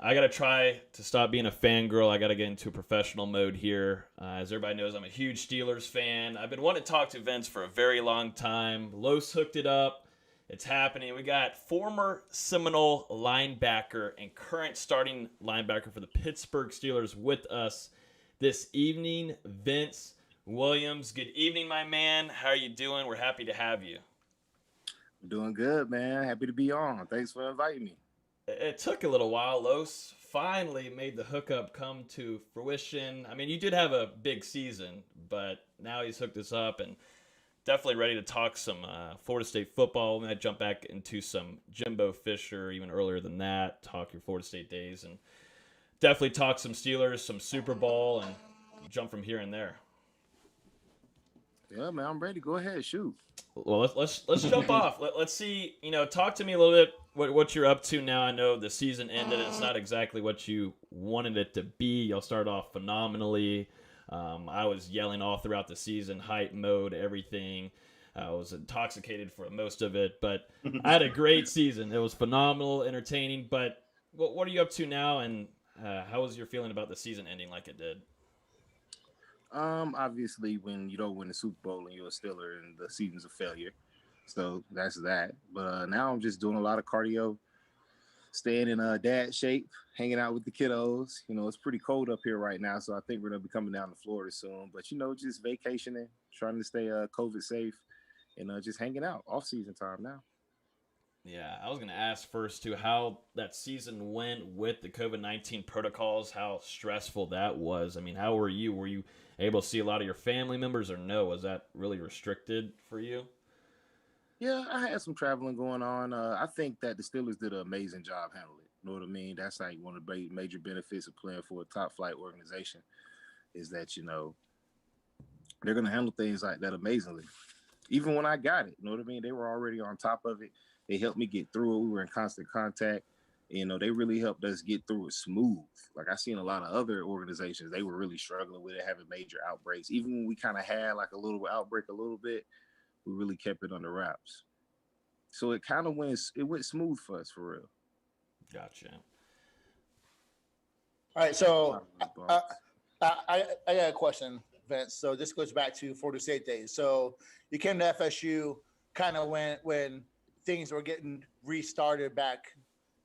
I got to try to stop being a fangirl. I got to get into professional mode here. As everybody knows, I'm a huge Steelers fan. I've been wanting to talk to Vince for a very long time. Los hooked it up. It's happening. We got former Seminole linebacker and current starting linebacker for the Pittsburgh Steelers with us this evening, Vince Williams. Good evening, my man. How are you doing? We're happy to have you. I'm doing good, man. Happy to be on. Thanks for inviting me. It took a little while. Los finally made the hookup come to fruition. I mean, you did have a big season, but now he's hooked us up and definitely ready to talk some Florida State football. We might jump back into some Jimbo Fisher even earlier than that, talk your Florida State days, and definitely talk some Steelers, some Super Bowl, and jump from here and there. Yeah, man, I'm ready. Go ahead, shoot. Well, let's jump off. Let's see. Talk to me a little bit what you're up to now. I know the season ended. It's not exactly what you wanted it to be. You'll start off phenomenally. I was yelling all throughout the season, hype mode, everything. I was intoxicated for most of it, but I had a great season. It was phenomenal, entertaining. But what are you up to now, and how was your feeling about the season ending like it did? Obviously, when you don't win the Super Bowl and you're a Steeler, and the season's a failure, so that's that. But now I'm just doing a lot of cardio, staying in dad shape, hanging out with the kiddos. It's pretty cold up here right now, so I think we're gonna be coming down to Florida soon. But just vacationing, trying to stay COVID safe, and just hanging out. Off season time now. Yeah, I was going to ask first, too, how that season went with the COVID-19 protocols, how stressful that was. I mean, how were you? Were you able to see a lot of your family members, or no? Was that really restricted for you? Yeah, I had some traveling going on. I think that the Steelers did an amazing job handling it. You know what I mean? That's like one of the major benefits of playing for a top flight organization is that, they're going to handle things like that amazingly. Even when I got it, you know what I mean? They were already on top of it. They helped me get through it. We were in constant contact. They really helped us get through it smooth. Like I seen a lot of other organizations, they were really struggling with it, having major outbreaks. Even when we kind of had like a little outbreak a little bit, we really kept it under wraps. So it kind of went smooth for us for real. Gotcha. All right, so I got a question, Vince. So this goes back to Florida State days. So you came to FSU kind of when things were getting restarted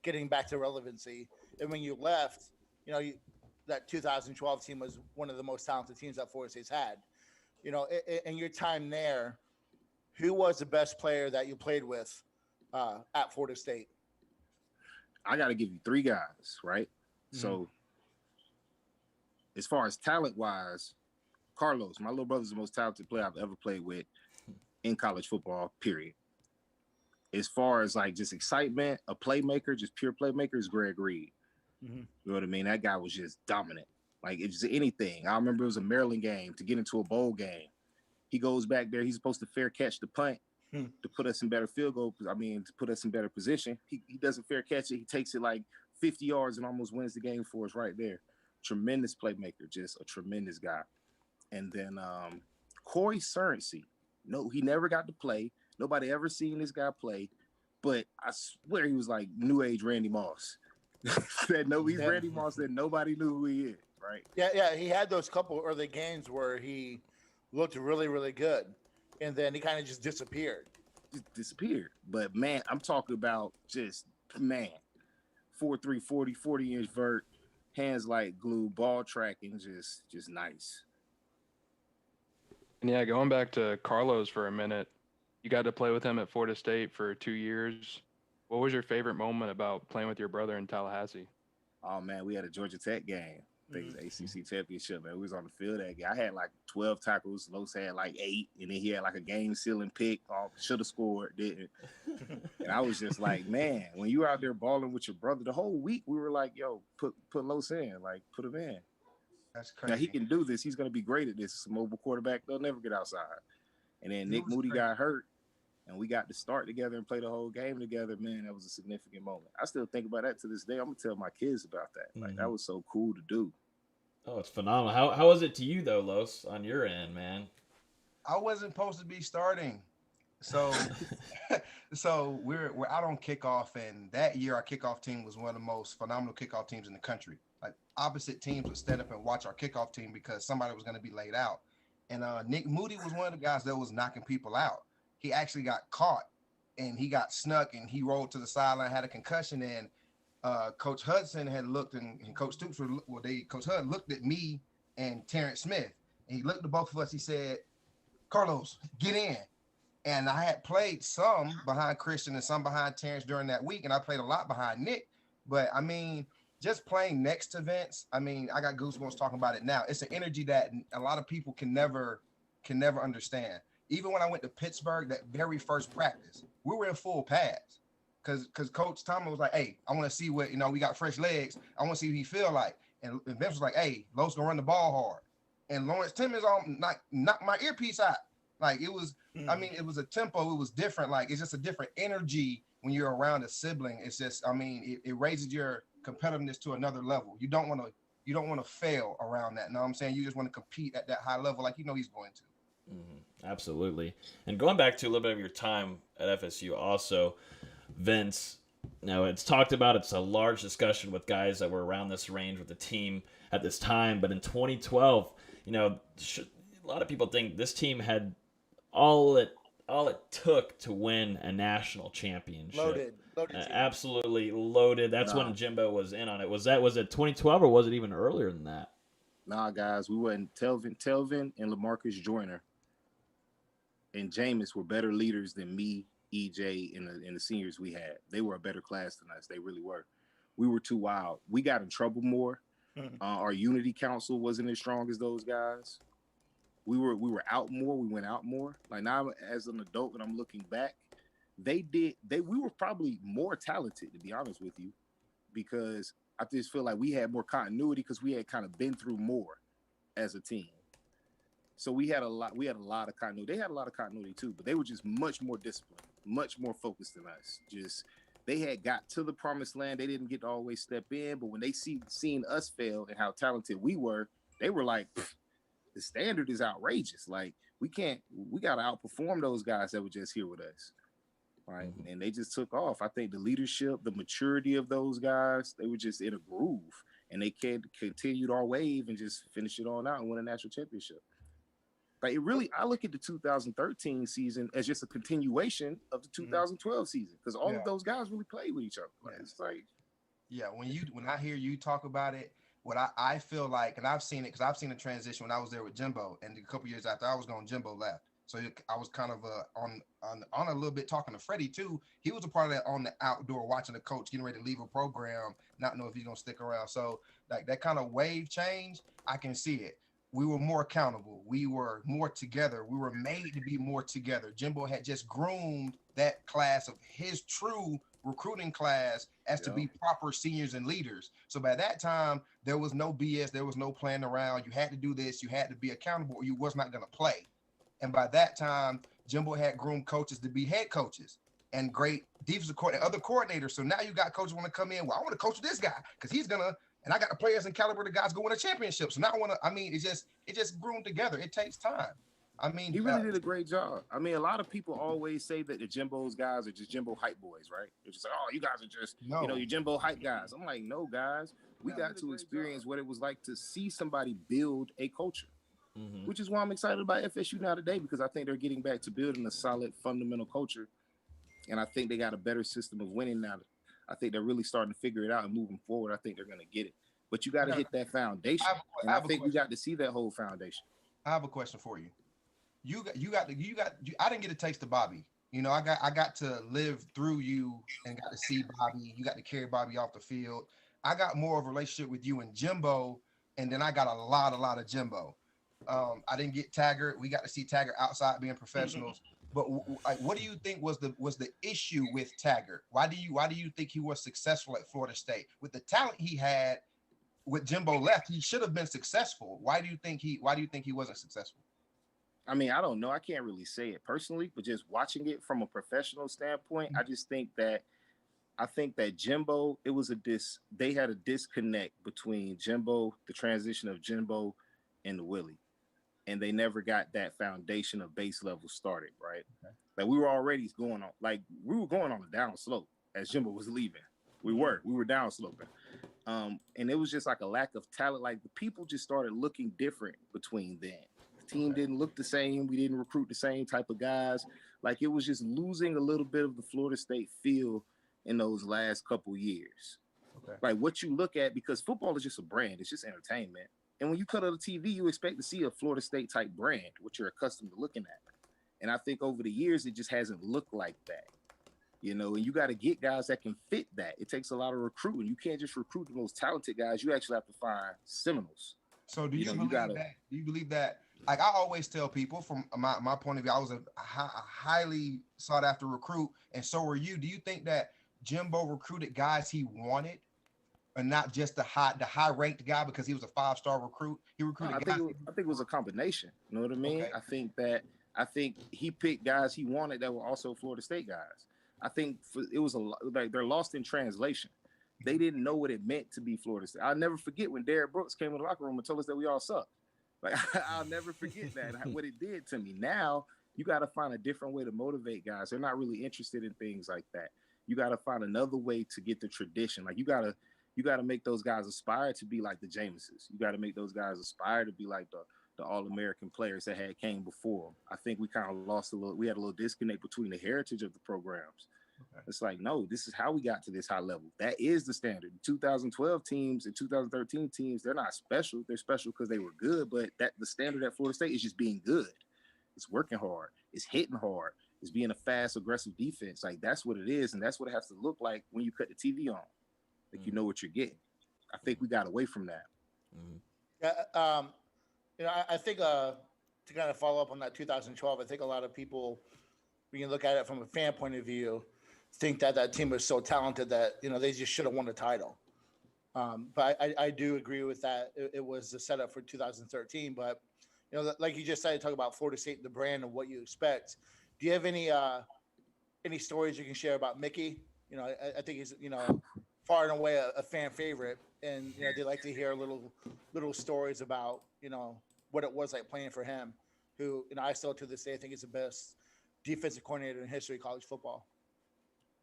getting back to relevancy. And when you left, that 2012 team was one of the most talented teams that Florida State's had. In your time there, who was the best player that you played with at Florida State? I got to give you three guys, right? Mm-hmm. So as far as talent-wise, Karlos, my little brother's the most talented player I've ever played with in college football, period. As far as like just excitement, a playmaker, just pure playmaker is Greg Reed. Mm-hmm. You know what I mean? That guy was just dominant. Like it's just anything. I remember it was a Maryland game to get into a bowl game. He goes back there. He's supposed to fair catch the punt to put us in better field goal. To put us in better position. He doesn't fair catch it. He takes it like 50 yards and almost wins the game for us right there. Tremendous playmaker, just a tremendous guy. And then Corey Surrency. No, he never got to play. Nobody ever seen this guy play, but I swear he was like new age Randy Moss. He's Randy Moss that nobody knew who he is, right? Yeah. He had those couple early games where he looked really, really good, and then he kind of just disappeared. But man, I'm talking about 4'3", 40-inch vert, hands like glue, ball tracking, just nice. And yeah, going back to Karlos for a minute. You got to play with him at Florida State for 2 years. What was your favorite moment about playing with your brother in Tallahassee? Oh, man, we had a Georgia Tech game. I think it was ACC championship, man. We was on the field that game. I had like 12 tackles. Los had like 8, and then he had like a game-sealing pick. Should have scored, didn't. And I was just like, man, when you out there balling with your brother, the whole week we were like, yo, put Los in, like put him in. That's crazy. Now he can do this. He's going to be great at this. It's a mobile quarterback. They'll never get outside. And then Nick Moody got hurt. And we got to start together and play the whole game together. Man, that was a significant moment. I still think about that to this day. I'm going to tell my kids about that. Like, that was so cool to do. Oh, it's phenomenal. How was it to you, though, Los, on your end, man? I wasn't supposed to be starting. So, so we're out on kickoff, and that year our kickoff team was one of the most phenomenal kickoff teams in the country. Like opposite teams would stand up and watch our kickoff team because somebody was going to be laid out. And Nick Moody was one of the guys that was knocking people out. He actually got caught, and he got snuck, and he rolled to the sideline, had a concussion, and Coach Hudson had looked, and Coach Stoops Coach Hud looked at me and Terrence Smith, and he looked at both of us. He said, "Karlos, get in." And I had played some behind Christian and some behind Terrence during that week, and I played a lot behind Nick. But I mean, just playing next to Vince, I mean, I got goosebumps talking about it now. It's an energy that a lot of people can never understand. Even when I went to Pittsburgh, that very first practice, we were in full pads because Coach Tomlin was like, "Hey, I want to see what, we got fresh legs. I want to see what he feel like." And Vince was like, "Hey, Los gonna run the ball hard." And Lawrence Timmons knocked my earpiece out. Like it was, I mean, it was a tempo. It was different. Like it's just a different energy when you're around a sibling. It's just, I mean, it raises your competitiveness to another level. You don't want to fail around that. You know what I'm saying? You just want to compete at that high level, like he's going to. Absolutely. And going back to a little bit of your time at FSU, also, Vince. Now it's talked about. It's a large discussion with guys that were around this range with the team at this time. But in 2012, a lot of people think this team had all it took to win a national championship. Loaded team. Absolutely loaded. That's when Jimbo was in on it. Was it 2012 or was it even earlier than that? Nah, guys, we went Telvin and LaMarcus Joyner and Jameis were better leaders than me, EJ, and the seniors we had. They were a better class than us. They really were. We were too wild. We got in trouble more. Our unity council wasn't as strong as those guys. We were out more. We went out more. Like now, as an adult, when I'm looking back, we were probably more talented, to be honest with you, because I just feel like we had more continuity because we had kind of been through more as a team. So we had a lot of continuity. They had a lot of continuity too, but they were just much more disciplined, much more focused than us. Just they had got to the promised land. They didn't get to always step in, but when they seen us fail and how talented we were, they were like, the standard is outrageous. Like we got to outperform those guys that were just here with us. Right. And they just took off. I think the leadership, the maturity of those guys, they were just in a groove and they continued our wave and just finished it on out and win a national championship. Like I look at the 2013 season as just a continuation of the 2012 season because all of those guys really played with each other. Like, it's like, when I hear you talk about it, what I feel like, and I've seen it because I've seen the transition when I was there with Jimbo, and a couple years after I was gone, Jimbo left. So I was kind of on a little bit talking to Freddie too. He was a part of that on the outdoor, watching the coach getting ready to leave a program, not know if he's gonna stick around. So like that kind of wave change, I can see it. We were more accountable. We were more together. We were made to be more together. Jimbo had just groomed that class of his true recruiting class as to be proper seniors and leaders. So by that time, there was no BS. There was no playing around. You had to do this. You had to be accountable or you was not going to play. And by that time, Jimbo had groomed coaches to be head coaches and great defensive coordinator, other coordinators. So now you got coaches want to come in. Well, I want to coach this guy because he's going to, and I got the players and caliber the guys go win a championship. So now it just groomed together. It takes time. I mean, he really did a great job. I mean, a lot of people always say that the Jimbo's guys are just Jimbo hype boys, right? They're just like, oh, you guys are just, your Jimbo hype guys. I'm like, no, guys. We got to experience what it was like to see somebody build a culture, which is why I'm excited about FSU now today, because I think they're getting back to building a solid fundamental culture. And I think they got a better system of winning now. I think they're really starting to figure it out and moving forward. I think they're going to get it. But you got to hit that foundation. I think we got to see that whole foundation. I have a question for you. I didn't get a taste of Bobby. I got to live through you and got to see Bobby. You got to carry Bobby off the field. I got more of a relationship with you and Jimbo, and then I got a lot of Jimbo. I didn't get Taggart. We got to see Taggart outside being professionals. But what do you think was the issue with Taggart? Why do you think he was successful at Florida State with the talent he had? With Jimbo left, he should have been successful. Why do you think he wasn't successful? I mean, I don't know. I can't really say it personally, but just watching it from a professional standpoint, I think that Jimbo, they had a disconnect between Jimbo, the transition of Jimbo and the Willie. and they never got that foundation of base level started, right? Okay. Like we were already going on a down slope as Jimbo was leaving. We were down sloping. And it was just like a lack of talent. Like the people just started looking different between then. The team didn't look the same. We didn't recruit the same type of guys. Like it was just losing a little bit of the Florida State feel in those last couple years. Okay. Like what you look at, because football is just a brand. It's just entertainment. And when you cut on the TV, you expect to see a Florida State type brand, which you're accustomed to looking at. And I think over the years, it just hasn't looked like that. You know, and you got to get guys that can fit that. It takes a lot of recruiting. You can't just recruit the most talented guys. You actually have to find Seminoles. So do you believe that? Like I always tell people from my point of view, I was a highly sought after recruit, and so were you. Do you think that Jimbo recruited guys he wanted, and not just the high ranked guy because he was a 5-star recruit? He recruited guys. I think it was a combination. You know what I mean? Okay. I think he picked guys he wanted that were also Florida State guys. I think it was like they're lost in translation. They didn't know what it meant to be Florida State. I'll never forget when Derrick Brooks came in the locker room and told us that we all suck. Like I'll never forget that, what it did to me. Now you got to find a different way to motivate guys. They're not really interested in things like that. You got to find another way to get the tradition. Like you got to make those guys aspire to be like the Jameses. You got to make those guys aspire to be like the All-American players that had came before them. I think we kind of lost we had a little disconnect between the heritage of the programs. Okay. It's like, no, this is how we got to this high level. That is the standard. The 2012 teams and 2013 teams, they're not special. They're special because they were good, but the standard at Florida State is just being good. It's working hard. It's hitting hard. It's being a fast, aggressive defense. Like that's what it is, and that's what it has to look like when you cut the TV on. Like you know what you're getting. I think we got away from that. Yeah. You know, I think to kind of follow up on that 2012, I think a lot of people, when you look at it from a fan point of view, think that team was so talented that, you know, they just should have won the title. But I do agree with that. It was the setup for 2013. But, you know, like you just said, talk about Florida State, the brand and what you expect. Do you have any stories you can share about Mickey? You know, I think he's, you know, far and away a fan favorite. And, you know, they like to hear little stories about, you know, what it was like playing for him, who, you know, I still to this day think is the best defensive coordinator in history of college football.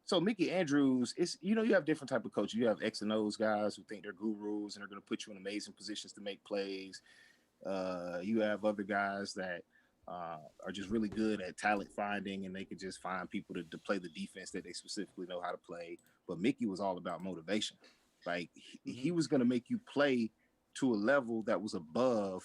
So Mickey Andrews, it's, you know, you have different type of coaches. You have X and O's guys who think they're gurus and are going to put you in amazing positions to make plays. You have other guys that are just really good at talent finding, and they can just find people to play the defense that they specifically know how to play. But Mickey was all about motivation. Like he was going to make you play to a level that was above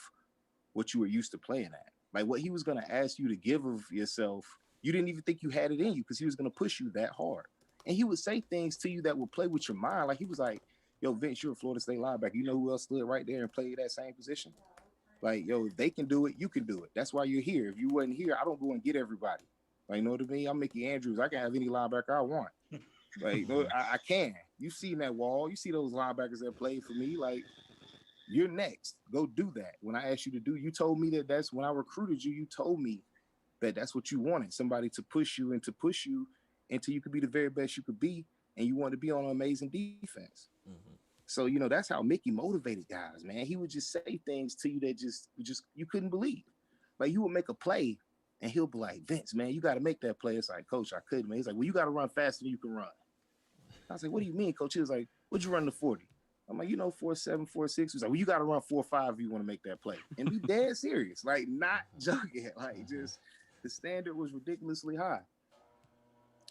what you were used to playing at. Like what he was going to ask you to give of yourself, you didn't even think you had it in you because he was going to push you that hard. And he would say things to you that would play with your mind. Like he was like, yo, Vince, you're a Florida State linebacker. You know who else stood right there and played that same position? Like, yo, if they can do it, you can do it. That's why you're here. If you wasn't here, I don't go and get everybody. Like, you know what I mean? I'm Mickey Andrews. I can have any linebacker I want. Like, no, I can. You've seen that wall. You see those linebackers that played for me. Like, you're next. Go do that. When I asked you to do, you told me that's when I recruited you, you told me that that's what you wanted. Somebody to push you until you could be the very best you could be. And you want to be on an amazing defense. Mm-hmm. So, you know, that's how Mickey motivated guys, man. He would just say things to you that just you couldn't believe. Like you would make a play and he'll be like, Vince, man, you got to make that play. It's like, Coach, I couldn't, man. He's like, well, you got to run faster than you can run. I was like, what do you mean, Coach? He was like, what'd you run the 40? I'm like, 4.7, 4.6. He's like, well, you got to run 4.5 if you want to make that play. And be dead serious, like not joking. Like just the standard was ridiculously high.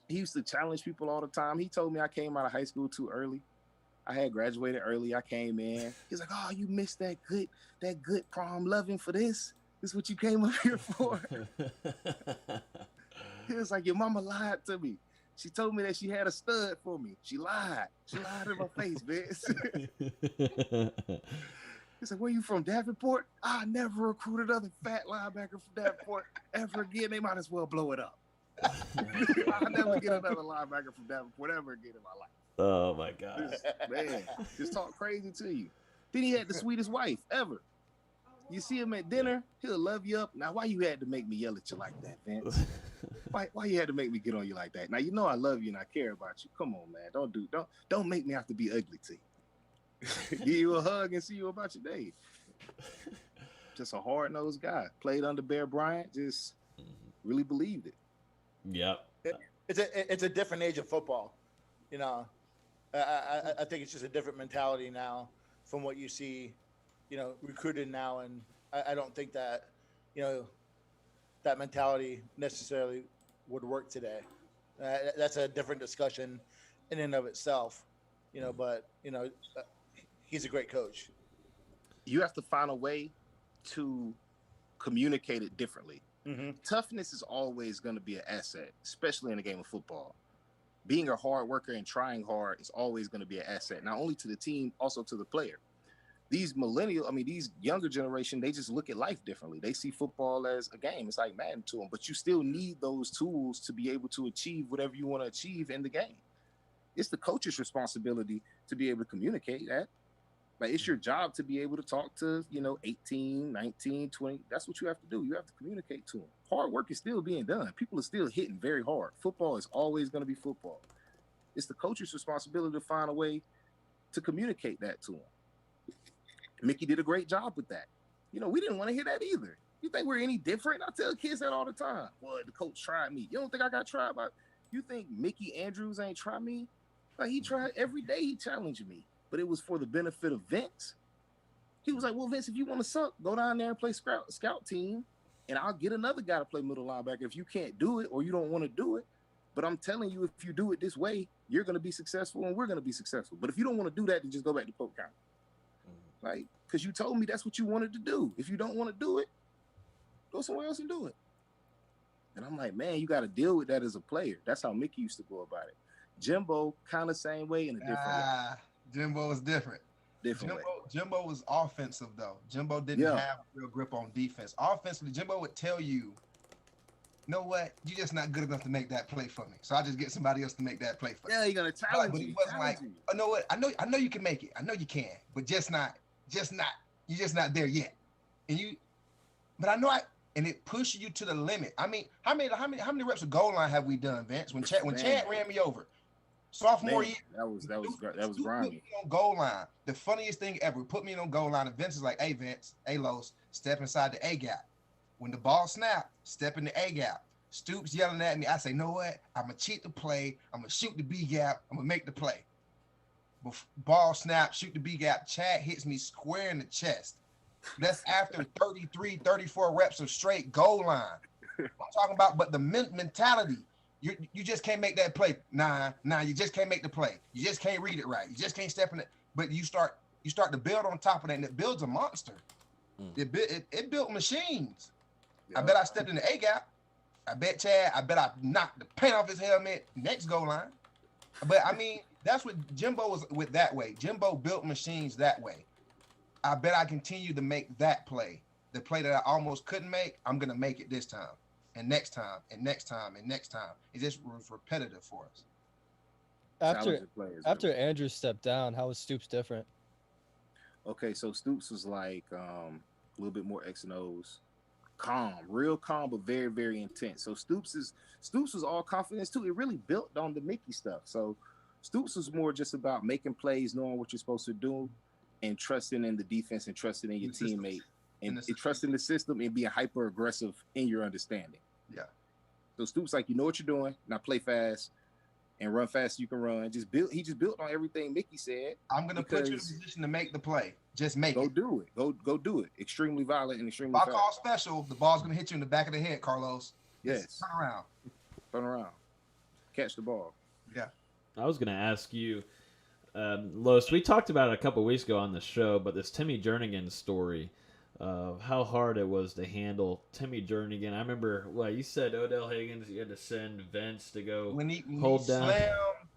He used to challenge people all the time. He told me I came out of high school too early. I had graduated early. I came in. He's like, oh, you missed that good prom loving for this? This is what you came up here for? He was like, your mama lied to me. She told me that she had a stud for me. She lied. She lied in my face, bitch. He's like, where you from, Davenport? I never recruited another fat linebacker from Davenport ever again. They might as well blow it up. I'll never get another linebacker from Davenport ever again in my life. Oh my God. Just talk crazy to you. Then he had the sweetest wife ever. You see him at dinner, he'll love you up. Now, why you had to make me yell at you like that, Vince? Why you had to make me get on you like that? Now, you know I love you and I care about you. Come on, man. Don't make me have to be ugly to you. Give you a hug and see you about your day. just a hard-nosed guy. Played under Bear Bryant, just really believed it. Yep. It's a different age of football. You know, I think it's just a different mentality now from what you see, you know, recruited now. And I don't think that, you know, that mentality necessarily would work today. That's a different discussion in and of itself, you know, but, you know, he's a great coach. You have to find a way to communicate it differently. Mm-hmm. Toughness is always going to be an asset, especially in the game of football. Being a hard worker and trying hard is always going to be an asset, not only to the team, also to the player. These these younger generation, they just look at life differently. They see football as a game. It's like Madden to them, but you still need those tools to be able to achieve whatever you want to achieve in the game. It's the coach's responsibility to be able to communicate that. Like, it's your job to be able to talk to, 18, 19, 20. That's what you have to do. You have to communicate to them. Hard work is still being done. People are still hitting very hard. Football is always going to be football. It's the coach's responsibility to find a way to communicate that to them. Mickey did a great job with that. We didn't want to hear that either. You think we're any different? I tell kids that all the time. Well, the coach tried me. You don't think I got tried by? You think Mickey Andrews ain't tried me? Like, he tried every day. He challenged me. But it was for the benefit of Vince. He was like, well, Vince, if you want to suck, go down there and play scout team, and I'll get another guy to play middle linebacker if you can't do it or you don't want to do it. But I'm telling you, if you do it this way, you're going to be successful and we're going to be successful. But if you don't want to do that, then just go back to Polk County. Like, because you told me that's what you wanted to do. If you don't want to do it, go somewhere else and do it. And I'm like, man, you got to deal with that as a player. That's how Mickey used to go about it. Jimbo, kind of same way in a different way. Jimbo was different. Jimbo was offensive, though. Jimbo didn't have real grip on defense. Offensively, Jimbo would tell you, you know what? You're just not good enough to make that play for me. So I'll just get somebody else to make that play for me. Yeah, you're going to challenge But he wasn't like, oh, know what? I know you can make it. I know you can. But you're just not there yet. And it pushes you to the limit. I mean, how many reps of goal line have we done, Vince? When Chad ran me over. Sophomore year, that was grimy. On goal line, the funniest thing ever. Put me on goal line, and Vince is like, "Hey Vince, hey Los, step inside the A gap. When the ball snap, step in the A gap." Stoops yelling at me. I say, "Know what? I'm gonna cheat the play. I'm gonna shoot the B gap. I'm gonna make the play." Ball snap, shoot the B gap. Chad hits me square in the chest. That's after 33, 34 reps of straight goal line. I'm talking about, but the mentality. You just can't make that play. Nah, you just can't make the play. You just can't read it right. You just can't step in it. But you start to build on top of that, and it builds a monster. It built machines. Yep. I bet I stepped in the A gap. I bet I knocked the paint off his helmet next goal line. But I mean, that's what Jimbo was with that way. Jimbo built machines that way. I bet I continue to make that play. The play that I almost couldn't make, I'm gonna make it this time. And next time, and next time, and next time. It just was repetitive for us. After Andrew stepped down, how was Stoops different? Okay, so Stoops was like a little bit more X and O's. Calm, real calm, but very, very intense. So Stoops was all confidence too. It really built on the Mickey stuff. So Stoops was more just about making plays, knowing what you're supposed to do, and trusting in the defense and trusting in your teammate. And trusting the system and being hyper aggressive in your understanding. Yeah. So Stoops like, you know what you're doing. Now play fast and run fast. You can run. He just built on everything Mickey said. I'm gonna put you in a position to make the play. Just make it. Go do it. Go do it. Extremely violent and extremely fast. If I call special, the ball's gonna hit you in the back of the head, Karlos. Yes. Turn around. Catch the ball. Yeah. I was gonna ask you, Los, we talked about it a couple weeks ago on the show, but this Timmy Jernigan story. How hard it was to handle Timmy Jernigan. I remember, you said Odell Higgins, you had to send Vince to go when hold down. Slammed.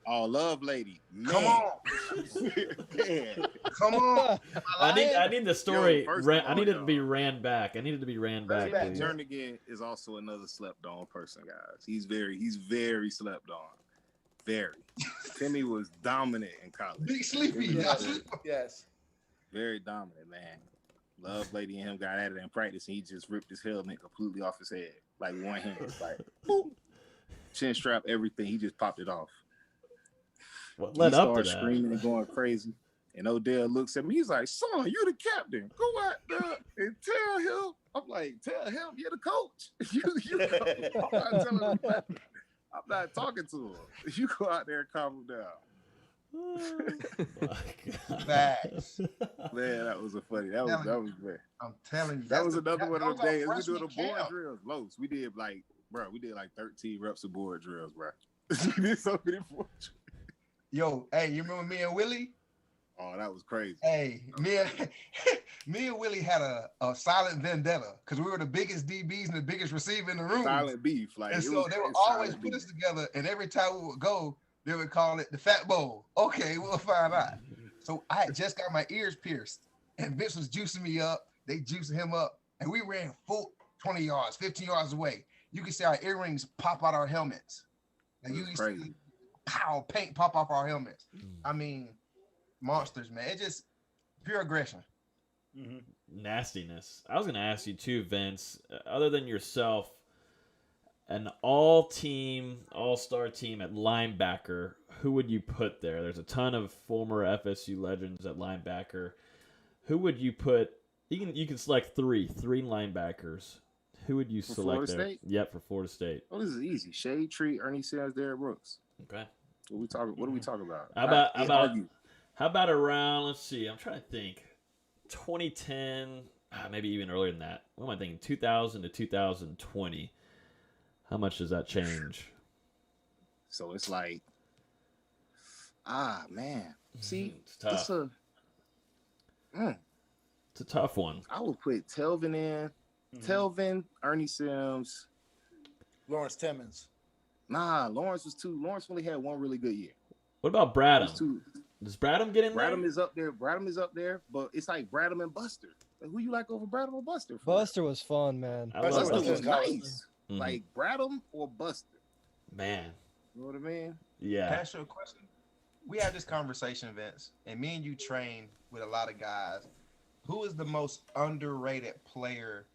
Oh, love lady. Man. Come on. Come on. I need the story. I needed to be ran back. Please. Jernigan is also another slept on person, guys. He's very slept on. Very. Timmy was dominant in college. Big sleepy. Yes. Very dominant, man. Love lady and him got at it in practice, and he just ripped his helmet completely off his head, like one hand, like boom, chin strap, everything. He just popped it off. What led up to that? Screaming and going crazy, And Odell looks at me. He's like, "Son, you the captain. Go out there and tell him." I'm like, "Tell him you're the coach. you coach." I'm not telling him nothing. I'm not talking to him. You go out there and calm him down. Facts. Man, that was funny. That was man. I'm telling you. That was another one of the days. We freshman doing the board camp. drills. Los, we did like 13 reps of board drills, bro. We did so many board drills. Yo, hey, you remember me and Willie? Oh, that was crazy. Hey, me and Willie had a silent vendetta because we were the biggest DBs and the biggest receiver in the room. Silent beef. Like, and so they would always put us together, and every time we would go, they would call it the Fat Bowl. Okay, we'll find out. So I had just got my ears pierced, and Vince was juicing me up. They juiced him up, and we ran full 20 yards, 15 yards away. You can see our earrings pop out our helmets. And you can see pow, paint pop off our helmets. I mean, monsters, man. It's just pure aggression. Mm-hmm. Nastiness. I was going to ask you too, Vince, other than yourself, an all-star team at linebacker, who would you put there? There's a ton of former FSU legends at linebacker. Who would you put? You can select three linebackers. Who would you select there? Florida State? Yep, for Florida State. Oh, this is easy. Shade Tree, Ernie Sims, Derrick Brooks. Okay. What are we talking about? How about around? Let's see. I'm trying to think. 2010, maybe even earlier than that. What am I thinking? 2000 to 2020. How much does that change? So it's like, man. See, it's tough. It's a tough one. I would put Telvin in. Telvin, Ernie Sims, Lawrence Timmons. Nah, Lawrence only had one really good year. What about Bradham? Does Bradham get in there? Bradham is up there, but it's like Bradham and Buster. Like, who you like over Bradham or Buster? Buster was fun, man. Buster was nice. Mm-hmm. Like Bradham or Buster. Man. You know what I mean? Yeah. Can I ask you a question? We had this conversation, Vince, and me and you train with a lot of guys. Who is the most underrated player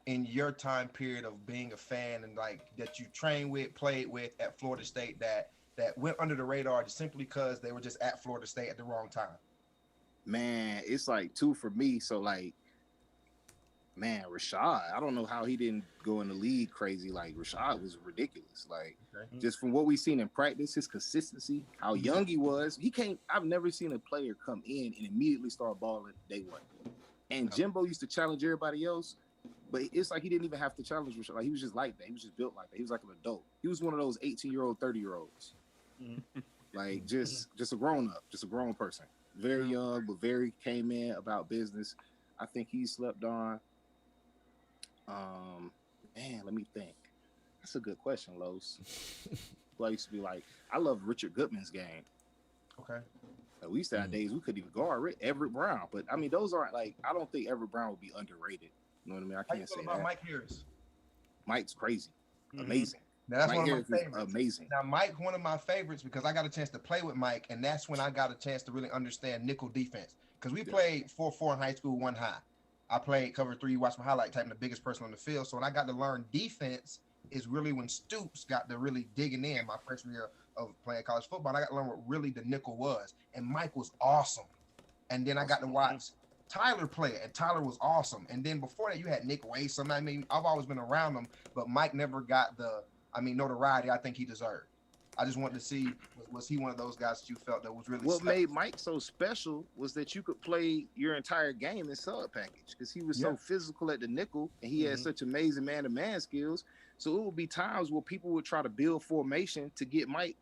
in your time period of being a fan and like that you trained with, played with at Florida State that went under the radar just simply because they were just at Florida State at the wrong time? Man, it's like two for me. So like, man, Rashad, I don't know how he didn't go in the league crazy. Like Rashad was ridiculous. Like just from what we've seen in practice, his consistency, how young he was. I've never seen a player come in and immediately start balling day one. And Jimbo used to challenge everybody else. But it's like he didn't even have to challenge Rashad. Like, he was just like that. He was just built like that. He was like an adult. He was one of those 18-year-old, 30-year-olds. Like, just a grown-up, just a grown person. Very young, but very came in about business. I think he slept on. Man, let me think. That's a good question, Los. Well, I used to be like, I love Richard Goodman's game. Okay. We used to have days we couldn't even guard Everett Brown. But, I mean, those aren't like, I don't think Everett Brown would be underrated. You know what I mean? I can't say that. Mike Harris? Mike's crazy. Amazing. Now, that's Mike one of Harris my favorites. Amazing. Now, Mike, one of my favorites because I got a chance to play with Mike, and that's when I got a chance to really understand nickel defense. Because we played 4-4 in high school, 1 high. I played cover 3, watch my highlight tape, and the biggest person on the field. So when I got to learn defense is really when Stoops got to really digging in my freshman year of playing college football. And I got to learn what really the nickel was. And Mike was awesome. And then I got to watch Tyler play it, and Tyler was awesome. And then before that, you had Nick Wason. I mean, I've always been around him, but Mike never got the notoriety I think he deserved. I just wanted to see, was he one of those guys that you felt that was really what special? made Mike so special was that you could play your entire game in sub package because he was so physical at the nickel, and he had such amazing man-to-man skills. So it would be times where people would try to build formation to get Mike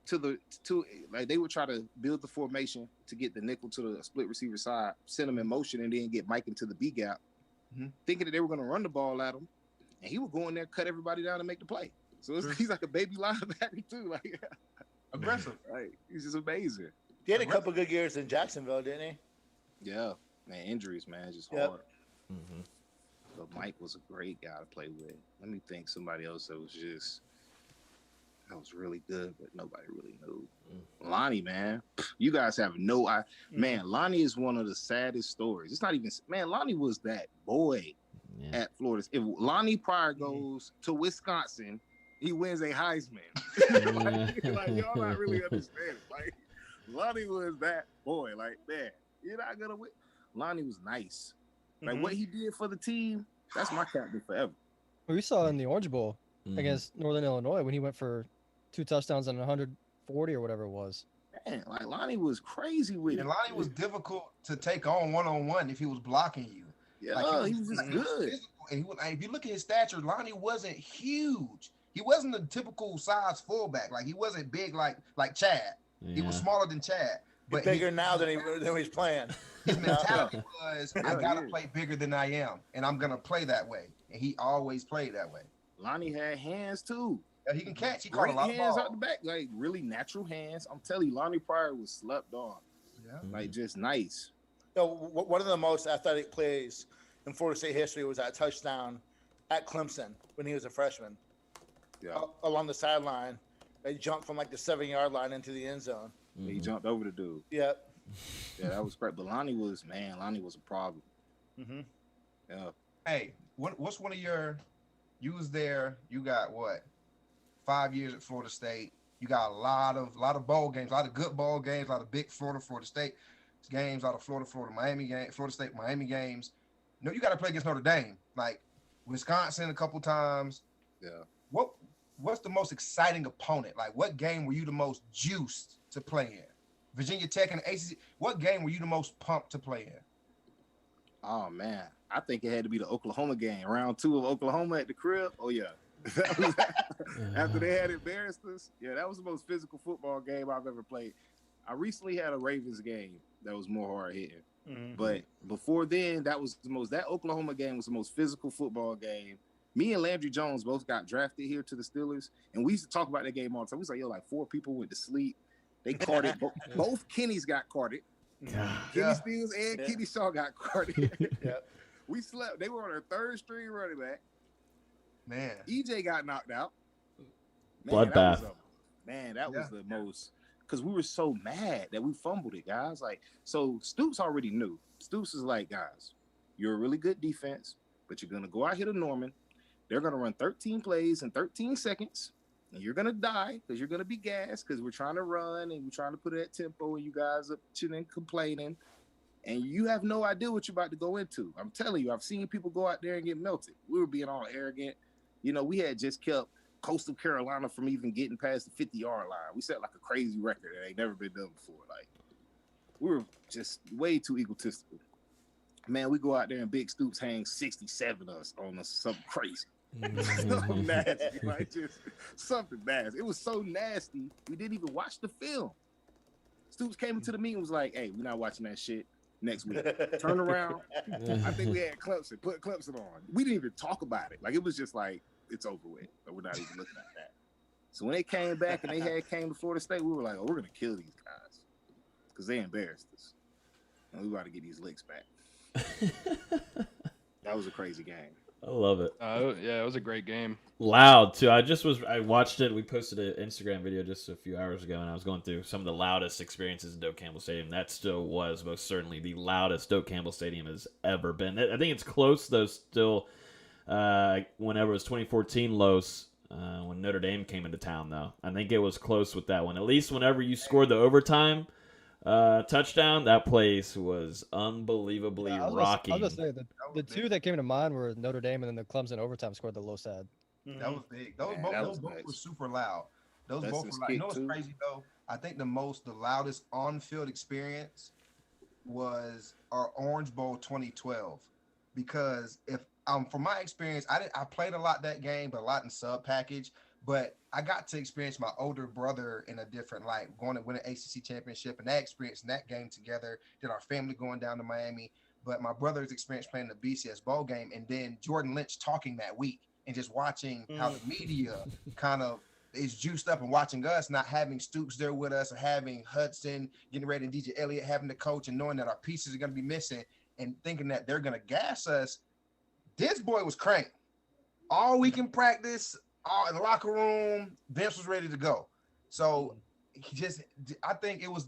they would try to build the formation to get the nickel to the split receiver side, send him in motion, and then get Mike into the B gap, thinking that they were going to run the ball at him, and he would go in there, cut everybody down, and make the play. So he's like a baby linebacker too, like aggressive. Right? He's just amazing. He had a couple good years in Jacksonville, didn't he? Yeah, man, injuries, man, it's just hard. But Mike was a great guy to play with. Let me think somebody else that was really good, but nobody really knew. Lonnie, man. You guys have no idea. Man, Lonnie is one of the saddest stories. It's not even, man, Lonnie was that boy at Florida. If Lonnie Pryor goes to Wisconsin, he wins a Heisman. like, y'all not really understand. Like, Lonnie was that boy. Like, man, you're not gonna win. Lonnie was nice. Like what he did for the team, that's my captain forever. We saw in the Orange Bowl against Northern Illinois when he went for 2 touchdowns and 140 or whatever it was. Man, like Lonnie was crazy with it. And Lonnie was difficult to take on one-on-one if he was blocking you. Yeah, like, he was just good. And if you look at his stature, Lonnie wasn't huge. He wasn't a typical size fullback. Like he wasn't big like Chad. Yeah. He was smaller than Chad. But bigger now than he's playing. His mentality was, I gotta play bigger than I am, and I'm gonna play that way. And he always played that way. Lonnie had hands too. Yeah, he can catch. He caught a lot of hands balls out the back, like really natural hands. I'm telling you, Lonnie Pryor was slept on. Yeah, like just nice. One of the most athletic plays in Florida State history was that touchdown at Clemson when he was a freshman. Yeah, along the sideline, they jumped from like the 7-yard line into the end zone. He jumped over the dude. Yep. Yeah, that was great. But Lonnie was a problem. Yeah. Hey, what's one of your? You was there. You got what? 5 years at Florida State. You got a lot of bowl games, a lot of good bowl games, a lot of big Florida State games, a lot of Florida State, Miami games. No, you got to play against Notre Dame, like Wisconsin a couple times. Yeah. What's the most exciting opponent? Like, what game were you the most juiced to play in? Virginia Tech and ACC. What game were you the most pumped to play in? Oh man, I think it had to be the Oklahoma game, round 2 of Oklahoma at the crib. Oh yeah. After they had embarrassed us, yeah, that was the most physical football game I've ever played. I recently had a Ravens game that was more hard hitting, but before then, that Oklahoma game was the most physical football game. Me and Landry Jones both got drafted here to the Steelers, and we used to talk about that game all the time. We was like, yo, like 4 people went to sleep. They carded. Both Kennys got carded. Kenny Stills and Kenny Shaw got carded. We slept. They were on their 3rd string running back. Man, EJ got knocked out. Bloodbath. That was the most, because we were so mad that we fumbled it, guys. Like, so Stoops already knew. Stoops is like, guys, you're a really good defense, but you're gonna go out here to Norman. They're gonna run 13 plays in 13 seconds, and you're gonna die because you're gonna be gassed because we're trying to run and we're trying to put it at tempo, and you guys are chilling, complaining. And you have no idea what you're about to go into. I'm telling you, I've seen people go out there and get melted. We were being all arrogant. You know, we had just kept Coastal Carolina from even getting past the 50-yard line. We set like a crazy record that ain't never been done before. Like, we were just way too egotistical. Man, we go out there and Big Stoops hangs 67 on us, something crazy. Something nasty, like just something nasty. It was so nasty, we didn't even watch the film. Stoops came into the meeting and was like, hey, we're not watching that shit. Next week, turn around. I think we had Clemson. Put Clemson on. We didn't even talk about it. Like, it was just like, it's over with. But we're not even looking at that. So when they came back and they came to Florida State, we were like, oh, we're gonna kill these guys because they embarrassed us, and we got to get these licks back. That was a crazy game. I love it. Yeah, it was a great game. Loud too. I watched it. We posted an Instagram video just a few hours ago, and I was going through some of the loudest experiences in Doak Campbell Stadium. That still was most certainly the loudest Doak Campbell Stadium has ever been. I think it's close though. Still, whenever it was 2014 Los, when Notre Dame came into town, though, I think it was close with that one. At least whenever you scored the overtime touchdown, that place was unbelievably rocking. I was gonna say the 2 that came to mind were Notre Dame and then the Clemson overtime scored the low side. That was big. Those both were super loud. Those both were loud. You know what's crazy though? I think the loudest on-field experience was our Orange Bowl 2012, because from my experience, I played a lot that game, but a lot in sub package. But I got to experience my older brother in a different light, going to win an ACC championship, and that experience in that game together. Then our family going down to Miami. But my brother's experience playing the BCS bowl game, and then Jordan Lynch talking that week, and just watching how the media kind of is juiced up and watching us, not having Stoops there with us, or having Hudson getting ready and DJ Elliott having the coach, and knowing that our pieces are going to be missing, and thinking that they're going to gas us. This boy was cranked all week in practice. All in the locker room, Vince was ready to go. So I think it was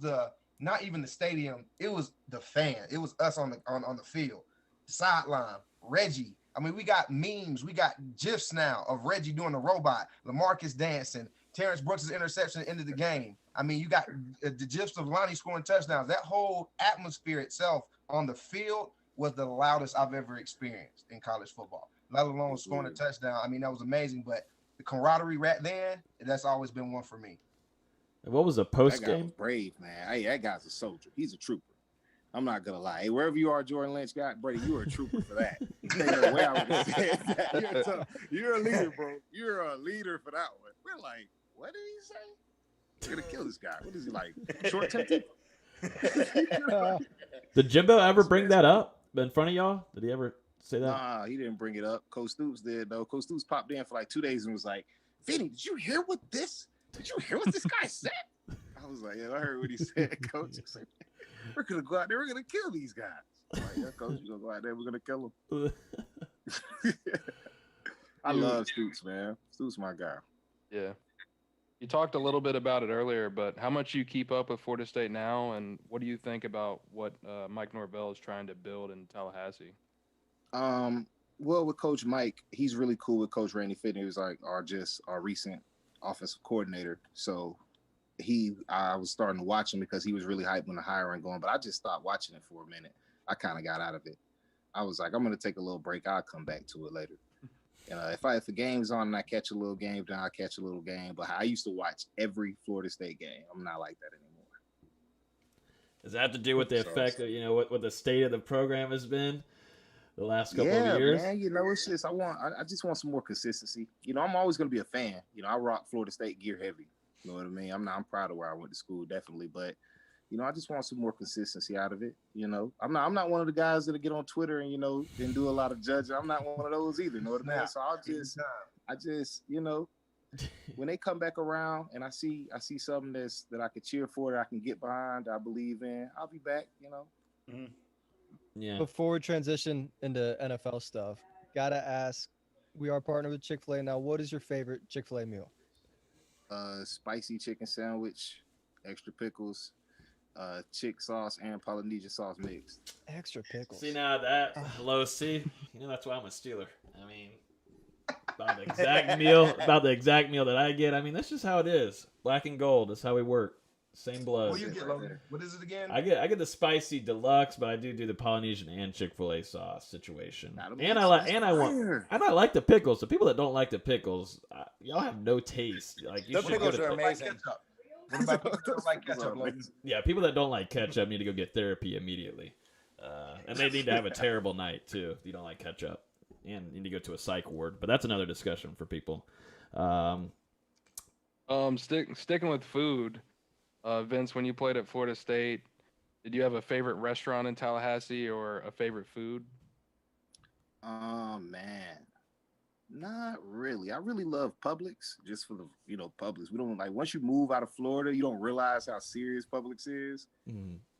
not even the stadium, it was the fan. It was us on the field, sideline, Reggie. I mean, we got memes, we got GIFs now of Reggie doing the robot, LaMarcus dancing, Terrence Brooks' interception at the end of the game. I mean, you got the gist of Lonnie scoring touchdowns. That whole atmosphere itself on the field was the loudest I've ever experienced in college football, let alone scoring a touchdown. I mean, that was amazing. But the camaraderie right then, that's always been one for me. And what was the post That guy game? was brave, man. Hey, that guy's a soldier. He's a trooper. I'm not gonna lie. Hey, wherever you are, Jordan Lynch, God, Brady, you are a trooper for that. Ain't no way I would have said that. You're a leader, bro. You're a leader for that one. We're like, what did he say? You're gonna kill this guy. What is he like? Short tempted? Did Jimbo ever bring that up in front of y'all? Did he ever say that? Nah, he didn't bring it up. Coach Stoops did though. Coach Stoops popped in for like 2 days and was like, Vinny, did you hear what this guy said? I was like, yeah, I heard what he said, Coach. He said, we're gonna go out there, we're gonna kill these guys. I'm like, yeah, Coach, you're gonna go out there, we're gonna kill them. I love Stoops, man. Stoops my guy. Yeah. You talked a little bit about it earlier, but how much you keep up with Florida State now, and what do you think about what Mike Norvell is trying to build in Tallahassee? Well, with Coach Mike, he's really cool with Coach Randy Fittner, who's like our recent offensive coordinator. So I was starting to watch him because he was really hyped when the hiring going, but I just stopped watching it for a minute. I kind of got out of it. I was like, I'm going to take a little break. I'll come back to it later. If the game's on and I catch a little game, then I'll catch a little game. But I used to watch every Florida State game. I'm not like that anymore. Does that have to do with the effect of, what the state of the program has been the last couple of years? Yeah, man. It's just I just want some more consistency. I'm always going to be a fan. I rock Florida State gear heavy. You know what I mean? I'm proud of where I went to school, definitely. But, I just want some more consistency out of it. I'm not one of the guys that'll get on Twitter and, and do a lot of judging. I'm not one of those either. You know what I mean? So I just, when they come back around and I see something that I could cheer for, that I can get behind, I believe in, I'll be back, Mm-hmm. Yeah. Before we transition into NFL stuff, gotta ask, we are partnered with Chick-fil-A now. What is your favorite Chick-fil-A meal? Spicy chicken sandwich, extra pickles, chick sauce and Polynesian sauce mixed. Extra pickles. See now that low C, that's why I'm a Steeler. I mean, about the exact meal that I get. I mean, that's just how it is. Black and gold. That's how we work. Same blood. What do you get, Logan? What is it again? I get the spicy deluxe, but I do the Polynesian and Chick-fil-A sauce situation. And I like the pickles. So people that don't like the pickles, y'all have no taste. Like the pickles are amazing. What about people that don't like ketchup, Logan? Yeah, people that don't like ketchup need to go get therapy immediately, and they need to have a terrible night too if you don't like ketchup, and need to go to a psych ward. But that's another discussion for people. Sticking with food. Vince, when you played at Florida State, did you have a favorite restaurant in Tallahassee or a favorite food? Man, not really. I really love Publix just for the, Publix. We don't once you move out of Florida, you don't realize how serious Publix is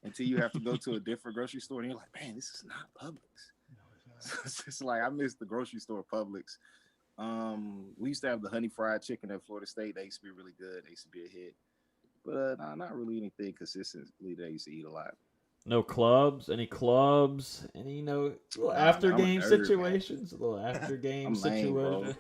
until you have to go to a different grocery store and you're like, man, this is not Publix. No, it's just like, I miss the grocery store Publix. We used to have the honey fried chicken at Florida State. They used to be really good. They used to be a hit. But not really anything consistently that I used to eat a lot. No clubs? Any clubs? Any little after game situations? A little after game situation.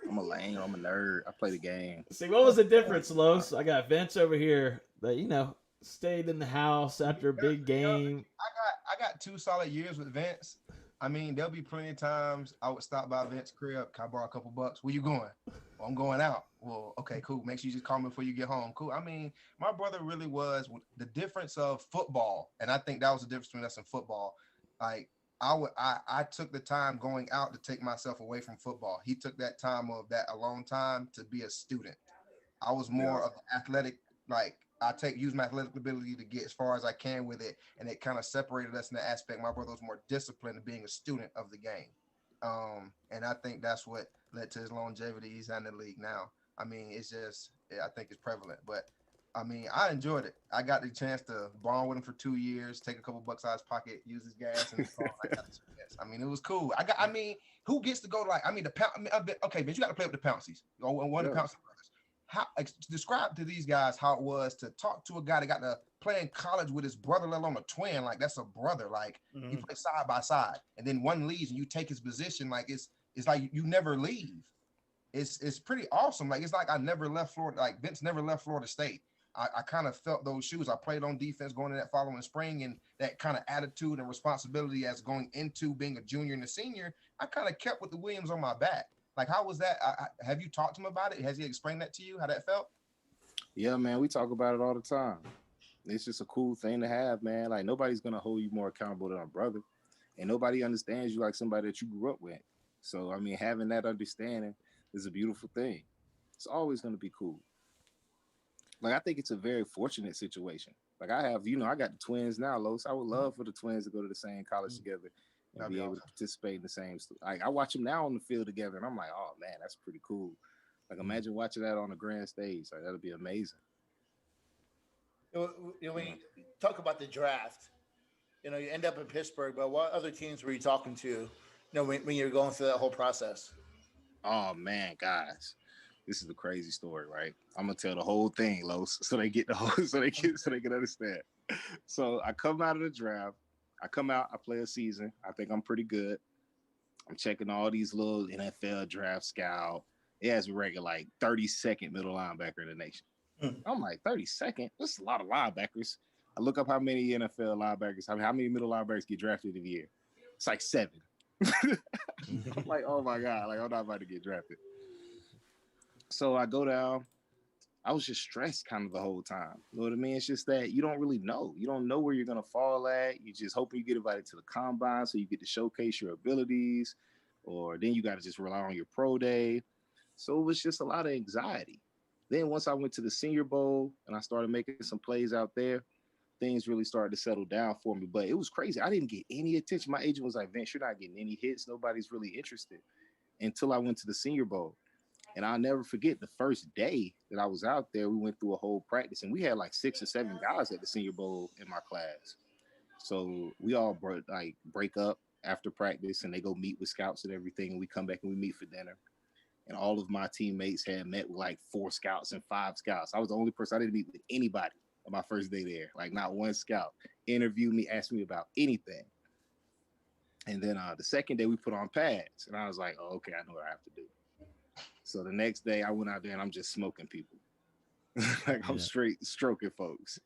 I'm a lame. I'm a nerd. I play the game. See, what was the difference, Los? I got Vince over here that stayed in the house after a big game. I got 2 solid years with Vince. I mean, there'll be plenty of times I would stop by Vince's crib. Can I borrow a couple bucks? Where you going? Well, I'm going out. Well, okay, cool. Make sure you just call me before you get home. Cool. I mean, my brother really was the difference of football, and I think that was the difference between us and football. Like I took the time going out to take myself away from football. He took that time of that alone time to be a student. I was more of an athletic, use my athletic ability to get as far as I can with it, and it kind of separated us in that aspect. My brother was more disciplined in being a student of the game, and I think that's what led to his longevity. He's in the league now. I mean, I think it's prevalent, but I mean, I enjoyed it. I got the chance to bond with him for 2 years, take a couple bucks out of his pocket, use his gas, and I mean, it was cool. Who gets to go the pound? Okay, but you got to play with the Pouncies. One of the Pouncey brothers. How describe to these guys how it was to talk to a guy that got to play in college with his brother, let alone a twin. Like, that's a brother. Like, you play side by side, and then one leaves and you take his position. Like, it's like you never leave. It's pretty awesome. Like, it's like I never left Florida. Like, Vince never left Florida State. I kind of felt those shoes. I played on defense going into that following spring, and that kind of attitude and responsibility as going into being a junior and a senior, I kind of kept with the Williams on my back. Like, how was that? Have you talked to him about it? Has he explained that to you, how that felt? Yeah, man, we talk about it all the time. It's just a cool thing to have, man. Like, nobody's going to hold you more accountable than a brother. And nobody understands you like somebody that you grew up with. So, I mean, having that understanding is a beautiful thing. It's always going to be cool. Like, I think it's a very fortunate situation. Like, I have, I got the twins now, Los. I would love for the twins to go to the same college together and That'd be be able awesome. to participate in the same. Like, I watch them now on the field together, and I'm like, oh, man, that's pretty cool. Like, imagine watching that on the grand stage. Like, that'll be amazing. When you talk about the draft, you end up in Pittsburgh, but what other teams were you talking to, when you're going through that whole process? Oh, man, guys. This is the crazy story, right? I'm gonna tell the whole thing, Los, so they get the whole, so they can understand. So I come out of the draft. I come out. I play a season. I think I'm pretty good. I'm checking all these little NFL draft scout. It has me ranking like 32nd middle linebacker in the nation. I'm like 32nd. That's a lot of linebackers. I look up how many NFL linebackers, how many middle linebackers get drafted in a year. It's like 7. I'm like, oh my god, like I'm not about to get drafted. So I go down. I was just stressed kind of the whole time. You know what I mean? It's just that you don't really know. You don't know where you're going to fall at. You just hoping you get invited to the combine so you get to showcase your abilities, or then you got to just rely on your pro day. So it was just a lot of anxiety. Then once I went to the Senior Bowl and I started making some plays out there, things really started to settle down for me. But it was crazy. I didn't get any attention. My agent was like, Vince, you're not getting any hits. Nobody's really interested, until I went to the Senior Bowl. And I'll never forget the first day that I was out there, we went through a whole practice, and we had like 6 or 7 guys at the Senior Bowl in my class. So we all break up after practice, and they go meet with scouts and everything, and we come back and we meet for dinner. And all of my teammates had met with like 4 scouts and 5 scouts. I was the only person. I didn't meet with anybody on my first day there. Like, not one scout interviewed me, asked me about anything. And then the second day we put on pads, and I was like, oh, okay, I know what I have to do. So the next day I went out there and I'm just smoking people. Like, I'm straight stroking folks.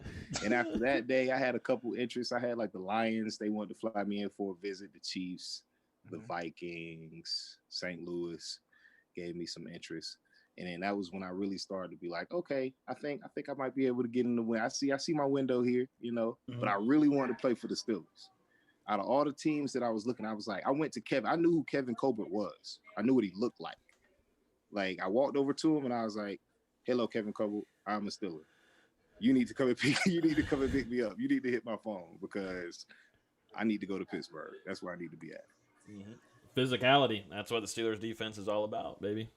And after that day, I had a couple interests. I had like the Lions. They wanted to fly me in for a visit. The Chiefs, the Vikings, St. Louis gave me some interest. And then that was when I really started to be like, okay, I think I might be able to get in the win. I see my window here, but I really wanted to play for the Steelers. Out of all the teams that I was looking, I was like, I went to Kevin. I knew who Kevin Colbert was. I knew what he looked like. Like, I walked over to him and I was like, hello, Kevin Colbert, I'm a Steeler. You need to come and pick me up. You need to hit my phone because I need to go to Pittsburgh. That's where I need to be at. Mm-hmm. Physicality. That's what the Steelers defense is all about, baby.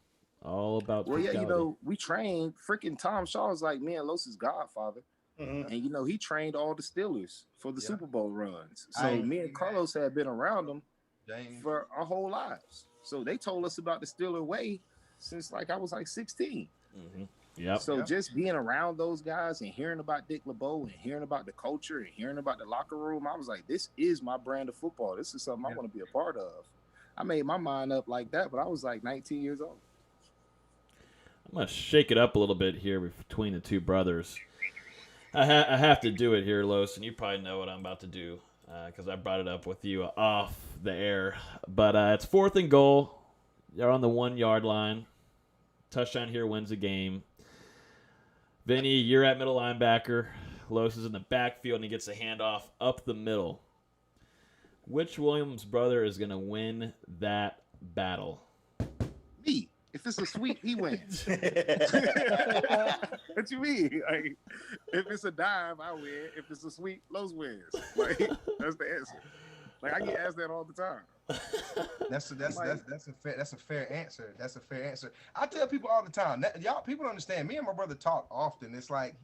All about physicality. Yeah, we trained. Freaking Tom Shaw is like me and Los's godfather. Mm-hmm. And, he trained all the Steelers for the Super Bowl runs. So me and Karlos had been around them for our whole lives. So they told us about the Steeler way since I was 16. Mm-hmm. Yep. So just being around those guys and hearing about Dick LeBeau and hearing about the culture and hearing about the locker room, I was like, this is my brand of football. This is something I want to be a part of. I made my mind up like that, but I was like 19 years old. I'm going to shake it up a little bit here between the two brothers. I have to do it here, Los, and you probably know what I'm about to do because I brought it up with you off the air. But it's 4th and goal. You're on the 1-yard line. Touchdown here wins the game. Vinny, you're at middle linebacker. Los is in the backfield, and he gets a handoff up the middle. Which Williams brother is going to win that battle? Me. If it's a sweep, he wins. What you mean? Like, if it's a dive, I win. If it's a sweep, Los wins. Like, that's the answer. Like, I get asked that all the time. That's a fair answer. That's a fair answer. I tell people all the time, people don't understand. Me and my brother talk often. It's like,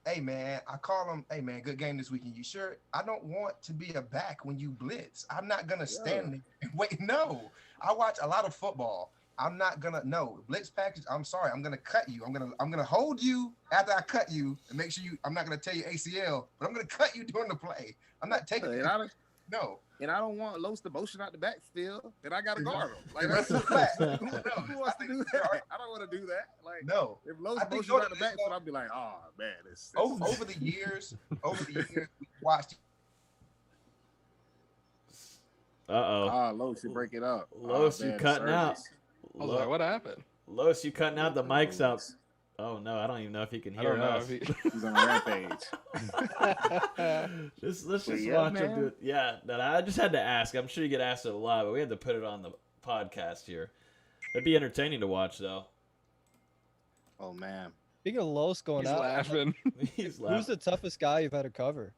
hey man, I call him, hey man, good game this weekend. You sure? I don't want to be a back when you blitz. I'm not gonna stand there and wait. No, I watch a lot of football. I'm not gonna blitz package. I'm sorry. I'm gonna cut you. I'm gonna hold you after I cut you and make sure I'm not gonna tell you ACL, but I'm gonna cut you during the play. I'm not taking it. No. And I don't want Los to motion out the backfield, and I got to guard him. Like, That's that's a fact. who wants to do that? I don't want to do that. Like, No. if Los I think motion out the backfield, I'll be like, oh man, this over the years, we watched. Los, you break it up. Los, you cutting out. I was like, what happened? Los, you cutting out. The mic's out. Oh no, I don't even know if he can hear us. He's on a rampage. Let's just watch him do it. Yeah, I just had to ask. I'm sure you get asked it a lot, but we had to put it on the podcast here. It'd be entertaining to watch, though. Oh man. Speaking of Los going out, Laughing. He's laughing. Who's the toughest guy you've had to cover?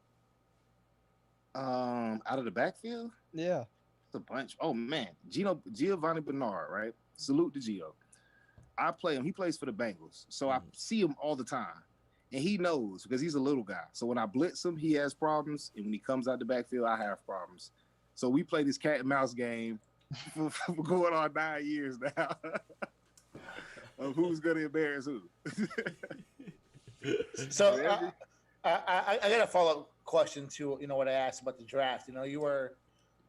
Out of the backfield? Yeah. It's a bunch. Oh man, Giovanni Bernard, right? Salute to Gio. I play him. He plays for the Bengals, so I see him all the time, and he knows because he's a little guy. So when I blitz him, he has problems, and when he comes out the backfield, I have problems. So we play this cat and mouse game for going on 9 years now of who's gonna embarrass who. So I got a follow-up question to what I asked about the draft. You were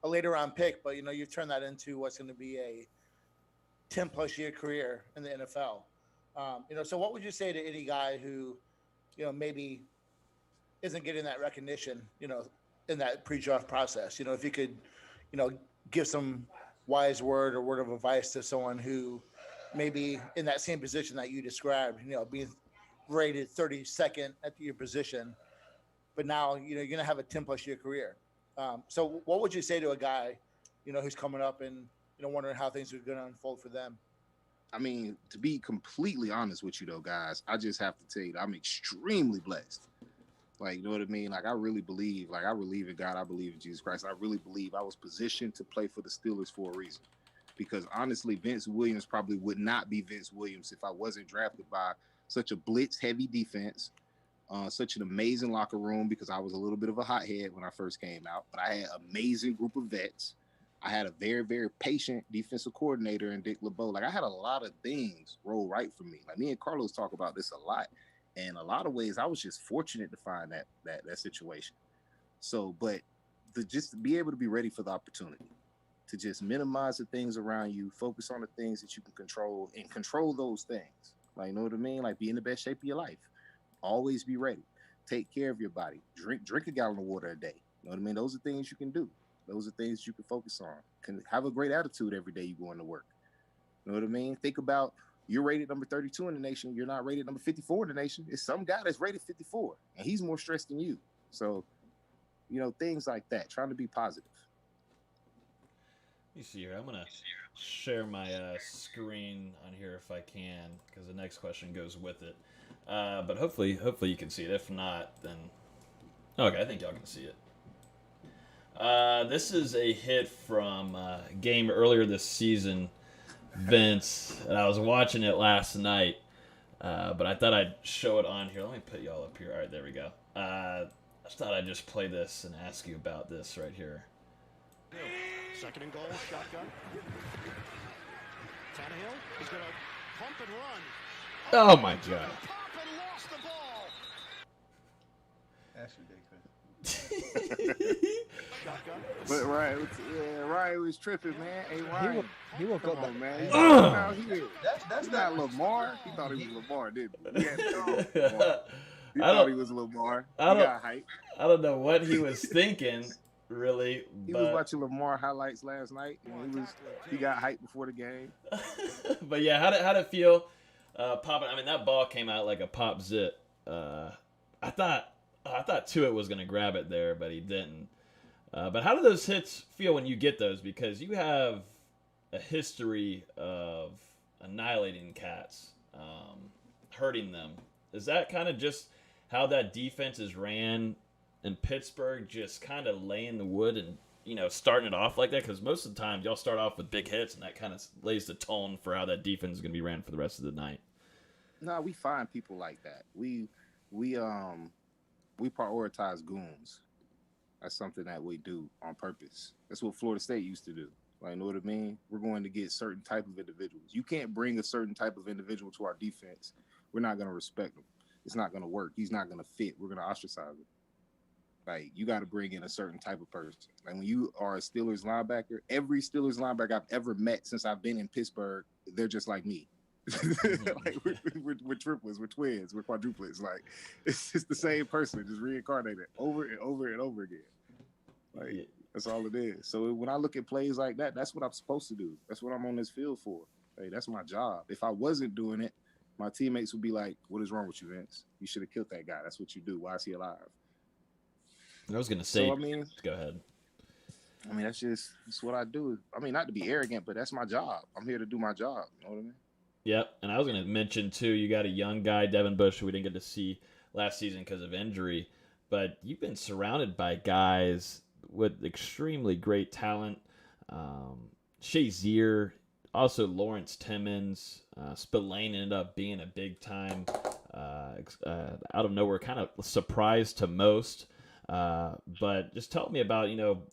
a later round pick, but you turned that into what's going to be a 10+ year career in the NFL. So what would you say to any guy who, maybe isn't getting that recognition, in that pre-draft process? If you could, give some wise word or word of advice to someone who maybe in that same position that you described, being rated 32nd at your position, but now, you're going to have a 10+ year career. So what would you say to a guy, who's coming up and, wondering how things are going to unfold for them? I mean, to be completely honest with you, though, guys, I just have to tell you that I'm extremely blessed. Like, you know what I mean? Like, I really believe, I believe in God. I believe in Jesus Christ. I really believe I was positioned to play for the Steelers for a reason. Because, honestly, Vince Williams probably would not be Vince Williams if I wasn't drafted by such a blitz-heavy defense, such an amazing locker room, because I was a little bit of a hothead when I first came out. But I had an amazing group of vets. I had a very, very patient defensive coordinator in Dick LeBeau. Like, I had a lot of things roll right for me. Like, me and Karlos talk about this a lot. And a lot of ways, I was just fortunate to find that situation. So, but just to be able to be ready for the opportunity, to just minimize the things around you, focus on the things that you can control, and control those things. Like, you know what I mean? Like, be in the best shape of your life. Always be ready. Take care of your body. Drink a gallon of water a day. You know what I mean? Those are things you can do. Those are things you can focus on. Can have a great attitude every day you go into work. You know what I mean? Think about, you're rated number 32 in the nation. You're not rated number 54 in the nation. It's some guy that's rated 54, and he's more stressed than you. So, things like that. Trying to be positive. Let me see here. I'm gonna share my screen on here if I can, because the next question goes with it. But hopefully you can see it. If not, then okay. I think y'all can see it. This is a hit from a game earlier this season, Vince, and I was watching it last night, but I thought I'd show it on here. Let me put y'all up here. All right, there we go. I just thought I'd just play this and ask you about this right here. Second and goal, shotgun. Tannehill is going to pump and run. Oh my God! Pop and lost the ball. That's ridiculous. Shotgun. But Ryan was tripping, man. Hey, Ryan, He woke come up. on, man. He's out here. That's not Lamar. He thought he was Lamar, didn't he? He thought he was Lamar. He got hype. I don't know what he was thinking, really. He was watching Lamar highlights last night, and he got hype before the game. But yeah, how'd it feel popping? I mean, that ball came out like a pop zip. I thought Tua was gonna grab it there, but he didn't. But how do those hits feel when you get those? Because you have a history of annihilating cats, hurting them. Is that kind of just how that defense is ran in Pittsburgh, just kind of laying the wood and, starting it off like that? Because most of the time y'all start off with big hits, and that kind of lays the tone for how that defense is going to be ran for the rest of the night. No, we find people like that. We prioritize goons. That's something that we do on purpose. That's what Florida State used to do. Like, you know what I mean? We're going to get certain type of individuals. You can't bring a certain type of individual to our defense. We're not going to respect him. It's not going to work. He's not going to fit. We're going to ostracize him. Like you got to bring in a certain type of person. Like when you are a Steelers linebacker, every Steelers linebacker I've ever met since I've been in Pittsburgh, they're just like me. Like we're triplets, we're twins, we're quadruplets. Like it's just the same person, just reincarnated over and over and over again. Like that's all it is. So when I look at plays like that, that's what I'm supposed to do. That's what I'm on this field for. Hey, that's my job. If I wasn't doing it, my teammates would be like, "What is wrong with you, Vince? You should have killed that guy. That's what you do. Why is he alive?" I was gonna say, so, I mean, go ahead. I mean, that's what I do. I mean, not to be arrogant, but that's my job. I'm here to do my job. You know what I mean? Yep, and I was going to mention, too, you got a young guy, Devin Bush, who we didn't get to see last season because of injury, but you've been surrounded by guys with extremely great talent. Shazier, also Lawrence Timmons, Spillane ended up being a big-time, out of nowhere, kind of surprise to most. But just tell me about,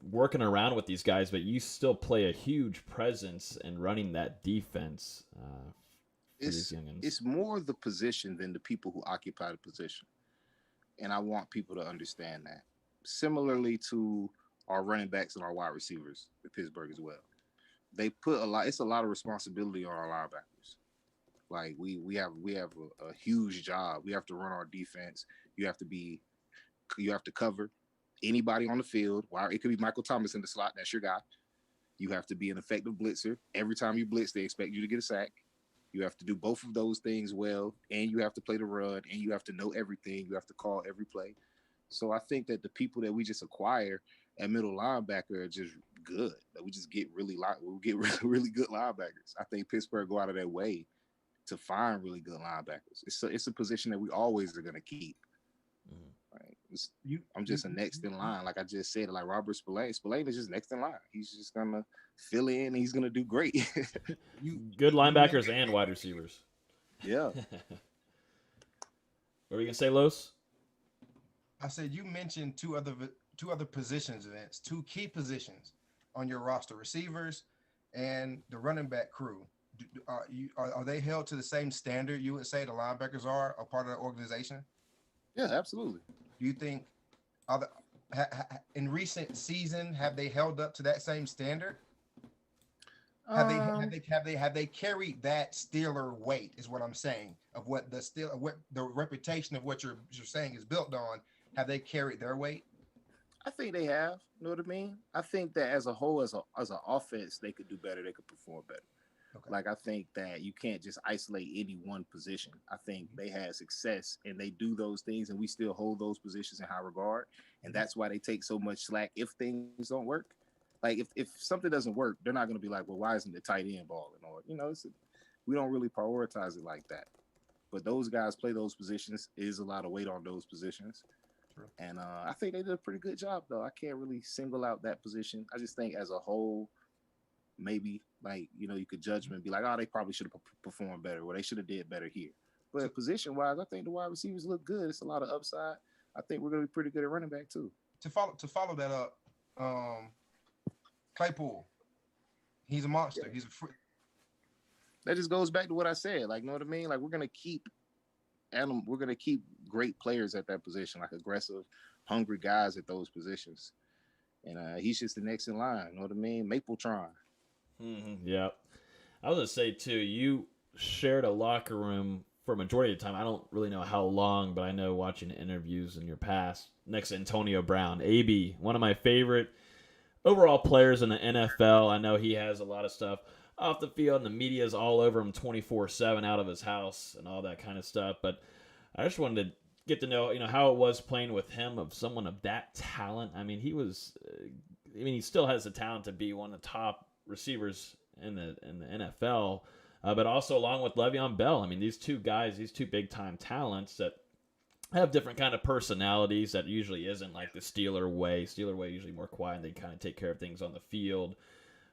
working around with these guys, but you still play a huge presence in running that defense. It's more the position than the people who occupy the position. And I want people to understand that. Similarly to our running backs and our wide receivers at Pittsburgh as well. They put it's a lot of responsibility on our linebackers. Like we have a huge job. We have to run our defense. You have to cover anybody on the field. Wow, it could be Michael Thomas in the slot. That's your guy. You have to be an effective blitzer. Every time you blitz, they expect you to get a sack. You have to do both of those things well, and you have to play the run, and you have to know everything. You have to call every play. So I think that the people that we just acquire at middle linebacker are just good. That we just get really good linebackers. I think Pittsburgh go out of their way to find really good linebackers. It's a position that we always are going to keep. Right? I'm just a next in line, like I just said. Like Robert Spillane is just next in line. He's just gonna fill in. And he's gonna do great. Good linebackers and wide receivers. Yeah. What were you gonna say, Los? I said you mentioned two other positions, Vince. Two key positions on your roster: receivers and the running back crew. Are they held to the same standard you would say the linebackers are a part of the organization? Yeah, absolutely. Do you think in recent season have they held up to that same standard? Have they carried that Steeler weight? Is what I'm saying of what the reputation of what you're saying is built on. Have they carried their weight? I think they have. You know what I mean? I think that as a whole, as an offense, they could do better. They could perform better. Okay. Like I think that you can't just isolate any one position. I think they had success and they do those things, and we still hold those positions in high regard. And that's why they take so much slack if things don't work. Like if something doesn't work, they're not going to be like, well, why isn't the tight end balling? Or we don't really prioritize it like that. But those guys play those positions. Is a lot of weight on those positions. True. And I think they did a pretty good job, though. I can't really single out that position. I just think as a whole, maybe you could judge them and be like, oh, they probably should have performed better, or they should have did better here. But position-wise, I think the wide receivers look good. It's a lot of upside. I think we're going to be pretty good at running back too. To follow that up, Claypool, he's a monster. Yeah. He's a freak. That just goes back to what I said. Like, you know what I mean? Like, we're going to keep great players at that position, like aggressive, hungry guys at those positions. And he's just the next in line. You know what I mean? Mapletron. Mm-hmm. Yeah. I was going to say, too, you shared a locker room for a majority of the time. I don't really know how long, but I know watching interviews in your past next to Antonio Brown. AB, one of my favorite overall players in the NFL. I know he has a lot of stuff off the field, and the media is all over him 24/7 out of his house and all that kind of stuff. But I just wanted to get to know, how it was playing with him, of someone of that talent. I mean, he still has the talent to be one of the top receivers in the NFL, but also along with Le'Veon Bell. I mean, these two big time talents that have different kind of personalities that usually isn't like the Steeler way. Steeler way usually more quiet, and they kind of take care of things on the field.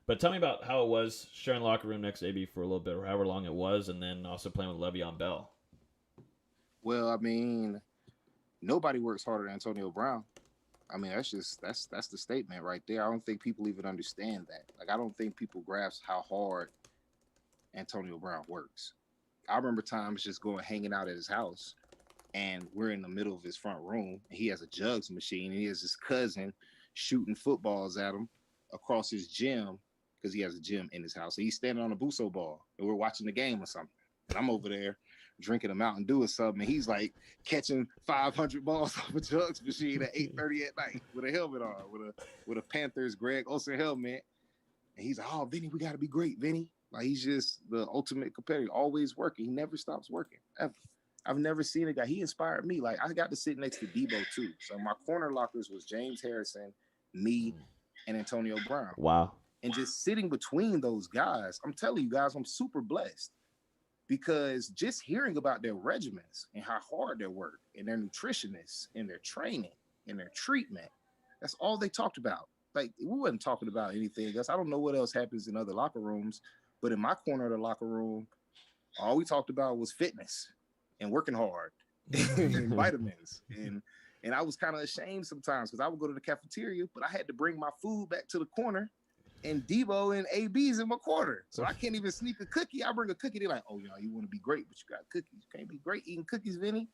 But tell me about how it was sharing the locker room next to AB for a little bit, or however long it was, and then also playing with Le'Veon Bell. Well, I mean, nobody works harder than Antonio Brown. I mean, that's the statement right there. I don't think people even understand that. Like, I don't think people grasp how hard Antonio Brown works. I remember times just hanging out at his house, and we're in the middle of his front room, and he has a jugs machine, and he has his cousin shooting footballs at him across his gym because he has a gym in his house. So he's standing on a Buso ball, and we're watching the game or something. And I'm over there drinking a Mountain Dew or something, and he's like catching 500 balls off a jugs machine at 8:30 at night with a helmet on, with a Panthers Greg Olsen helmet. And he's like, "Oh, Vinny, we got to be great, Vinny." Like, he's just the ultimate competitor, always working. He never stops working, ever. I've never seen a guy. He inspired me. Like, I got to sit next to Debo too. So my corner lockers was James Harrison, me, and Antonio Brown. Wow. And just sitting between those guys, I'm telling you guys, I'm super blessed, because just hearing about their regimens and how hard they work and their nutritionists and their training and their treatment, that's all they talked about. Like, we wasn't talking about anything else. I don't know what else happens in other locker rooms, but in my corner of the locker room, all we talked about was fitness and working hard and vitamins. And I was kind of ashamed sometimes because I would go to the cafeteria, but I had to bring my food back to the corner, and Debo and AB's in my corner. So I can't even sneak a cookie. I bring a cookie. They're like, "Oh, y'all, you want to be great, but you got cookies. You can't be great eating cookies, Vinny."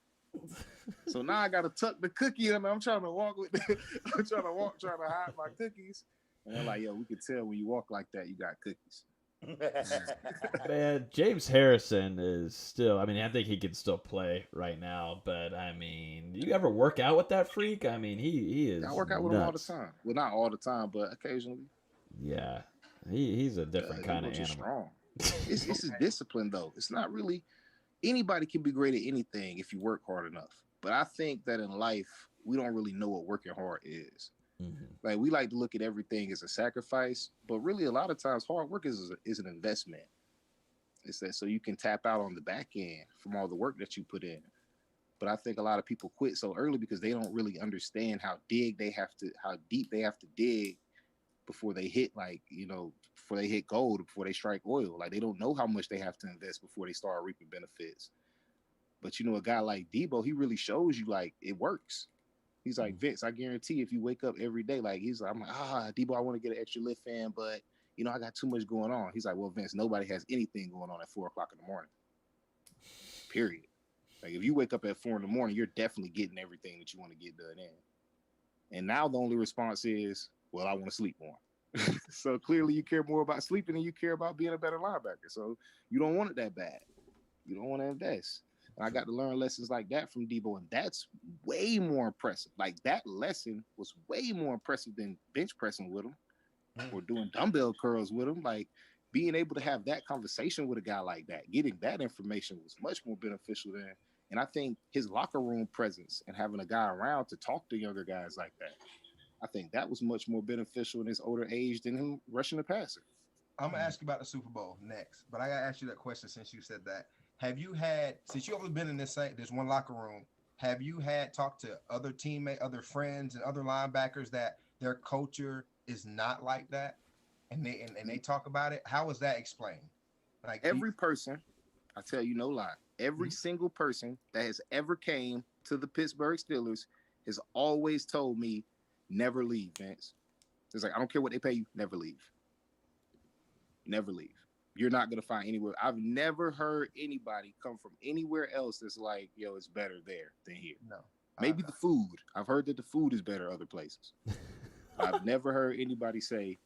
So now I got to tuck the cookie in. I'm trying to walk with I'm trying to hide my cookies. And they're like, "Yo, we can tell when you walk like that, you got cookies." Man, James Harrison is still, I mean, I think he can still play right now, but I mean, do you ever work out with that freak? I mean, he is I work out with him all the time. Well, not all the time, but occasionally. Yeah. He's a different kind of animal. Strong. It's a discipline, though. It's not really, anybody can be great at anything if you work hard enough. But I think that in life, we don't really know what working hard is. Mm-hmm. Like, we like to look at everything as a sacrifice, but really a lot of times hard work is an investment. It's that so you can tap out on the back end from all the work that you put in. But I think a lot of people quit so early because they don't really understand how deep they have to dig before they hit, like, before they hit gold, before they strike oil. Like, they don't know how much they have to invest before they start reaping benefits. But a guy like Debo, he really shows you, like, it works. He's like, "Vince, I guarantee if you wake up every day," like, I'm like, Debo, I want to get an extra lift in, but I got too much going on. He's like, "Well, Vince, nobody has anything going on at 4:00 in the morning. Period. Like, if you wake up at 4 in the morning, you're definitely getting everything that you want to get done in." And now the only response is, "Well, I want to sleep more." So clearly you care more about sleeping than you care about being a better linebacker. So you don't want it that bad. You don't want to invest. And I got to learn lessons like that from Debo, and that's way more impressive. Like, that lesson was way more impressive than bench pressing with him or doing dumbbell curls with him. Like, being able to have that conversation with a guy like that, getting that information was much more beneficial than. And I think his locker room presence and having a guy around to talk to younger guys like that, I think that was much more beneficial in his older age than him rushing the passer. I'm gonna ask you about the Super Bowl next, but I gotta ask you that question since you said that. Have you had, since you've only been in this one locker room, have you had talked to other teammates, other friends, and other linebackers that their culture is not like that, and they talk about it? How is that explained? Like, every person, I tell you no lie, every single person that has ever came to the Pittsburgh Steelers has always told me, "Never leave, Vince." It's like, I don't care what they pay you, never leave. Never leave. You're not going to find anywhere. I've never heard anybody come from anywhere else that's like, "Yo, it's better there than here." No. Maybe the food. I've heard that the food is better other places. I've never heard anybody say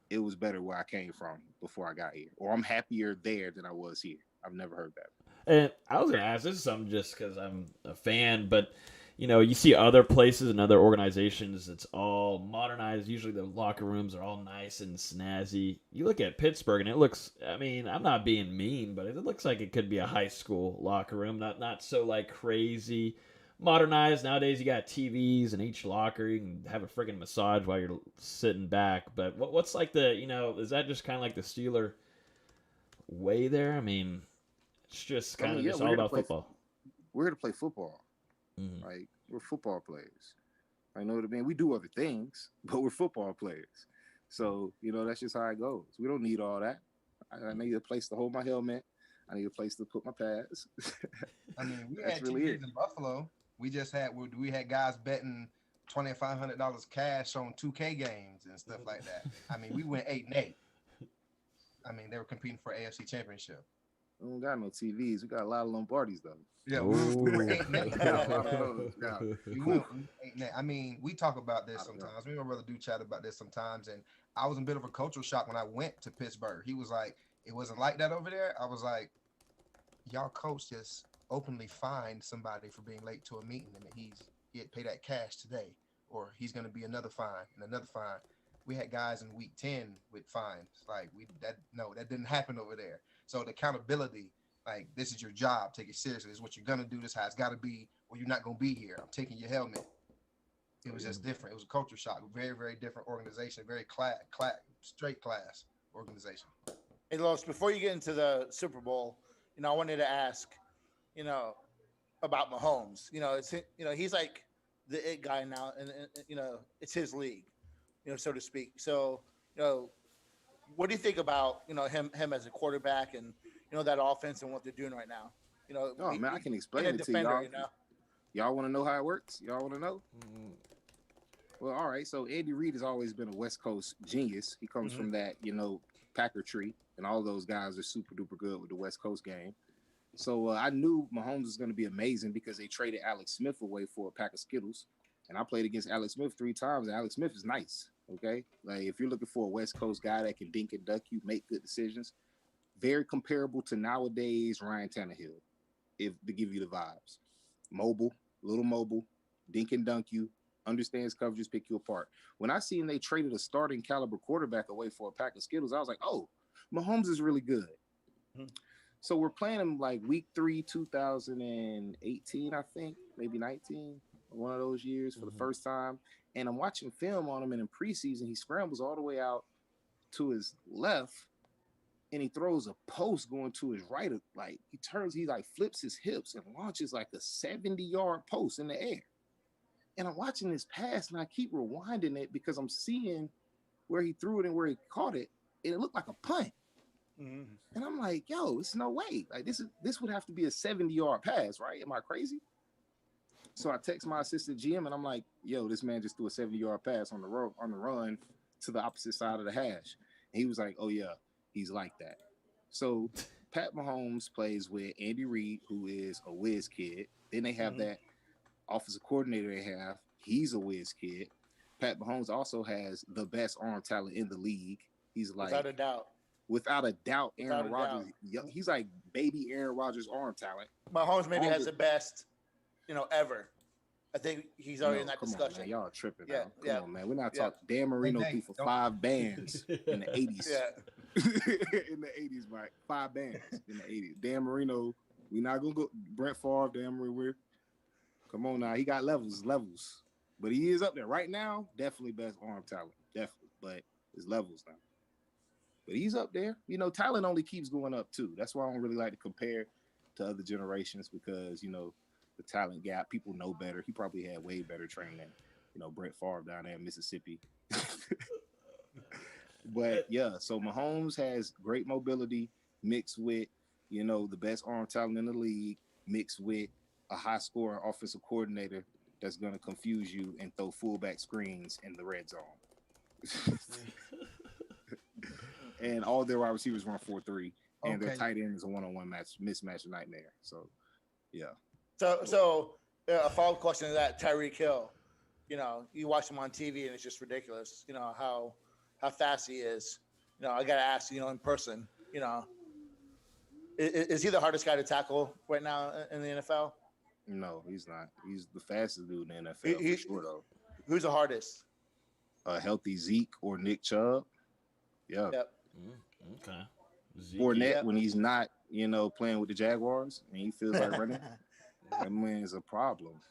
it was better where I came from before I got here, or I'm happier there than I was here. I've never heard that. And I was going to ask, this is something just because I'm a fan, but you see other places and other organizations, it's all modernized. Usually the locker rooms are all nice and snazzy. You look at Pittsburgh and it looks, I mean, I'm not being mean, but it looks like it could be a high school locker room, not so like crazy modernized. Nowadays you got TVs in each locker. You can have a freaking massage while you're sitting back. But what's like the, is that just kind of like the Steeler way there? I mean, it's just kind of just all about football. We're here to play football. Mm-hmm. Like, we're football players. I know what I mean. We do other things, but we're football players. So, that's just how it goes. We don't need all that. I need a place to hold my helmet. I need a place to put my pads. I mean, we That's had really TVs in Buffalo. We had guys betting $2,500 cash on 2K games and stuff like that. I mean, we went 8-8. I mean, they were competing for AFC Championship. We don't got no TVs. We got a lot of Lombardis though. Yeah, we were 8-8. We got a lot of those. Yeah. We went 8-8. I mean, we talk about this sometimes. Me and my brother do chat about this sometimes. And I was in a bit of a cultural shock when I went to Pittsburgh. He was like, it wasn't like that over there. I was like, y'all coach just openly fined somebody for being late to a meeting, and he had to pay that cash today, or he's going to be another fine and another fine. We had guys in week 10 with fines. Like that didn't happen over there. So the accountability, like, this is your job. Take it seriously. This is what you're going to do. This is how it's got to be, or you're not going to be here. I'm taking your helmet. It was just different. It was a culture shock. Very, very different organization. Very straight class organization. Hey, Los, before you get into the Super Bowl, I wanted to ask, about Mahomes. He's like the it guy now, and it's his league, so to speak. So, what do you think about him as a quarterback and that offense and what they're doing right now? Oh man, I can explain it to y'all. Y'all want to know how it works? Y'all want to know? Mm-hmm. Well, all right. So Andy Reid has always been a West Coast genius. He comes from that, Packer tree, and all those guys are super duper good with the West Coast game. So I knew Mahomes was going to be amazing because they traded Alex Smith away for a pack of Skittles, and I played against Alex Smith 3 times. And Alex Smith is nice. Okay, like if you're looking for a West Coast guy that can dink and duck you, make good decisions, very comparable to nowadays Ryan Tannehill, if to give you the vibes. Mobile, little mobile, dink and dunk you, understands coverages, pick you apart. When I seen they traded a starting caliber quarterback away for a pack of Skittles, I was like, oh, Mahomes is really good. Mm-hmm. So we're playing him like week 3, 2018, I think, maybe 19, one of those years for the first time. And I'm watching film on him, and in preseason, he scrambles all the way out to his left, and he throws a post going to his right. Like he flips his hips and launches like a 70-yard post in the air. And I'm watching this pass, and I keep rewinding it because I'm seeing where he threw it and where he caught it, and it looked like a punt. Mm-hmm. And I'm like, yo, there's no way. Like this would have to be a 70-yard pass, right? Am I crazy? So I text my assistant GM, and I'm like, yo, this man just threw a 70-yard pass on the run to the opposite side of the hash. And he was like, oh yeah, he's like that. So Pat Mahomes plays with Andy Reid, who is a whiz kid. Then they have that offensive coordinator they have. He's a whiz kid. Pat Mahomes also has the best arm talent in the league. He's like, without a doubt, Aaron Rodgers. He's like baby Aaron Rodgers arm talent. Mahomes maybe has the best, ever. I think he's already in that discussion. On, man. Y'all tripping now. Come on, man. We're not talking. Dan Marino threw for 5 bands in the 80s. In the 80s, Mike. 5 bands in the 80s. Dan Marino, we're not going to go. Brent Favre, Dan Marino. Come on now. He got levels. But he is up there. Right now, definitely best arm talent. Definitely. But it's levels now. But he's up there. Talent only keeps going up, too. That's why I don't really like to compare to other generations because, the talent gap, people know better. He probably had way better training than, Brett Favre down there in Mississippi. But, yeah, so Mahomes has great mobility mixed with, the best arm talent in the league, mixed with a high-scoring offensive coordinator that's going to confuse you and throw fullback screens in the red zone. And all their wide receivers run 4-3, and their tight end is a one-on-one mismatch nightmare. So, yeah. So a follow-up question to that, Tyreek Hill. You watch him on TV, and it's just ridiculous. How fast he is. I got to ask. In person. Is he the hardest guy to tackle right now in the NFL? No, he's not. He's the fastest dude in the NFL for sure, though. Who's the hardest? A healthy Zeke or Nick Chubb. Yeah. Yep. Okay. Fournette, when he's not, playing with the Jaguars and he feels like running, that man is a problem.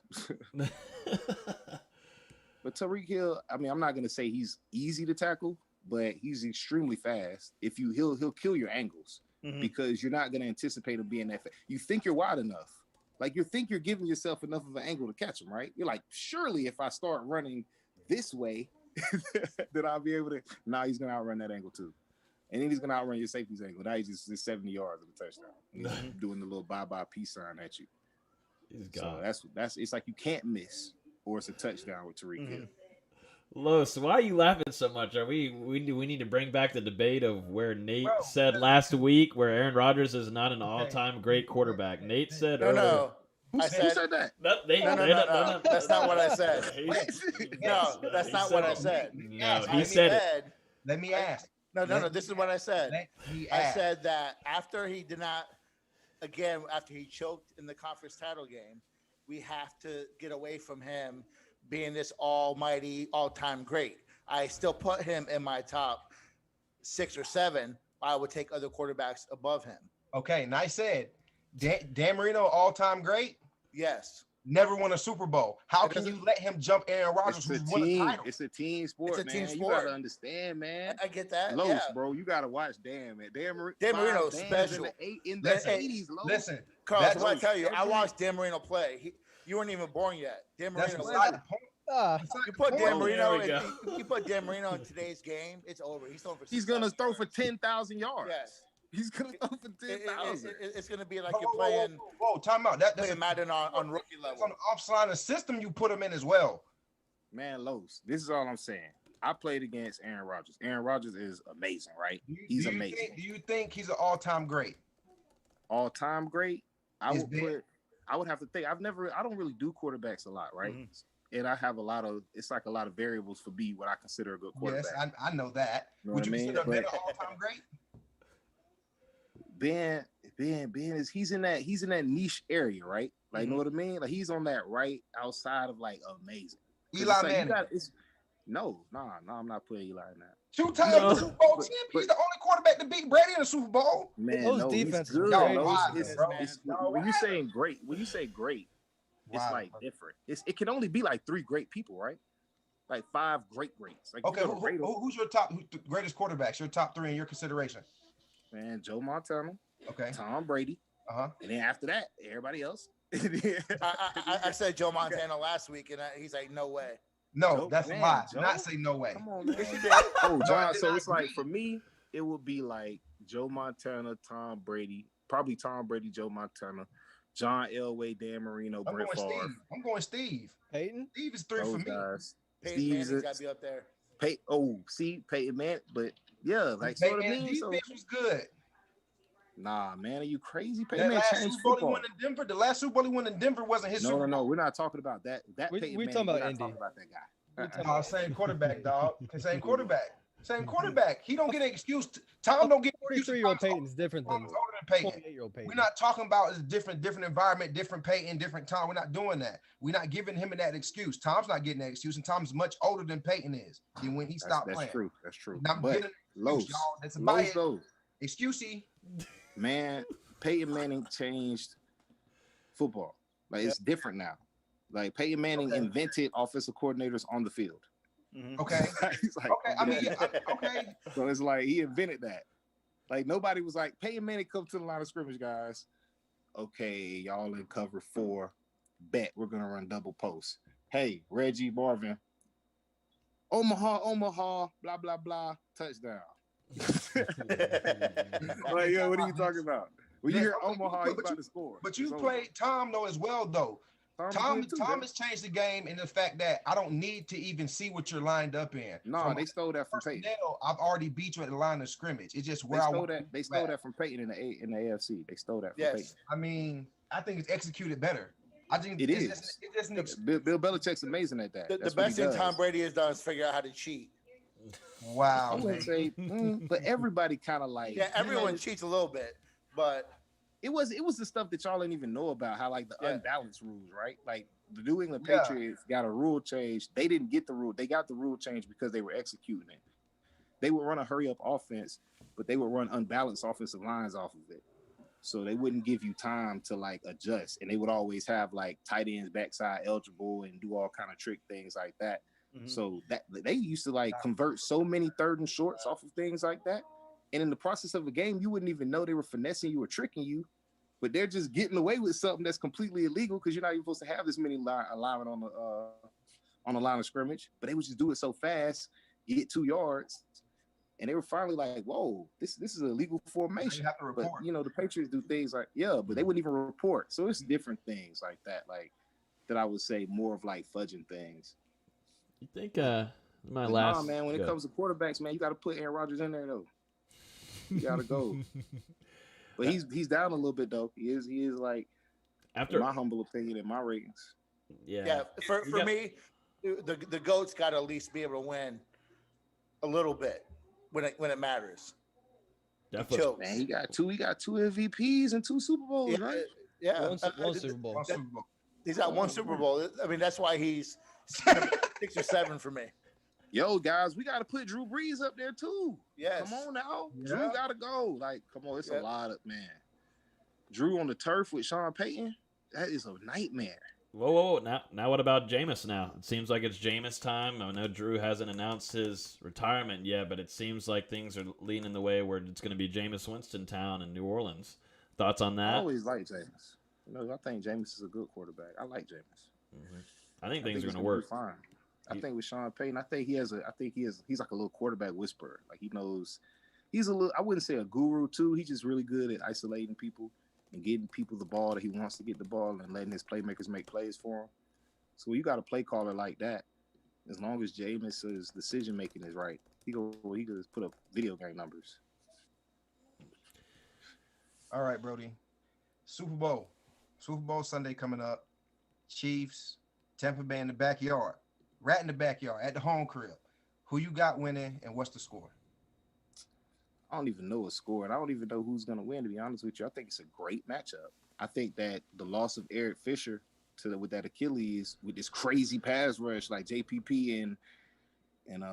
But Tyreek Hill, I'm not going to say he's easy to tackle, but he's extremely fast. He'll kill your angles because you're not going to anticipate him being that fast. You think you're wide enough. Like you think you're giving yourself enough of an angle to catch him, right? You're like, surely if I start running this way, that I'll be able to. Nah, he's going to outrun that angle too. And then he's going to outrun your safety's angle. Now he's just 70 yards of a touchdown. He's doing the little bye-bye peace sign at you. So that's it's like you can't miss or it's a touchdown with Tyreek Hill. Los, why are you laughing so much? Are we need to bring back the debate of where Nate Bro, said last week where Aaron Rodgers is not an Okay. all-time great quarterback. Nate said No, earlier. no. Who I said said that? no. That's not what I said. What? No, that's He not said- what I said. No, I he said it. Let me ask. No. This is what I said. Let me I ask. said that after he did not, again, after he choked in the conference title game, we have to get away from him being this almighty, all-time great. I still put him in my top 6 or 7. I would take other quarterbacks above him. Okay, nice said. Dan Marino, all-time great, Yes. never won a Super Bowl. How It can you doesn't- let him jump Aaron Rodgers, It's a who's won a team. title? It's a team sport, It's a man. team You sport. gotta understand, man. I get that. Los, yeah. bro, you gotta watch Dan, man. Dan Dan Marino's special. In the Listen, 80s, Los. Listen, Carlos, that's- what I tell you, I every- watched Dan Marino play. You weren't even born yet. Dan that's Marino. beside the point. Ah, You put There Dan we Marino. go. You put Dan Marino in today's game. It's over. He's throwing for. He's gonna 6,000 throw for yards. 10,000 yards. Yes. He's gonna throw for 10,000. It's going to be like Whoa, you're whoa, whoa, playing, whoa, whoa, time out. That's playing Madden on rookie it's level. on the offside system you put him in as well. Man, Los, this is all I'm saying. I played against Aaron Rodgers. Aaron Rodgers is amazing, right? He's do you amazing. do you think he's an all-time great? All time great. I He's would big. put. I would have to think. I don't really do quarterbacks a lot, right? And I have a lot of. It's like a lot of variables for me what I consider a good quarterback. Yes, I know that. You know Would what you I mean? consider Ben But- an all-time great? Ben is he's in that niche area, right? Like, you know what I mean? Like, he's on that right outside of like amazing. 'Cause Eli it's like, Manning. no, I'm not putting Eli in that. 2-time No. Super Bowl But- champion. He's the only quarterback to beat Brady in the Super Bowl. Man, Those no, defenses he's good. are No, wild, it's- bro. it's- Y'all when you wild. saying great, it's Wow. like different. It can only be like 3 great people, right? Like 5 greats. Like, Okay, you gotta rate 'em. who's your top greatest quarterbacks? Your top 3 in your consideration? Man, Joe Montana, Okay. Tom Brady, Uh-huh. and then after that, everybody else. I said Joe Montana last week, and he's like, no way. No, Joe- that's man, a lie. Joe? Do not say no way. Come on, man. Yes, you did. Oh, No, I John. did So not it's like agree. for me, it would be like Joe Montana, Tom Brady, probably Tom Brady, Joe Montana, John Elway, Dan Marino, I'm Brett going Favre. Steve. I'm going Steve. Peyton. Steve is 3 for Those me. guys. Peyton Steve's Manning's got to be up there. Peyton Man, but yeah, like Peyton sort of Manning mean. So, defense was good. nah, man, are you crazy? That Peyton Man last changed Super Bowl he football. won in Denver, the last Super Bowl he won in Denver wasn't his Super No, Bowl. we're not talking about that. That We- Peyton we Manning, talking about we're not Indy. talking about that guy. Same quarterback, dog. Same quarterback. Same quarterback. He don't get an excuse. Tom don't get an excuse. 43-year-old Peyton is different Tom's than older than Peyton. 28-year-old Peyton. We're not talking about a different environment, different Peyton, different Tom. We're not doing that. We're not giving him that excuse. Tom's not getting that excuse, and Tom's much older than Peyton is. And when he stopped That's playing, true. That's true. Now, I'm But getting an Los, excuse, y'all. That's a Los, bias. though. Excusey. Man, Peyton Manning changed football. Like, it's different now. Like, Peyton Manning Okay. invented offensive coordinators on the field. Okay. He's like, Okay. I mean, yeah, okay. so it's like he invented that. Like, nobody was like, Peyton Manning come to the line of scrimmage, guys. Okay, y'all in cover 4. Bet we're gonna run double post. Hey, Reggie Marvin. Omaha, blah blah blah, touchdown. Like, yo, what are you talking about? When you Yeah, hear okay, Omaha, but he's about you- to score. But you It's over. played Tom though as well though. Tom did too, Tom man. has changed the game in the fact that I don't need to even see what you're lined up in. No, From they stole that from Peyton. personnel, I've already beat you at the line of scrimmage. It's just They where I stole want. that. They stole that from Peyton in the AFC. They stole that from Yes. Peyton. I mean, I think it's executed better. I think It it's is. Just, it's just an ex- Bill Belichick's amazing at that. The That's what best he thing does. Tom Brady has done is figure out how to cheat. I wow. wouldn't Man. say, but everybody kind of like. Yeah, everyone cheats a little bit, but It was the stuff that y'all didn't even know about, how like the Yeah. unbalanced rules, right? Like the New England Yeah. Patriots got a rule change. They didn't get the rule. They got the rule change because they were executing it. They would run a hurry up offense, but they would run unbalanced offensive lines off of it. So they wouldn't give you time to like adjust. And they would always have like tight ends backside eligible and do all kind of trick things like that. So that they used to like convert so many 3rd and shorts off of things like that. And in the process of a game, you wouldn't even know they were finessing you or tricking you, but they're just getting away with something that's completely illegal because you're not even supposed to have this many alignment on the line of scrimmage. But they would just do it so fast, you get 2 yards, and they were finally like, "Whoa, this is a legal formation." You have to But report. you know, the Patriots do things like but they wouldn't even report. So it's different things like that, like that I would say more of like fudging things. You think My But last. nah, man, when it comes to quarterbacks, man, you got to put Aaron Rodgers in there though. You got to go. But he's down a little bit though. He is like, after in my humble opinion, in my ratings. Yeah. For me, the goats got to at least be able to win a little bit when it matters. Definitely. Man, he got two MVPs and 2 Super Bowls, Yeah, right? yeah. One Super Bowl. One Super Bowl. He's got 1 Super Bowl. I mean, that's why he's 6 or 7 for me. Yo, guys, we got to put Drew Brees up there too. Yes. Come on now. Yeah. Drew got to go. Like, come on. It's Yeah. a lot of, man. Drew on the turf with Sean Payton, that is a nightmare. Whoa. Now what about Jameis now? It seems like it's Jameis time. I know Drew hasn't announced his retirement yet, but it seems like things are leaning the way where it's going to be Jameis Winston town in New Orleans. Thoughts on that? I always like Jameis. You know, I think Jameis is a good quarterback. I like Jameis. Mm-hmm. I think things are he's going to work. be fine. I think with Sean Payton, he's like a little quarterback whisperer. Like he knows, he's a little, I wouldn't say a guru too. He's just really good at isolating people and getting people the ball that he wants to get the ball and letting his playmakers make plays for him. So you got a play caller like that. As long as Jameis's decision making is right, he could put up video game numbers. All right, Brody. Super Bowl Sunday coming up. Chiefs, Tampa Bay in the backyard. Rat in the backyard at the home crib. Who you got winning and what's the score? I don't even know a score, and I don't even know who's going to win, to be honest with you. I think it's a great matchup. I think that the loss of Eric Fisher with that Achilles, with this crazy pass rush like JPP and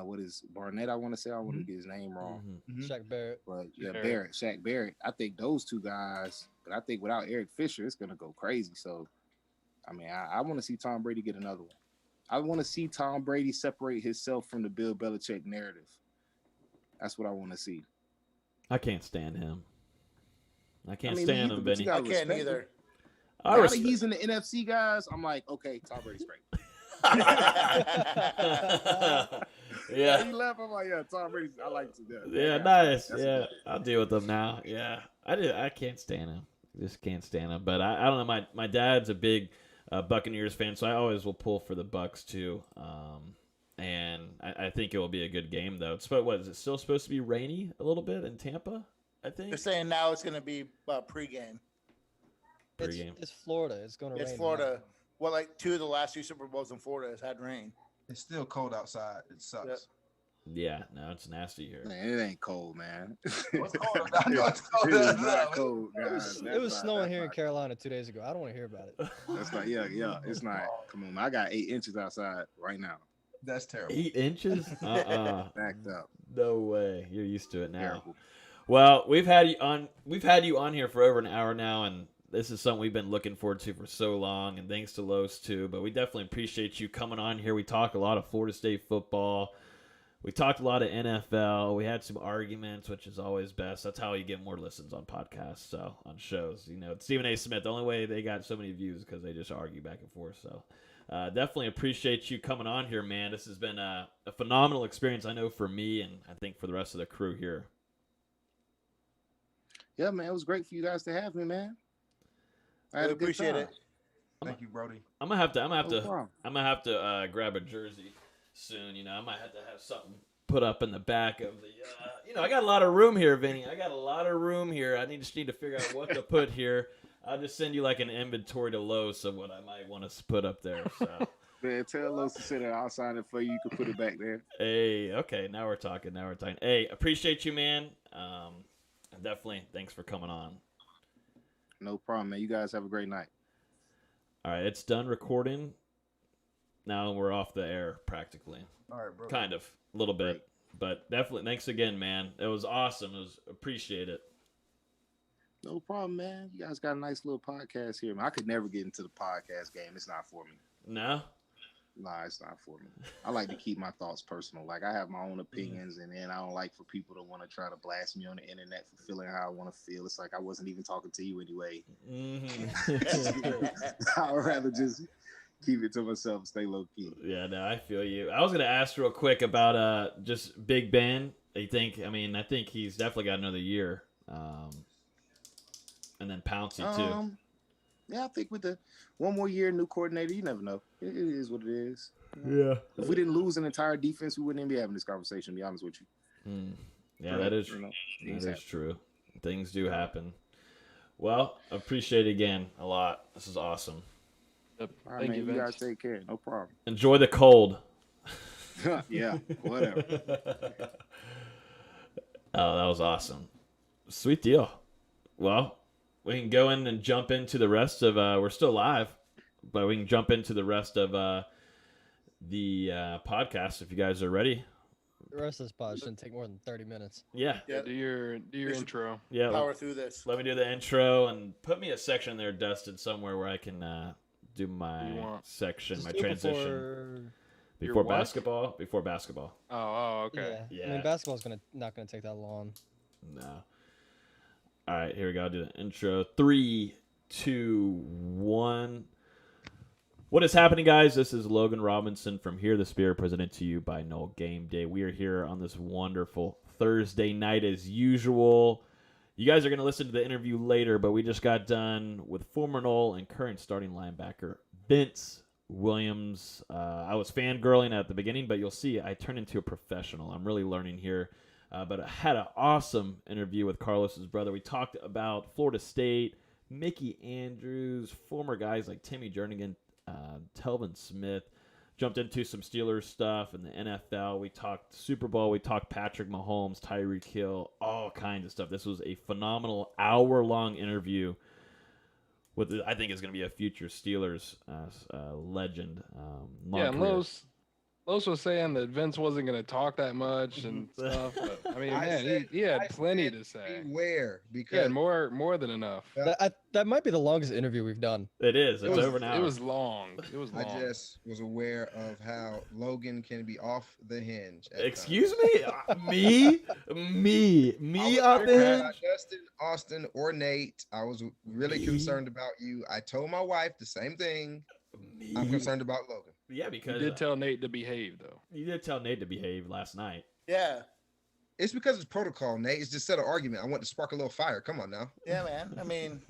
what is Barnett, I want to say. I don't want to get his name wrong. Mm-hmm. Shaq Barrett. But yeah, Shaq Barrett. I think those two guys, but I think without Eric Fisher, it's going to go crazy. So, I mean, I want to see Tom Brady get another one. I want to see Tom Brady separate himself from the Bill Belichick narrative. That's what I want to see. I can't stand him. I can't stand him, Benny. I can't either. Now that he's in the NFC, guys, I'm like, okay, Tom Brady's great. Yeah. He left. I'm like, yeah, Tom Brady. I like to do that. Yeah, nice. Yeah, I'll deal with him now. Yeah, I can't stand him. Just can't stand him. But I don't know. My dad's a big Buccaneers fan, so I always will pull for the Bucks too. And I think it will be a good game though. It's what is it still supposed to be rainy a little bit in Tampa? I think They're saying now it's going to be pregame. It's Florida. It's going to rain. It's Florida. Well, like 2 of the last 2 Super Bowls in Florida has had rain. It's still cold outside. It sucks. Yeah, no, it's nasty here. Man, it ain't cold, man. It's cold. I know it's cold. It is not cold, guys. It was snowing here in Carolina 2 days ago. I don't want to hear about it. That's not, yeah. It's not. Come on, man. I got 8 inches outside right now. That's terrible. 8 inches? Backed up. No way. You're used to it now. Terrible. Well, we've had you on here for over an hour now, and this is something we've been looking forward to for so long, and thanks to Los too. But we definitely appreciate you coming on here. We talk a lot of Florida State football. We talked a lot of NFL. We had some arguments, which is always best. That's how you get more listens on podcasts, so on shows. You know, Stephen A. Smith, the only way they got so many views is because they just argue back and forth. So definitely appreciate you coming on here, man. This has been a phenomenal experience, I know, for me and I think for the rest of the crew here. Yeah, man. It was great for you guys to have me, man. I really appreciate it. Thank you, Brody. I'm gonna have to grab a jersey soon. You know, I might have to have something put up in the back of the. I got a lot of room here, Vinny. I got a lot of room here. I just need to figure out what to put here. I'll just send you like an inventory to Lowe's of what I might want to put up there. So. Man, tell Lowe's to sit there. I'll sign it for you. You can put it back there. Hey, okay. Now we're talking. Hey, appreciate you, man. Definitely. Thanks for coming on. No problem, man. You guys have a great night. All right, it's done recording. Now we're off the air practically. All right, bro. Kind of, a little bit, but definitely. Thanks again, man. It was awesome. Appreciate it. No problem, man. You guys got a nice little podcast here, man. I could never get into the podcast game. It's not for me. No? Nah, it's not for me. I like to keep my thoughts personal. Like, I have my own opinions, and then I don't like for people to want to try to blast me on the internet for feeling how I want to feel. It's like I wasn't even talking to you anyway. Mm-hmm. I'd rather just keep it to myself and stay low key. Yeah, no, I feel you. I was gonna ask real quick about just Big Ben. I think he's definitely got another year. And then Pouncey too. Yeah, I think with the one more year, new coordinator, you never know. It is what it is. Yeah. If we didn't lose an entire defense, we wouldn't even be having this conversation. To be honest with you. Yeah, But, that is you know, that things is happen. true. Things do happen. Well, appreciate it again a lot. This is awesome. Yep. All right, Thank man. you, You Vince. guys take care. No problem. Enjoy the cold. Yeah, whatever. Oh, that was awesome. Sweet deal. Well, we can go in and jump into the rest of. We're still live, but we can jump into the rest of the podcast if you guys are ready. The rest of this pod shouldn't take more than 30 minutes. Yeah. Yeah, Do your Just- intro. Yeah. power through this. Let me do the intro and put me a section in there, Dustin, somewhere where I can do You my want- section, Just my do it transition Your before what? basketball. Before basketball. Oh, okay. Yeah. I Yeah. mean, basketball's not gonna take that long. No. All right, here we go. I'll do the intro. 3, 2, 1. What is happening, guys? This is Logan Robinson from Here the Spirit, presented to you by NoleGameday. We are here on this wonderful Thursday night as usual. You guys are going to listen to the interview later, but we just got done with former Nole and current starting linebacker Vince Williams. I was fangirling at the beginning, but you'll see I turned into a professional. I'm really learning here. But I had an awesome interview with Karlos' brother. We talked about Florida State, Mickey Andrews, former guys like Timmy Jernigan, Telvin Smith. Jumped into some Steelers stuff in the NFL. We talked Super Bowl. We talked Patrick Mahomes, Tyreek Hill, all kinds of stuff. This was a phenomenal hour-long interview with, I think, is going to be a future Steelers legend. Long Yeah, and career. Los was saying that Vince wasn't going to talk that much and stuff. But, I mean, I man, said- he had I plenty said to say. Beware, He because had more than enough. Yeah. That might be the longest interview we've done. It is. It It's was over now. It was long. It was I long. just was aware of how Logan can be off the hinge. at Excuse times. me? Me I off was the worried hinge? about Dustin, Austin, or Nate. I was really Me? concerned about you. I told my wife the same thing. I'm Me? concerned about Logan. Yeah, You because did tell Nate to behave, though. you did tell Nate to behave last night. Yeah, It's because it's protocol, Nate. It's just set an argument. I want to spark a little fire. Come on now. yeah, man. I mean,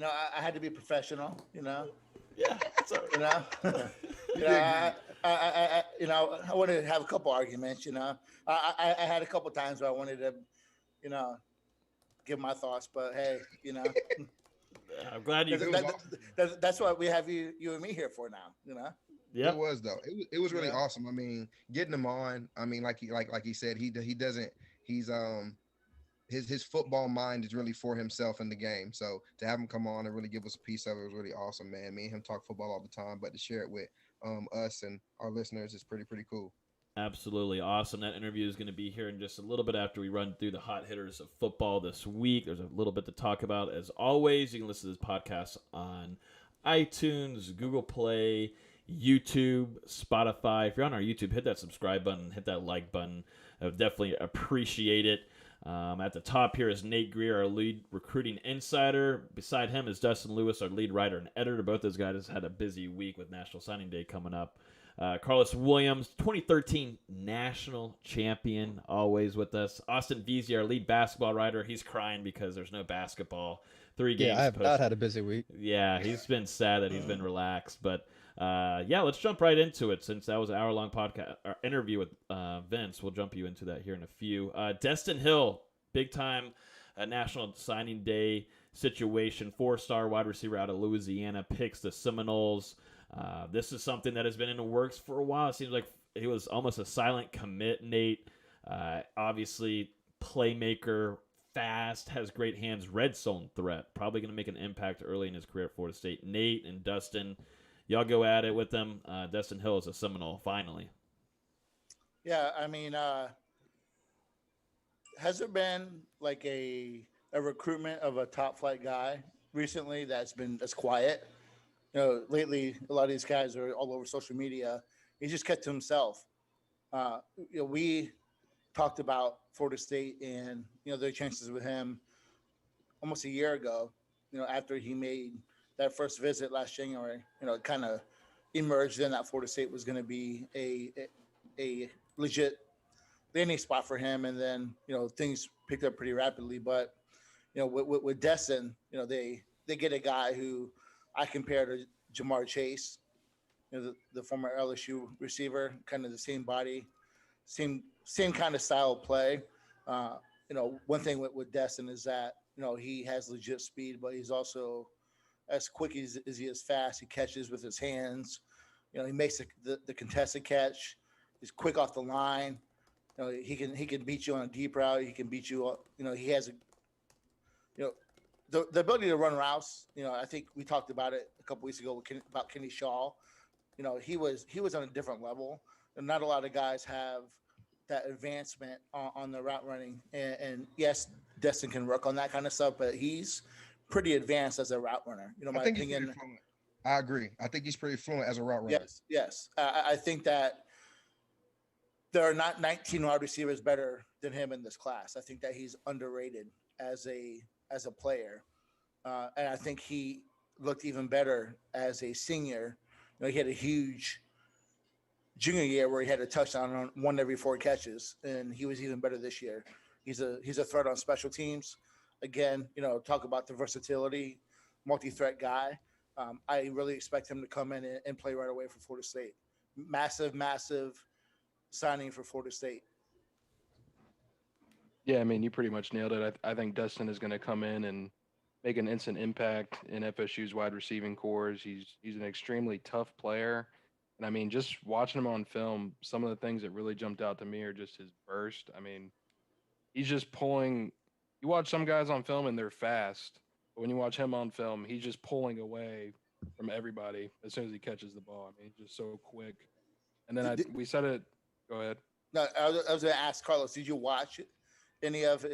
I had to be professional. Yeah. So, You know, I wanted to have a couple arguments. I had a couple times where I wanted to, give my thoughts, but hey, I'm glad you. that's what we have you and me here for now. Yeah. It was though. It was really Yeah. awesome. I mean, getting him on. I mean, like he said, he doesn't. He's his football mind is really for himself in the game. So to have him come on and really give us a piece of it was really awesome, man. Me and him talk football all the time, but to share it with us and our listeners is pretty cool. Absolutely awesome. That interview is going to be here in just a little bit after we run through the hot hitters of football this week. There's a little bit to talk about. As always, you can listen to this podcast on iTunes, Google Play, YouTube, Spotify. If you're on our YouTube, hit that subscribe button, hit that like button. I would definitely appreciate it. At the top here is Nate Greer, our lead recruiting insider. Beside him is Dustin Lewis, our lead writer and editor. Both those guys had a busy week with National Signing Day coming up. Karlos Williams, 2013 national champion, always with us. Austin Veazey, our lead basketball writer. He's crying because there's no basketball. 3 games. Yeah, I have post- not had a busy week. Yeah, he's been sad that he's been relaxed. But yeah, let's jump right into it since that was an hour-long podcast or interview with Vince. We'll jump you into that here in a few. Destin Hill, big-time National Signing Day situation. 4-star wide receiver out of Louisiana, picks the Seminoles. This is something that has been in the works for a while. It seems like he was almost a silent commit, Nate. Obviously, playmaker, fast, has great hands, red zone threat. Probably going to make an impact early in his career at Florida State. Nate and Dustin, y'all go at it with them. Destin Hill is a Seminole, finally. Yeah, I mean, has there been like a recruitment of a top flight guy recently that's quiet? Lately a lot of these guys are all over social media. He just kept to himself. We talked about Florida State and their chances with him almost a year ago. After he made that first visit last January, it kind of emerged then that Florida State was going to be a legit landing spot for him, and then things picked up pretty rapidly. But with Destin, they they get a guy who I compare to Jamar Chase, the former LSU receiver, kind of the same body, same kind of style of play. One thing with Destin is that he has legit speed, but he's also as quick as he is fast. He catches with his hands. He makes the contested catch. He's quick off the line. He can beat you on a deep route. He can beat you. He has the ability to run routes. I think we talked about it a couple weeks ago about Kenny Shaw. He was on a different level, and not a lot of guys have that advancement on the route running. And yes, Destin can work on that kind of stuff, but he's pretty advanced as a route runner. My opinion. He's pretty fluent. I agree. I think he's pretty fluent as a route runner. Yes. I think that there are not 19 wide receivers better than him in this class. I think that he's underrated as a player, and I think he looked even better as a senior. He had a huge junior year where he had a touchdown on 1 every 4 catches, and he was even better this year. He's a threat on special teams. Again, talk about the versatility, multi-threat guy. I really expect him to come in and play right away for Florida State. Massive signing for Florida State. Yeah, I mean, you pretty much nailed it. I think Dustin is going to come in and make an instant impact in FSU's wide receiving corps. He's an extremely tough player. And I mean, just watching him on film, some of the things that really jumped out to me are just his burst. I mean, he's just pulling. You watch some guys on film and they're fast, but when you watch him on film, he's just pulling away from everybody as soon as he catches the ball. I mean, he's just so quick. And then we said it. Go ahead. No, I was going to ask Karlos, did you watch any of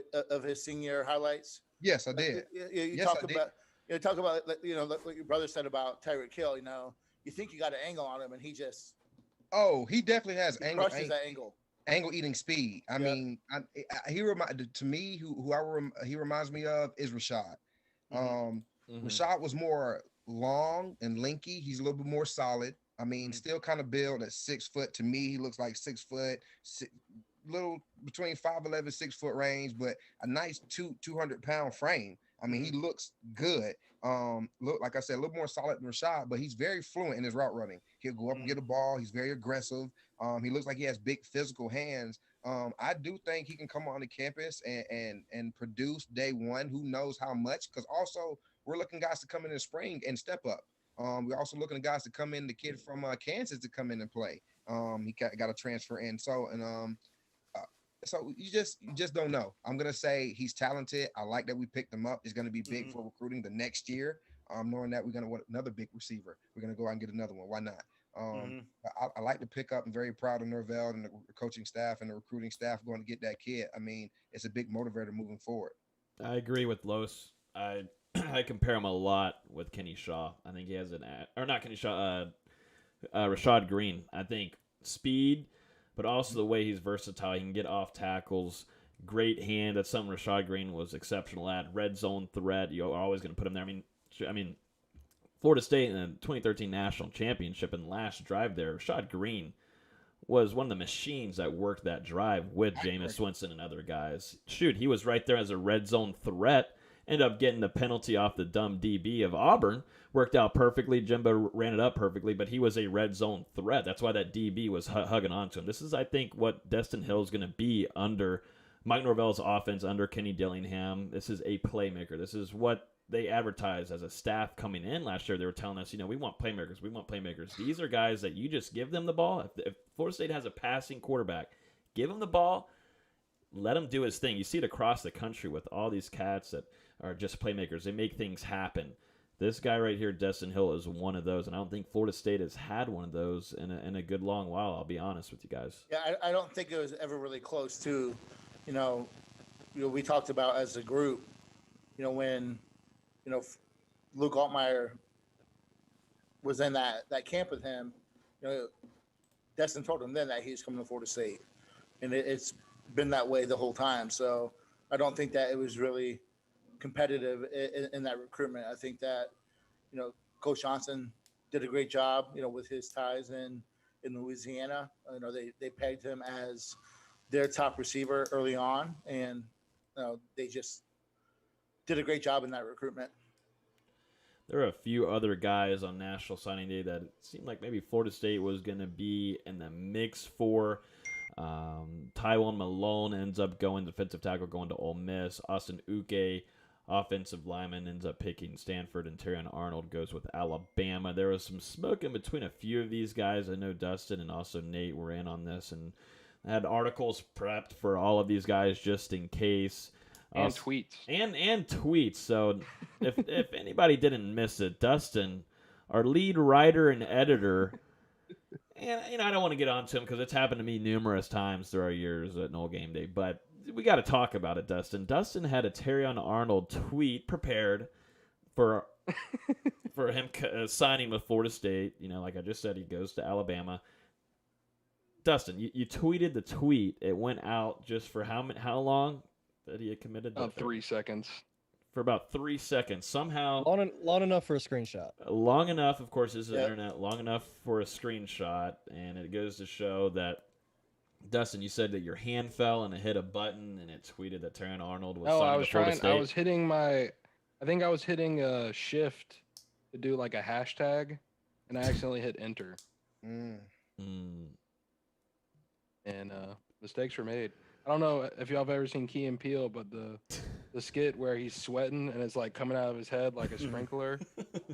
his senior highlights? Yes, I did. You talk about what your brother said about Tyreek Hill. You think you got an angle on him, and he definitely has angle. Crushes that angle. Angle eating speed. I mean, he reminds me of is Rashad. Rashad was more long and lanky. He's a little bit more solid. I mean, still kind of built at 6 foot. To me, he looks like 6 foot, little between 5'11", 6 foot range, but a nice 200-pound frame. I mean, he looks good. Look, like I said, a little more solid than Rashad, but he's very fluent in his route running. He'll go up and get a ball. He's very aggressive. He looks like he has big physical hands. I do think he can come on the campus and produce day one. Who knows how much? Because also we're looking guys to come in the spring and step up. We're also looking at guys to come in. The kid from Kansas to come in and play. He got a transfer in. So you just don't know. I'm gonna say he's talented. I like that we picked him up. He's gonna be big for recruiting the next year. Knowing that we're gonna want another big receiver, we're gonna go out and get another one. Why not? I like to pick up. I'm very proud of Norvell and the coaching staff and the recruiting staff going to get that kid. I mean, it's a big motivator moving forward. I agree with Los. I compare him a lot with Kenny Shaw. I think he has not Kenny Shaw, Rashad Green. I think speed, but also the way he's versatile. He can get off tackles, great hand. That's something Rashad Green was exceptional at. Red zone threat. You're always going to put him there. I mean, Florida State in the 2013 National Championship and last drive there, Rashad Green was one of the machines that worked that drive with Jameis Winston and other guys. Shoot, he was right there as a red zone threat. Ended up getting the penalty off the dumb DB of Auburn. Worked out perfectly. Jimbo ran it up perfectly, but he was a red zone threat. That's why that DB was hugging onto him. This is, I think, what Destin Hill is going to be under Mike Norvell's offense, under Kenny Dillingham. This is a playmaker. This is what they advertised as a staff coming in last year. They were telling us, we want playmakers. We want playmakers. These are guys that you just give them the ball. If Florida State has a passing quarterback, give him the ball, let him do his thing. You see it across the country with all these cats that are just playmakers. They make things happen. This guy right here, Destin Hill, is one of those, and I don't think Florida State has had one of those in a good long while. I'll be honest with you guys. Yeah, I don't think it was ever really close to, we talked about as a group, when, Luke Altmaier was in that camp with him, Destin told him then that he's coming to Florida State, and it's been that way the whole time. So I don't think that it was really competitive in that recruitment. I think that, Coach Johnson did a great job, with his ties in Louisiana. They pegged him as their top receiver early on, and they just did a great job in that recruitment. there were a few other guys on National Signing Day that it seemed like maybe Florida State was going to be in the mix for. Tywone Malone ends up going, defensive tackle, going to Ole Miss. Austin Uke, offensive lineman, ends up picking Stanford, and Terrion Arnold goes with Alabama. There was some smoke in between a few of these guys. I know Dustin and also Nate were in on this, and I had articles prepped for all of these guys just in case. And tweets. And tweets. So if anybody didn't miss it, Dustin, our lead writer and editor, and I don't want to get onto him because it's happened to me numerous times through our years at NoleGameday, but we got to talk about it, Dustin. Dustin had a Terrion Arnold tweet prepared for him signing with Florida State. Like I just said, he goes to Alabama. Dustin, you tweeted the tweet. It went out just for how long that he had committed? About 3 seconds. For about 3 seconds. Somehow. Long enough for a screenshot. Long enough, of course, is the internet. Long enough for a screenshot. And it goes to show that, Dustin, you said that your hand fell and it hit a button and it tweeted that Terrion Arnold was signing to Florida State. I was hitting I think I was hitting a shift to do like a hashtag, and I accidentally hit enter. And mistakes were made. I don't know if y'all have ever seen Key and Peele, but the skit where he's sweating and it's like coming out of his head like a sprinkler,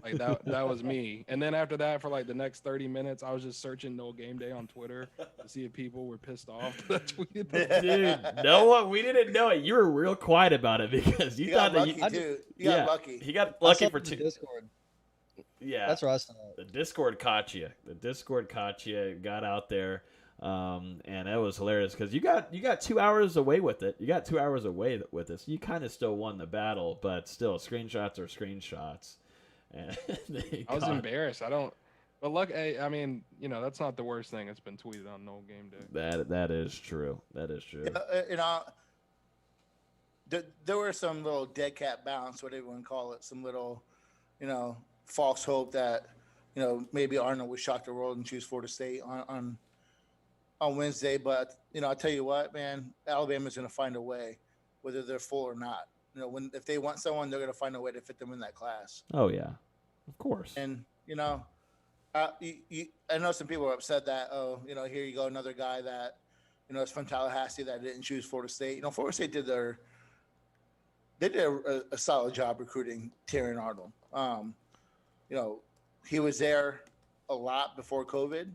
like that was me. And then after that, for like the next 30 minutes, I was just searching NoleGameday on Twitter to see if people were pissed off that I tweeted that. Dude, no, we didn't know it. You were real quiet about it because you thought that you got lucky. He got lucky for two. Discord. Yeah, that's where I saw it. The Discord caught you. Got out there. And it was hilarious because you got 2 hours away with it. You got 2 hours away with this. You kind of still won the battle, but still, screenshots are screenshots. And I was embarrassed. But look, I mean, that's not the worst thing that's been tweeted on NoleGameday. That is true. That is true. There were some little dead cat bounce, whatever you want to call it, some little, false hope that, maybe Arnold would shock the world and choose Florida State on Wednesday, but I'll tell you what, man, Alabama's going to find a way, whether they're full or not. If they want someone, they're going to find a way to fit them in that class. Oh yeah, of course. And I know some people are upset that here you go, another guy that is from Tallahassee that didn't choose Florida State. Florida State did a solid job recruiting Terrion Arnold. He was there a lot before COVID.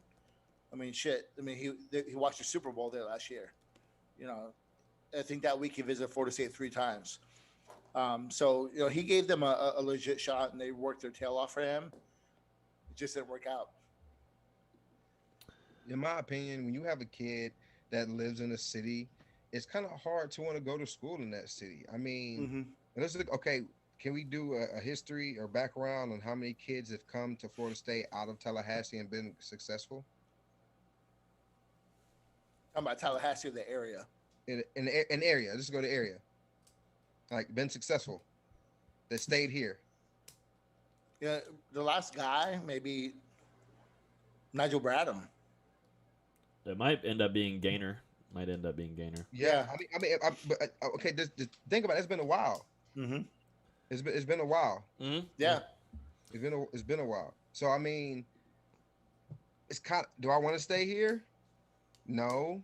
I mean, shit. I mean, he watched the Super Bowl there last year. I think that week he visited Florida State 3 times. So he gave them a legit shot, and they worked their tail off for him. It just didn't work out. In my opinion, when you have a kid that lives in a city, it's kind of hard to want to go to school in that city. I mean, let's look. Okay, can we do a history or background on how many kids have come to Florida State out of Tallahassee and been successful? I'm about Tallahassee, the area. An area. Let's go to area. Like, been successful. That stayed here. Yeah, the last guy, maybe Nigel Bradham. It might end up being Gainer. Yeah. Okay. Just think about it. It's been a while. Mm-hmm. It's been a while. Mm-hmm. Yeah. It's been a while. So I mean, it's kind of. Do I want to stay here? No.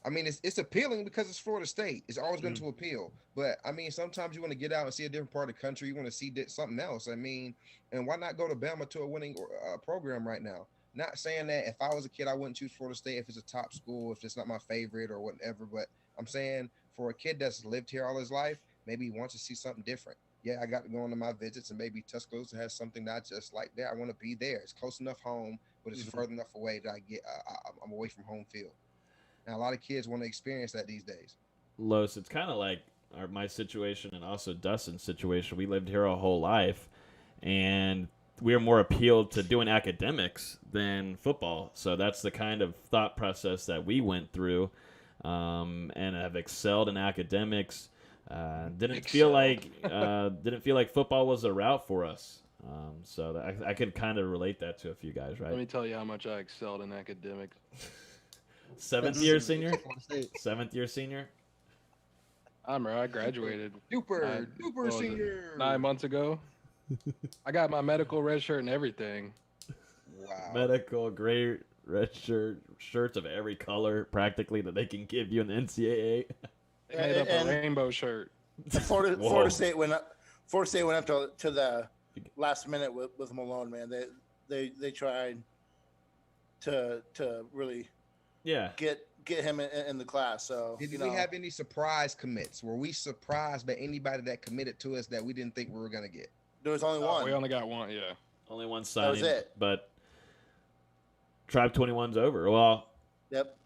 I mean, it's appealing because it's Florida State. It's always going to appeal. But, I mean, sometimes you want to get out and see a different part of the country. You want to see something else. I mean, and why not go to Bama to a winning program right now? Not saying that if I was a kid, I wouldn't choose Florida State if it's a top school, if it's not my favorite or whatever. But I'm saying for a kid that's lived here all his life, maybe he wants to see something different. Yeah, I got to go into my visits, and maybe Tuscaloosa has something that I just like there. I want to be there. It's close enough home, but it's further enough away that I'm away from home field. And a lot of kids want to experience that these days. Los, it's kind of like my situation and also Dustin's situation. We lived here our whole life, and we are more appealed to doing academics than football. So that's the kind of thought process that we went through, and have excelled in academics. Didn't feel like football was a route for us. So I could kind of relate that to a few guys, right? Let me tell you how much I excelled in academics. Seventh year senior. I remember I graduated Super senior. 9 months ago. I got my medical red shirt and everything. Wow. Medical, gray, red shirts of every color practically that they can give you in the NCAA. They made up a rainbow shirt. Florida State went up. Florida State went up to the last minute with Malone. Man, they tried to really get him in the class. So Did we have any surprise commits? Were we surprised by anybody that committed to us that we didn't think we were gonna get? There was only one. We only got one. Yeah, only one signing. That was it. But Tribe 21's over. Well, yep.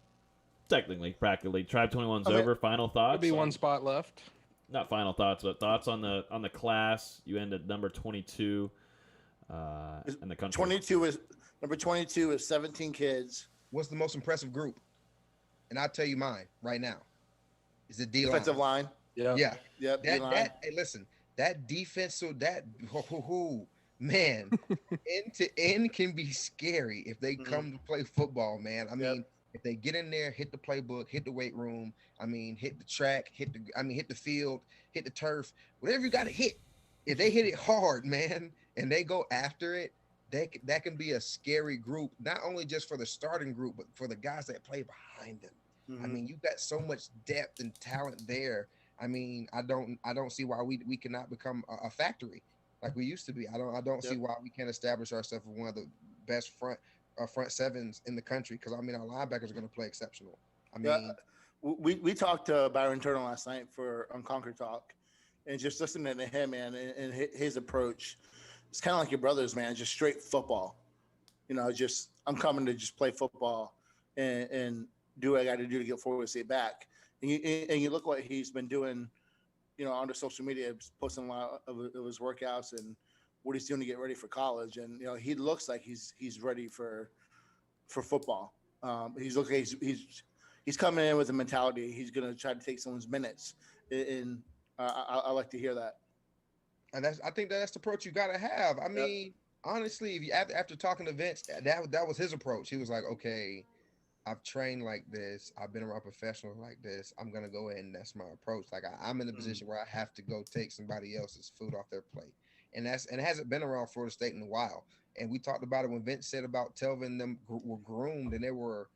Technically, practically, Tribe 21's over. Final thoughts? There'll be one spot left. Not final thoughts, but thoughts on the class. You ended number 22 in the country. Number 22 is 17 kids. What's the most impressive group? And I'll tell you mine right now. Is the D line. Defensive line. Yeah. Yeah. Yep. Hey, listen, that defensive, man, end to end can be scary if they come to play football, man. I mean, if they get in there, hit the playbook, hit the weight room, hit the track, hit the field, hit the turf, whatever you got to hit. If they hit it hard, man, and they go after it, that can be a scary group, not only just for the starting group, but for the guys that play behind them. Mm-hmm. You've got so much depth and talent there. I don't see why we cannot become a factory like we used to be. I don't see why we can't establish ourselves as one of the best front sevens in the country, because our linebackers are going to play exceptional. We talked to Byron Turner last night on Conquer Talk, and just listening to him, man, and his approach, it's kind of like your brothers, man. Just straight football. I'm coming to just play football and do what I got to do to get Florida State back. And you look what he's been doing, on the social media, posting a lot of his workouts and what he's doing to get ready for college. And he looks like he's ready for football. He's coming in with a mentality. He's going to try to take someone's minutes, and I like to hear that. And I think that's the approach you got to have. Honestly, if you after talking to Vince, that was his approach. He was like, okay, I've trained like this. I've been around professionals like this. I'm going to go in, and that's my approach. Like I'm in a position where I have to go take somebody else's food off their plate. And it hasn't been around Florida State in a while. And we talked about it when Vince said about Telvin, them were groomed, and they were,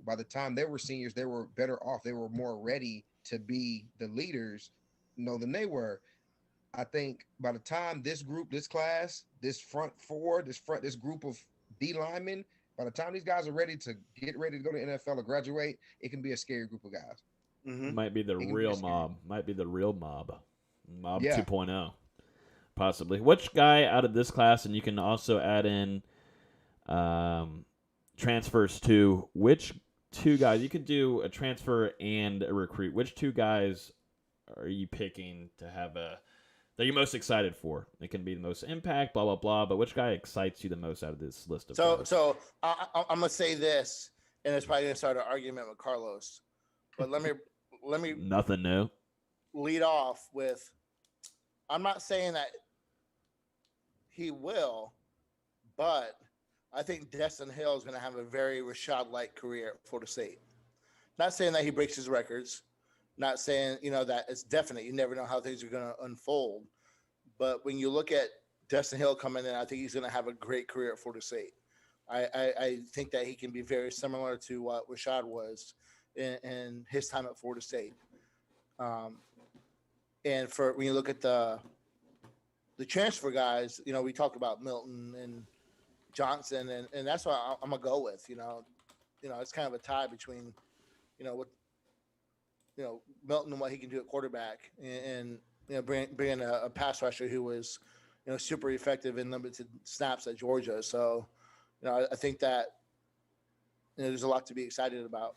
by the time they were seniors, they were better off. They were more ready to be the leaders, than they were. I think by the time this class, this front four, this group of D linemen, by the time these guys are ready to go to NFL or graduate, it can be a scary group of guys. Mm-hmm. Might be the real mob. Might be the real mob. Mob 2.0. Possibly. Which guy out of this class, and you can also add in transfers too, which two guys, you could do a transfer and a recruit. Which two guys are you picking to have that you're most excited for? It can be the most impact, blah, blah, blah, but which guy excites you the most out of this list of guys? So I'm going to say this, and it's probably going to start an argument with Karlos, but let me Nothing new. Lead off with, I'm not saying that he will, but I think Destin Hill is going to have a very Rashad-like career at Florida State. Not saying that he breaks his records, not saying, that it's definite. You never know how things are going to unfold. But when you look at Destin Hill coming in, I think he's going to have a great career at Florida State. I think that he can be very similar to what Rashad was in his time at Florida State. And when you look at the transfer guys, we talked about Milton and Johnson, and that's what I'm gonna go with. It's kind of a tie between, Milton and what he can do at quarterback, and bringing a pass rusher who was, super effective in limited snaps at Georgia. So, I think that there's a lot to be excited about.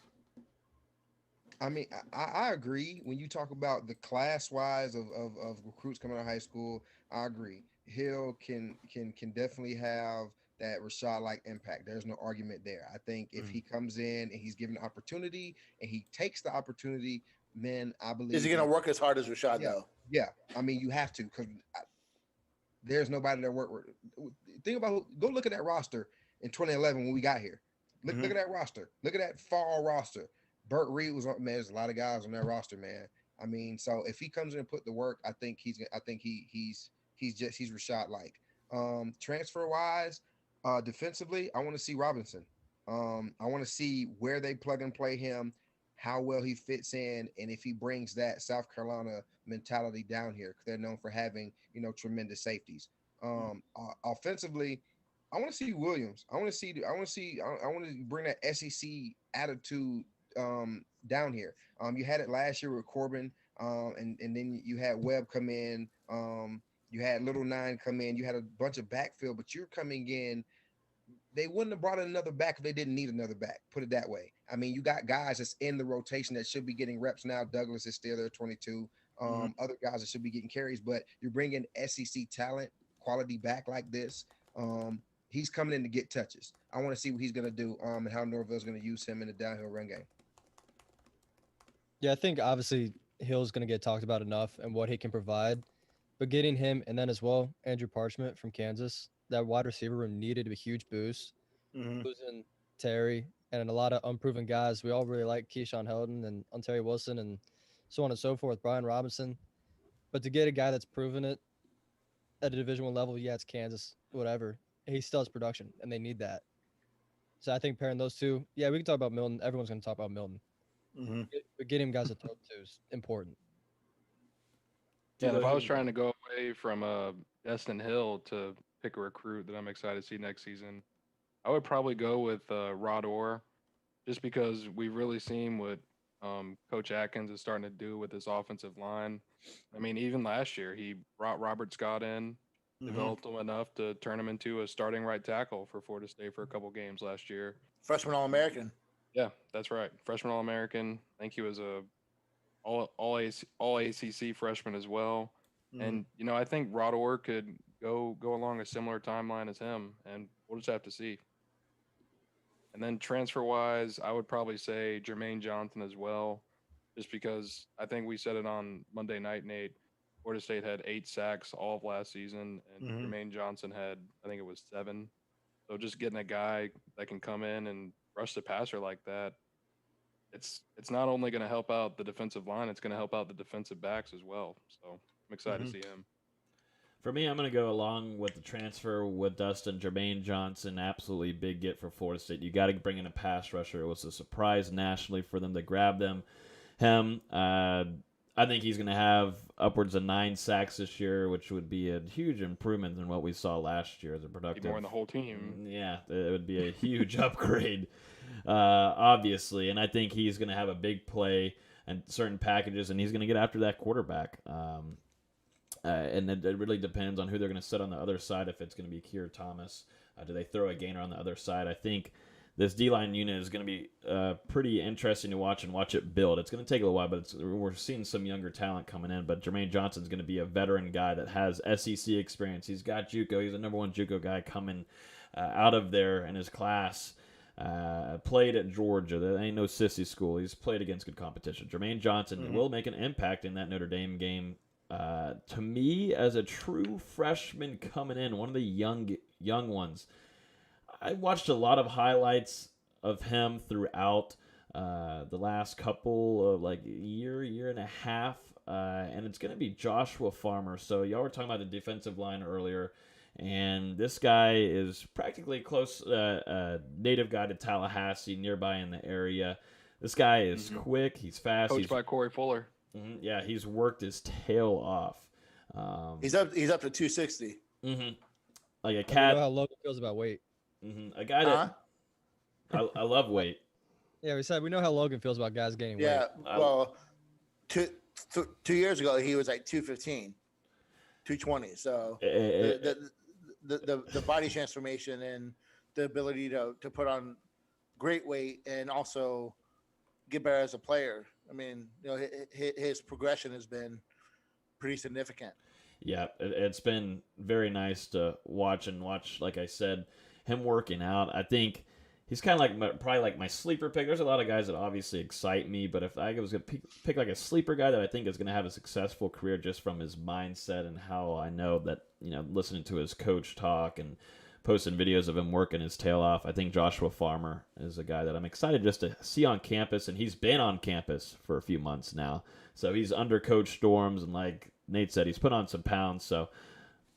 I agree. When you talk about the class wise of recruits coming out of high school, I agree. Hill can definitely have that Rashad-like impact. There's no argument there. I think if he comes in and he's given the opportunity and he takes the opportunity, man, I believe. Is he going to work as hard as Rashad though? Yeah. You have to, because there's nobody that work. Think about go look at that roster in 2011 when we got here. Look at that roster. Look at that fall roster. Burt Reed was on, man. There's a lot of guys on that roster, man. So if he comes in and put the work, I think he's he's Rashad like. Transfer wise, defensively, I want to see Robinson. I want to see where they plug and play him, how well he fits in, and if he brings that South Carolina mentality down here, because they're known for having, tremendous safeties. Offensively, I want to see Williams. I want to bring that SEC attitude down here. You had it last year with Corbin, and then you had Webb come in. You had Little Nine come in. You had a bunch of backfield, but you're coming in. They wouldn't have brought another back if they didn't need another back. Put it that way. I mean, you got guys that's in the rotation that should be getting reps now. Douglas is still there, 22. Other guys that should be getting carries, but you're bringing SEC talent, quality back like this. He's coming in to get touches. I want to see what he's going to do and how Norvell's going to use him in the downhill run game. Yeah, I think obviously Hill's going to get talked about enough and what he can provide. But getting him and then as well, Andrew Parchment from Kansas, that wide receiver room needed a huge boost. Losing Terry and a lot of unproven guys. We all really like Keyshawn Helton and Ontario Wilson and so on and so forth, Brian Robinson. But to get a guy that's proven it at a Division I level, yeah, it's Kansas, whatever. He still has production, and they need that. So I think pairing those two, yeah, we can talk about Milton. Everyone's going to talk about Milton. But getting guys to throw to is important. Yeah, and if I was trying to go away from Destin Hill to pick a recruit that I'm excited to see next season, I would probably go with Rod Orr, just because we've really seen what Coach Atkins is starting to do with this offensive line. I mean, even last year, he brought Robert Scott in, developed him enough to turn him into a starting right tackle for Florida State for a couple games last year. Freshman All-American. Yeah, that's right. Freshman All-American. I think he was a all ACC freshman as well. And, I think Rod Orr could go along a similar timeline as him, and we'll just have to see. And then transfer-wise, I would probably say Jermaine Johnson as well, just because I think we said it on Monday night, Nate. Florida State had 8 sacks all of last season, and Jermaine Johnson had, I think it was 7. So just getting a guy that can come in and rush the passer like that, it's not only going to help out the defensive line, it's going to help out the defensive backs as well. So I'm excited to see him. For me, I'm going to go along with the transfer with Dustin. Jermaine Johnson, absolutely big get for Florida State. You got to bring in a pass rusher. It was a surprise nationally for them to grab him. I think he's going to have upwards of 9 sacks this year, which would be a huge improvement than what we saw last year as a productive. More than the whole team. Yeah, it would be a huge upgrade, obviously. And I think he's going to have a big play and certain packages, and he's going to get after that quarterback. And it really depends on who they're going to set on the other side. If it's going to be Keir Thomas, do they throw a gainer on the other side? I think this D-line unit is going to be pretty interesting to watch it build. It's going to take a little while, but we're seeing some younger talent coming in. But Jermaine Johnson's going to be a veteran guy that has SEC experience. He's got JUCO. He's a number 1 JUCO guy coming out of there in his class. Played at Georgia. That ain't no sissy school. He's played against good competition. Jermaine Johnson will make an impact in that Notre Dame game. To me, as a true freshman coming in, one of the young ones, I watched a lot of highlights of him throughout the last couple of year and a half, and it's going to be Joshua Farmer. So y'all were talking about the defensive line earlier, and this guy is practically close, native guy to Tallahassee, nearby in the area. This guy is quick. He's fast. Coached by Corey Fuller. Yeah, he's worked his tail off. He's up to 260. Like a cat. I know how Logan feels about weight. A guy that I love weight. Yeah, we know how Logan feels about guys gaining weight. Yeah, well, 2 years ago he was like 215, 220. So the body transformation and the ability to put on great weight and also get better as a player. I mean, his progression has been pretty significant. Yeah, it's been very nice to watch, like I said, him working out. I think he's kind of probably like my sleeper pick. There's a lot of guys that obviously excite me, but if I was going to pick like a sleeper guy that I think is going to have a successful career just from his mindset and how I know that, listening to his coach talk and posting videos of him working his tail off, I think Joshua Farmer is a guy that I'm excited just to see on campus, and he's been on campus for a few months now. So he's under Coach Storms, and like Nate said, he's put on some pounds. So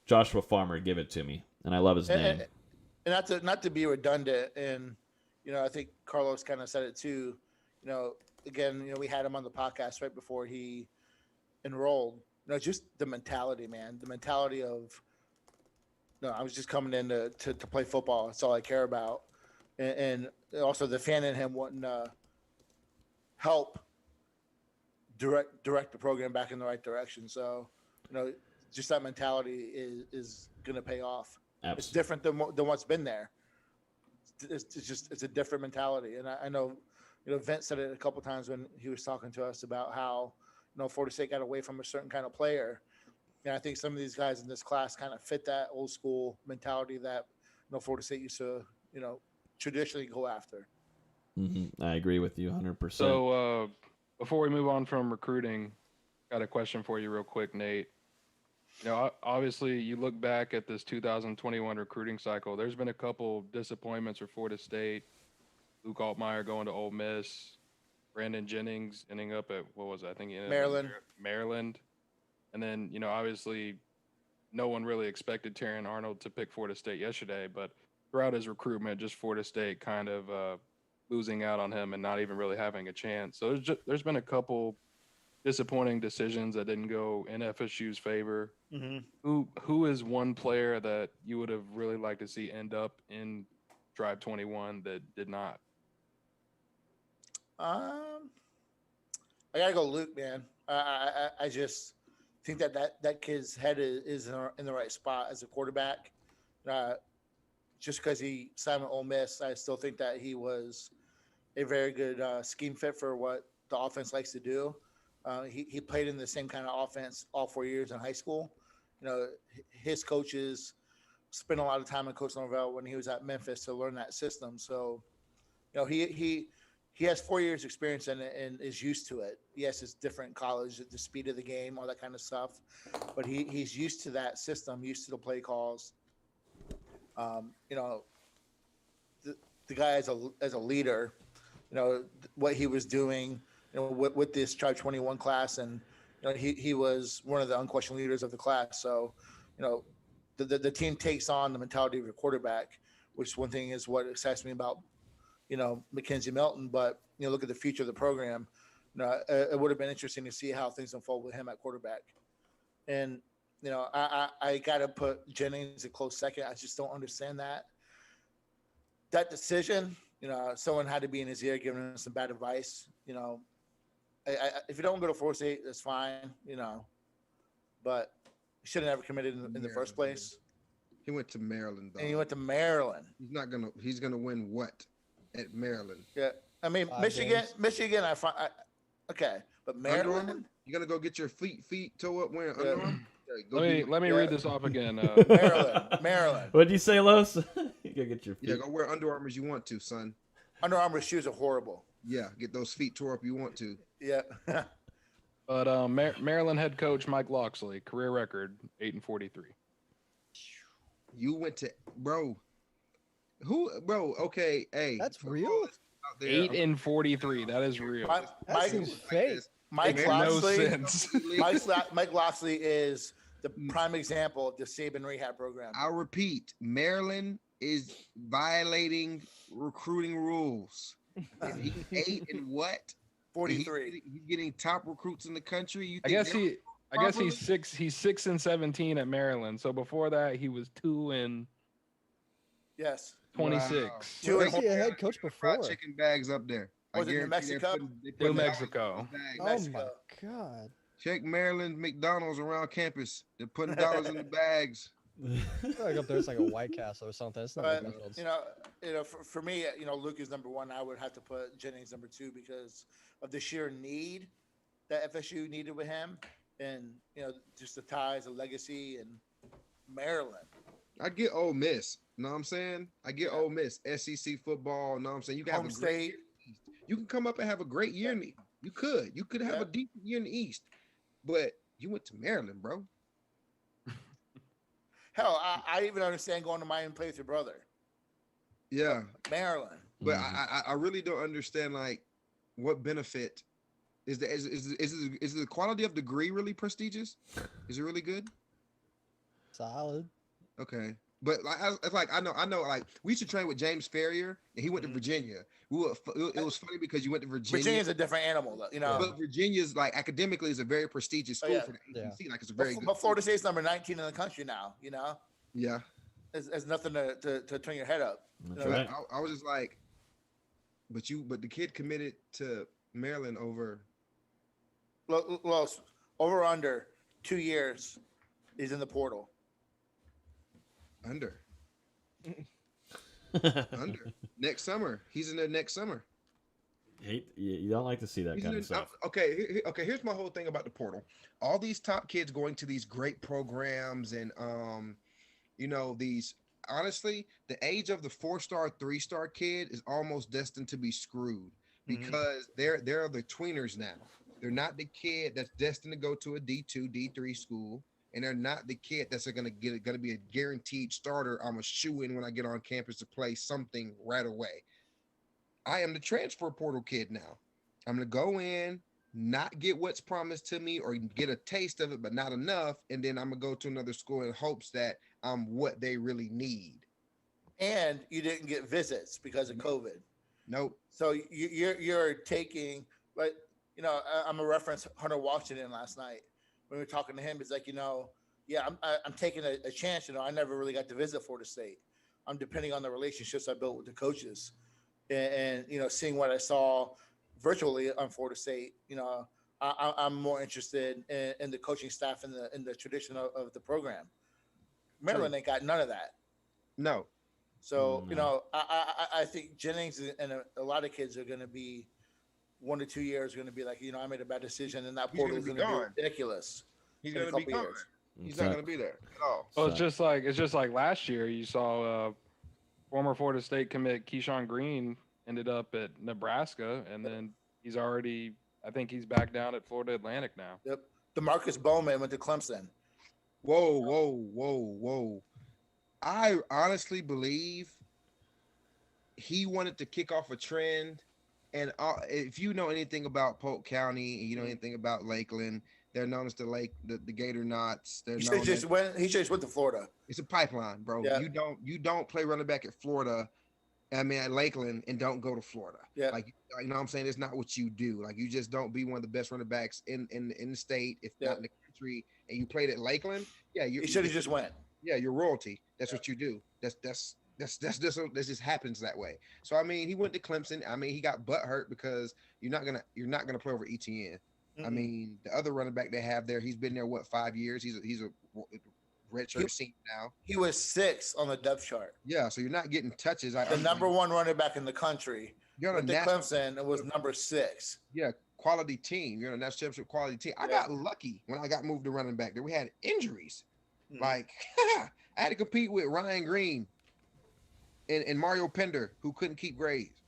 Joshua Farmer give it to me, and I love his name. And not to be redundant, and I think Karlos kind of said it too. Again, we had him on the podcast right before he enrolled. Just the mentality, man. The mentality of I was just coming in to play football. That's all I care about, and also the fan in him wanting to help direct the program back in the right direction. So, just that mentality is going to pay off. Absolutely. It's different than what's been there. It's a different mentality. And I know, Vince said it a couple times when he was talking to us about how, Florida State got away from a certain kind of player. And I think some of these guys in this class kind of fit that old school mentality that, Florida State used to, traditionally go after. Mm-hmm. I agree with you 100%. So before we move on from recruiting, got a question for you real quick, Nate. Obviously you look back at this 2021 recruiting cycle, there's been a couple disappointments for Florida State. Luke Altmaier going to Ole Miss, Brandon Jennings ending up at, what was it? I think he ended Maryland. up at Maryland. And then, obviously no one really expected Terrion Arnold to pick Florida State yesterday, but throughout his recruitment, just Florida State kind of losing out on him and not even really having a chance. So there's been a couple disappointing decisions that didn't go in FSU's favor. Mm-hmm. Who is one player that you would have really liked to see end up in Tribe 21 that did not? I gotta go Luke, man. I just think that kid's head is in the right spot as a quarterback. Just because he signed with Ole Miss, I still think that he was a very good scheme fit for what the offense likes to do. He played in the same kind of offense all 4 years in high school. His coaches spent a lot of time in Coach Norvell when he was at Memphis to learn that system. So, he has 4 years experience in it and is used to it. Yes, it's different in college, the speed of the game, all that kind of stuff. But he's used to that system, used to the play calls. The guy as a leader, what he was doing, with this Tribe 21 class, and he was one of the unquestioned leaders of the class. So, the team takes on the mentality of your quarterback, which one thing is what excites me about Mackenzie Melton. But look at the future of the program. It would have been interesting to see how things unfold with him at quarterback. And I got to put Jennings a close second. I just don't understand that decision. Someone had to be in his ear giving him some bad advice. If you don't go to Florida State, that's fine. But he should have never committed in the first place. He went to Maryland, though. And he went to Maryland. He's gonna win what at Maryland? Yeah, I mean Michigan. Okay, but Maryland. You gonna go get your feet toe up wearing Under Armour? Let me read this off again. Maryland. What'd you say, Los? You gotta get your feet. Yeah, go wear Under Armours you want to, son. Under Armour shoes are horrible. Yeah, get those feet tore up you want to. Yeah. But Maryland head coach Mike Locksley, career record 8-43. You went to bro? Okay, hey, That's real. 8-43. That is real. That seems fake. Mike Makes Locksley. no sense. Mike Locksley is the prime example of the Saban rehab program. I repeat, Maryland is violating recruiting rules. If he's 8 and what? 43. He's getting top recruits in the country. I guess he's 6-17 at Maryland. So before that, he was 2-26. Yes. Wow. Was he a head coach before? Fried chicken bags up there. Was it New Mexico? New Mexico. Oh my God. Check Maryland McDonald's around campus. They're putting dollars in the bags. I feel like up there it's like a White Castle or something. It's not But McDonald's. for me, Luke is number one. I would have to put Jennings number two because of the sheer need that FSU needed with him, and just the ties, the legacy, and Maryland. I get Ole Miss. You know what I'm saying? I get Ole Miss, SEC football. You know what I'm saying? You can have Home a great State. year. You can come up and have a great year. You could have a decent year in the East, but you went to Maryland, bro. Hell, I even understand going to Miami and play with your brother. Yeah, Maryland. but I really don't understand what benefit is the quality of degree really prestigious? Is it really good? Solid. Okay. But it's like I know like we used to train with James Ferrier and he went to Virginia. It was funny because you went to Virginia. Virginia's a different animal, you know. But Virginia's like academically is a very prestigious school for the ACC. Like it's a very good. But Florida State's number 19 in the country now. You know. Yeah. There's nothing to turn your head up. That's right. I was just like, but the kid committed to Maryland over. Well, over under 2 years, he's in the portal. Under. Next summer. He's in there next summer. You don't like to see that kind of stuff. Okay. Here's my whole thing about the portal. All these top kids going to these great programs and these. Honestly, the age of the 4-star, 3-star kid is almost destined to be screwed because they're the tweeners now. They're not the kid that's destined to go to a D2, D3 school. And they're not the kid that's going to be a guaranteed starter. I'm a shoe-in when I get on campus to play something right away. I am the transfer portal kid now. I'm going to go in, not get what's promised to me or get a taste of it, but not enough. And then I'm going to go to another school in hopes that I'm what they really need. And you didn't get visits because of COVID. Nope. So you're taking, but I'm a reference Hunter Washington last night. When we were talking to him, it's like, I'm taking a chance. I never really got to visit Florida State. I'm depending on the relationships I built with the coaches and seeing what I saw virtually on Florida State. I'm more interested in the coaching staff and the tradition of the program. Maryland ain't got none of that. No. So, I think Jennings and a lot of kids are going to be 1 to 2 years going to be like, I made a bad decision and that portal is going to be ridiculous. He's going to be gone. He's not going to be there at all. Well, it's just like last year you saw former Florida State commit Keyshawn Green ended up at Nebraska, and then I think he's back down at Florida Atlantic now. Yep. DeMarcus Bowman went to Clemson. Whoa. I honestly believe he wanted to kick off a trend. And if you know anything about Polk County and you know anything about Lakeland, they're known as the Gator Knots. He just went to Florida. It's a pipeline, bro. Yeah. You don't play running back at Florida. At Lakeland and don't go to Florida. Yeah. Like, you know what I'm saying? It's not what you do. Like, you just don't be one of the best running backs in the state, if not in the country, and you played at Lakeland. Yeah. You should have just went. Yeah. You're royalty. That's what you do. This just happens that way. So, I mean, he went to Clemson. I mean, he got butt hurt because you're not going to play over ETN. Mm-hmm. I mean, the other running back they have there, he's been there, 5 years? He's a redshirt senior now. He was 6 on the depth chart. Yeah, so you're not getting touches. The number 1 running back in the country. You're on Clemson. It was number 6. Yeah, quality team. You're on a national championship quality team. I got lucky when I got moved to running back. There we had injuries. Mm-hmm. Like I had to compete with Ryan Green and Mario Pender, who couldn't keep grades.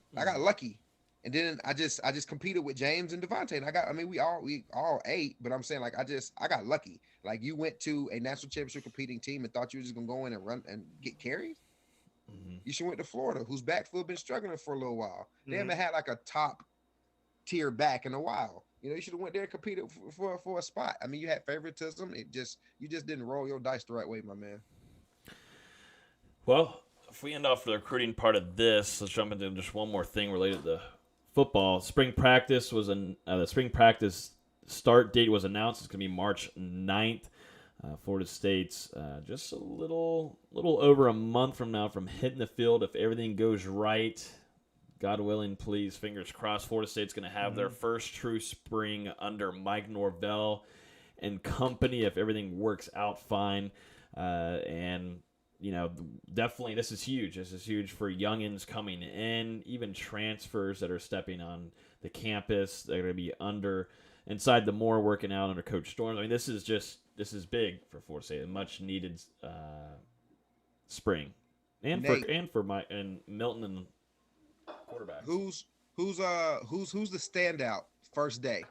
Mm-hmm. I got lucky. And then I just competed with James and Devontae, and we all ate, but I'm saying like I got lucky. Like you went to a national championship competing team and thought you were just gonna go in and run and get carries. Mm-hmm. You should went to Florida, whose backfield been struggling for a little while. They haven't had like a top tier back in a while. You should have went there and competed for a spot. I mean, you had favoritism. You just didn't roll your dice the right way, my man. Well, if we end off the recruiting part of this, let's jump into just one more thing related to football. Spring practice was the spring practice start date was announced. It's going to be March 9th. Florida State's just a little over a month from now from hitting the field. If everything goes right, God willing, please, fingers crossed, Florida State's going to have their first true spring under Mike Norvell and company if everything works out fine. And definitely this is huge. This is huge for youngins coming in, even transfers that are stepping on the campus. They're going to be inside the more working out under Coach Storms. I mean, this is big for Florida State, a much needed spring, and Nate, for Milton and quarterbacks. Who's the standout first day?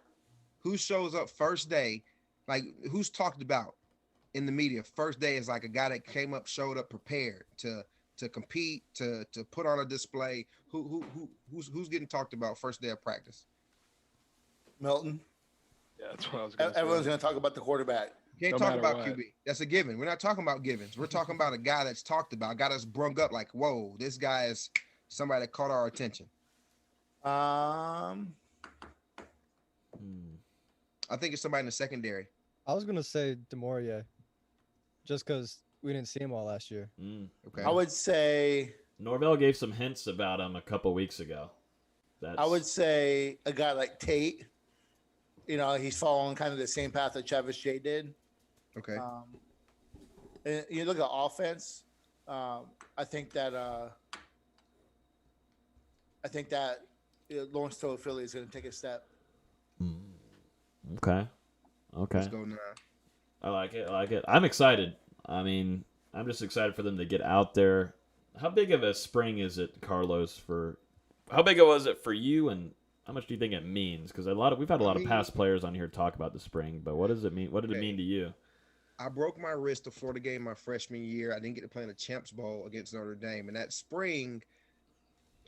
Who shows up first day? Like who's talked about in the media? First day is like a guy that came up, showed up prepared to compete, to put on a display. Who's getting talked about first day of practice? Milton. Yeah, that's what I was going to say. Everyone's going to talk about the quarterback. Can't No talk matter about what. QB. That's a given. We're not talking about givens. We're talking about a guy that's talked about, a guy that's brung up like, whoa, this guy is somebody that caught our attention. I think it's somebody in the secondary. I was gonna say Demoria, just because we didn't see him all last year. Okay. I would say Norvell gave some hints about him a couple weeks ago. I would say a guy like Tate. You know, he's following kind of the same path that Travis J did. Okay. And you look at offense. I think that Lawrence Philly is going to take a step. Okay. Let's go now. I like it. I'm excited. I mean, I'm just excited for them to get out there. How big of a spring is it, Karlos? How big was it for you, and how much do you think it means? Because we've had a lot of past players on here talk about the spring, but what does it mean? What did it mean to you? I broke my wrist the Florida game my freshman year. I didn't get to play in the Champs Bowl against Notre Dame, and that spring,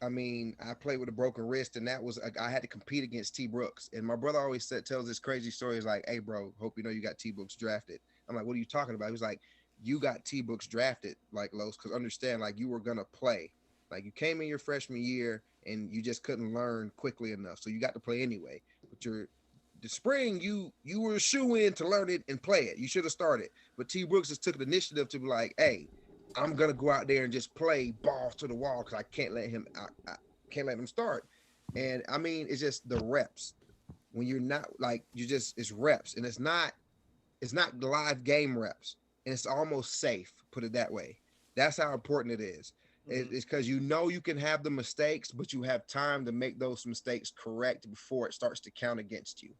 I mean, I played with a broken wrist, and I had to compete against T. Brooks. And my brother always tells this crazy story. He's like, "Hey, bro, hope you know you got T. Brooks drafted." I'm like, "What are you talking about?" He was like, "You got T. Brooks drafted, like Los, because understand, like you were gonna play. Like you came in your freshman year and you just couldn't learn quickly enough, so you got to play anyway. But the spring, you were a shoe in to learn it and play it. You should have started. But T. Brooks just took the initiative to be like, hey, I'm gonna go out there and just play balls to the wall because I can't let him. I can't let him start. And I mean, it's just the reps. When you're not like it's reps, and it's not live game reps, and it's almost safe. Put it that way. That's how important it is. It's because you know you can have the mistakes, but you have time to make those mistakes correct before it starts to count against you.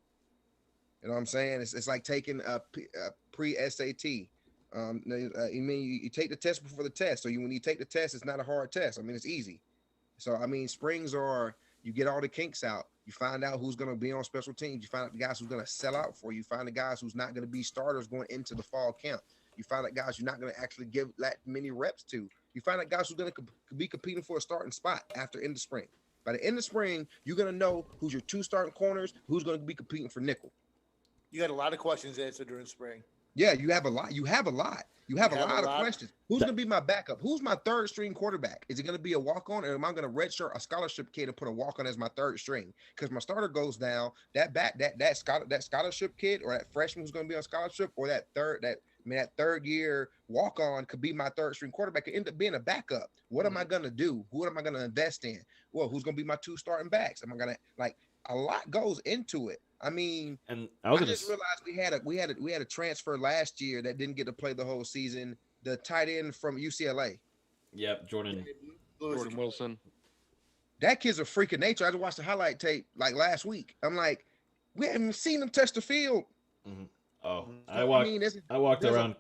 You know what I'm saying? It's like taking a pre-SAT. You take the test before the test. So when you take the test, it's not a hard test. I mean, it's easy. So, I mean, springs you get all the kinks out. You find out who's going to be on special teams. You find out the guys who's going to sell out for you. You find the guys who's not going to be starters going into the fall camp. You find out guys you're not going to actually give that many reps to. You find out guys who's going to be competing for a starting spot after end of spring. By the end of spring, you're going to know who's your two starting corners, who's going to be competing for nickel. You got a lot of questions to answer during spring. Yeah, you have a lot. You have a lot of questions. Who's going to be my backup? Who's my third string quarterback? Is it going to be a walk-on, or am I going to redshirt a scholarship kid and put a walk-on as my third string? Because my starter goes down. That scholarship kid or that freshman who's going to be on scholarship, or that third year walk-on could be my third string quarterback. Could end up being a backup. What am I going to do? What am I going to invest in? Well, who's going to be my two starting backs? Am I going to a lot goes into it. I mean, and I just realized we had a transfer last year that didn't get to play the whole season. The tight end from UCLA. Yep, Jordan Wilson. That kid's a freak of nature. I just watched the highlight tape last week. I'm like, we haven't seen him touch the field. Mm-hmm. Oh, I walked around.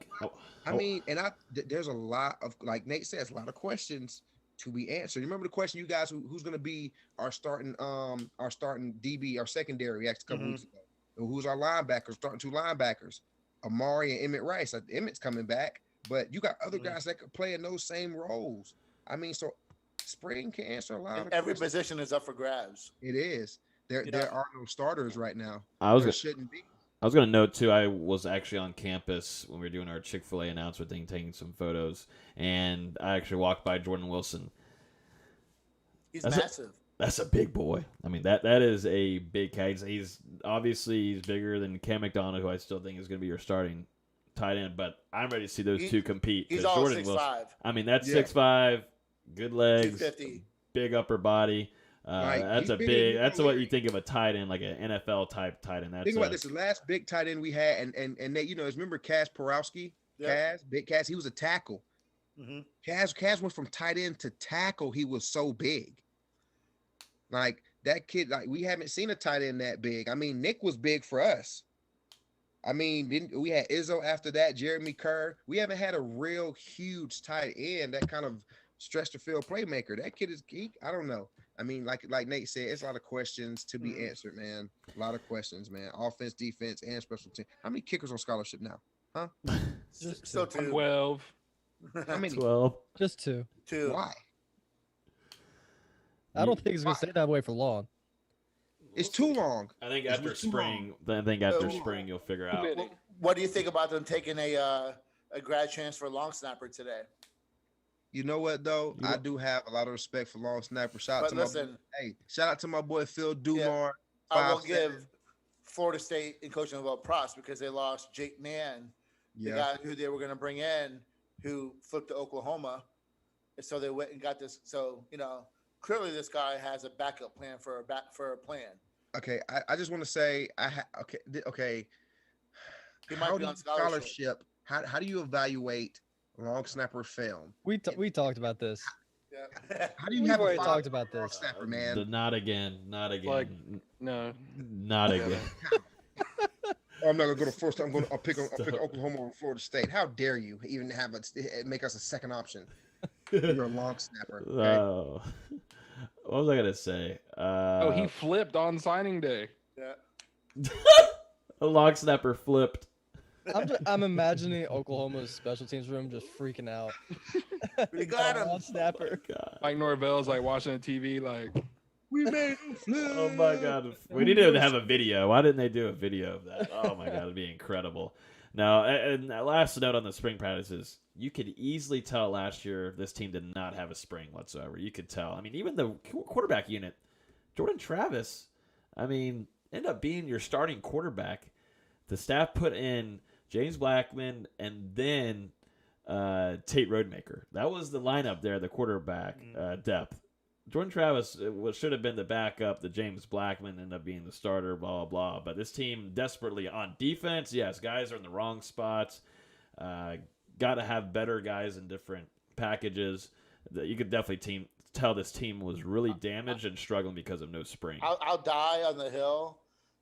There's a lot of, like Nate says, a lot of questions to be answered. You remember the question, you guys, who's going to be our starting DB, our secondary? We asked a couple weeks ago. And who's our linebackers? Starting two linebackers, Amari and Emmett Rice. Emmett's coming back, but you got other guys that could play in those same roles. I mean, so spring can answer a lot of every questions. position is up for grabs. It is. There are no starters right now. Shouldn't be. I was going to note, too, I was actually on campus when we were doing our Chick-fil-A announcement thing, taking some photos, and I actually walked by Jordan Wilson. He's massive. That's a big boy. I mean, that is a big cat. He's bigger than Cam McDonald, who I still think is going to be your starting tight end, but I'm ready to see those two compete. He's all Jordan 6'5". Wilson, I mean, that's 6'5", good legs, 250. big upper body. That's what you think of a tight end, like an NFL type tight end. Think about this: the last big tight end we had, and Nate, remember Kaz Porowski? Yep. Big Kaz, he was a tackle. Mm-hmm. Kaz went from tight end to tackle. He was so big. Like that kid, we haven't seen a tight end that big. I mean, Nick was big for us. I mean, we had Izzo after that, Jeremy Kerr. We haven't had a real huge tight end that kind of stretch the field playmaker. That kid is geek. I don't know. I mean, like Nate said, it's a lot of questions to be answered, man. A lot of questions, man. Offense, defense, and special team. How many kickers on scholarship now? Huh? Still 2. 12. How many? 12. Just 2. Why? I don't think it's going to stay that way for long. It's too long. I think after spring, you'll figure out. What do you think about them taking a grad transfer long snapper today? You know what though? I do have a lot of respect for long snapper. Shout out to my shout out to my boy Phil Dumar. I will give Florida State and coaching about props because they lost Jake Mann, the guy who they were going to bring in, who flipped to Oklahoma, and so they went and got this. So clearly this guy has a backup plan for a plan. Okay, I just want to say okay. He might be on scholarship. How do you evaluate long snapper film? We talked about this. Yeah. How do you have already talked about this? Long snapper, man? Not again. Like, no. Not again. Oh, I'm not gonna go to first. I'll pick Oklahoma over Florida State. How dare you even make us a second option? You're a long snapper. Okay? Oh, what was I gonna say? He flipped on signing day. Yeah. A long snapper flipped. I'm imagining Oklahoma's special teams room just freaking out. We got him. Long snapper. God. Mike Norvell's like watching the TV, like, We made him flip. Oh my God, we need to have a video. Why didn't they do a video of that? Oh my God, it'd be incredible. Now, and last note on the spring practices, you could easily tell last year this team did not have a spring whatsoever. You could tell. I mean, even the quarterback unit, Jordan Travis, ended up being your starting quarterback. The staff put in James Blackman and then Tate Rodemaker. That was the lineup there, the quarterback depth. Jordan Travis should have been the backup. The James Blackman ended up being the starter, blah, blah, blah. But this team desperately on defense, yes, guys are in the wrong spots. Got to have better guys in different packages. You could definitely tell this team was really damaged and struggling because of no spring. I'll die on the hill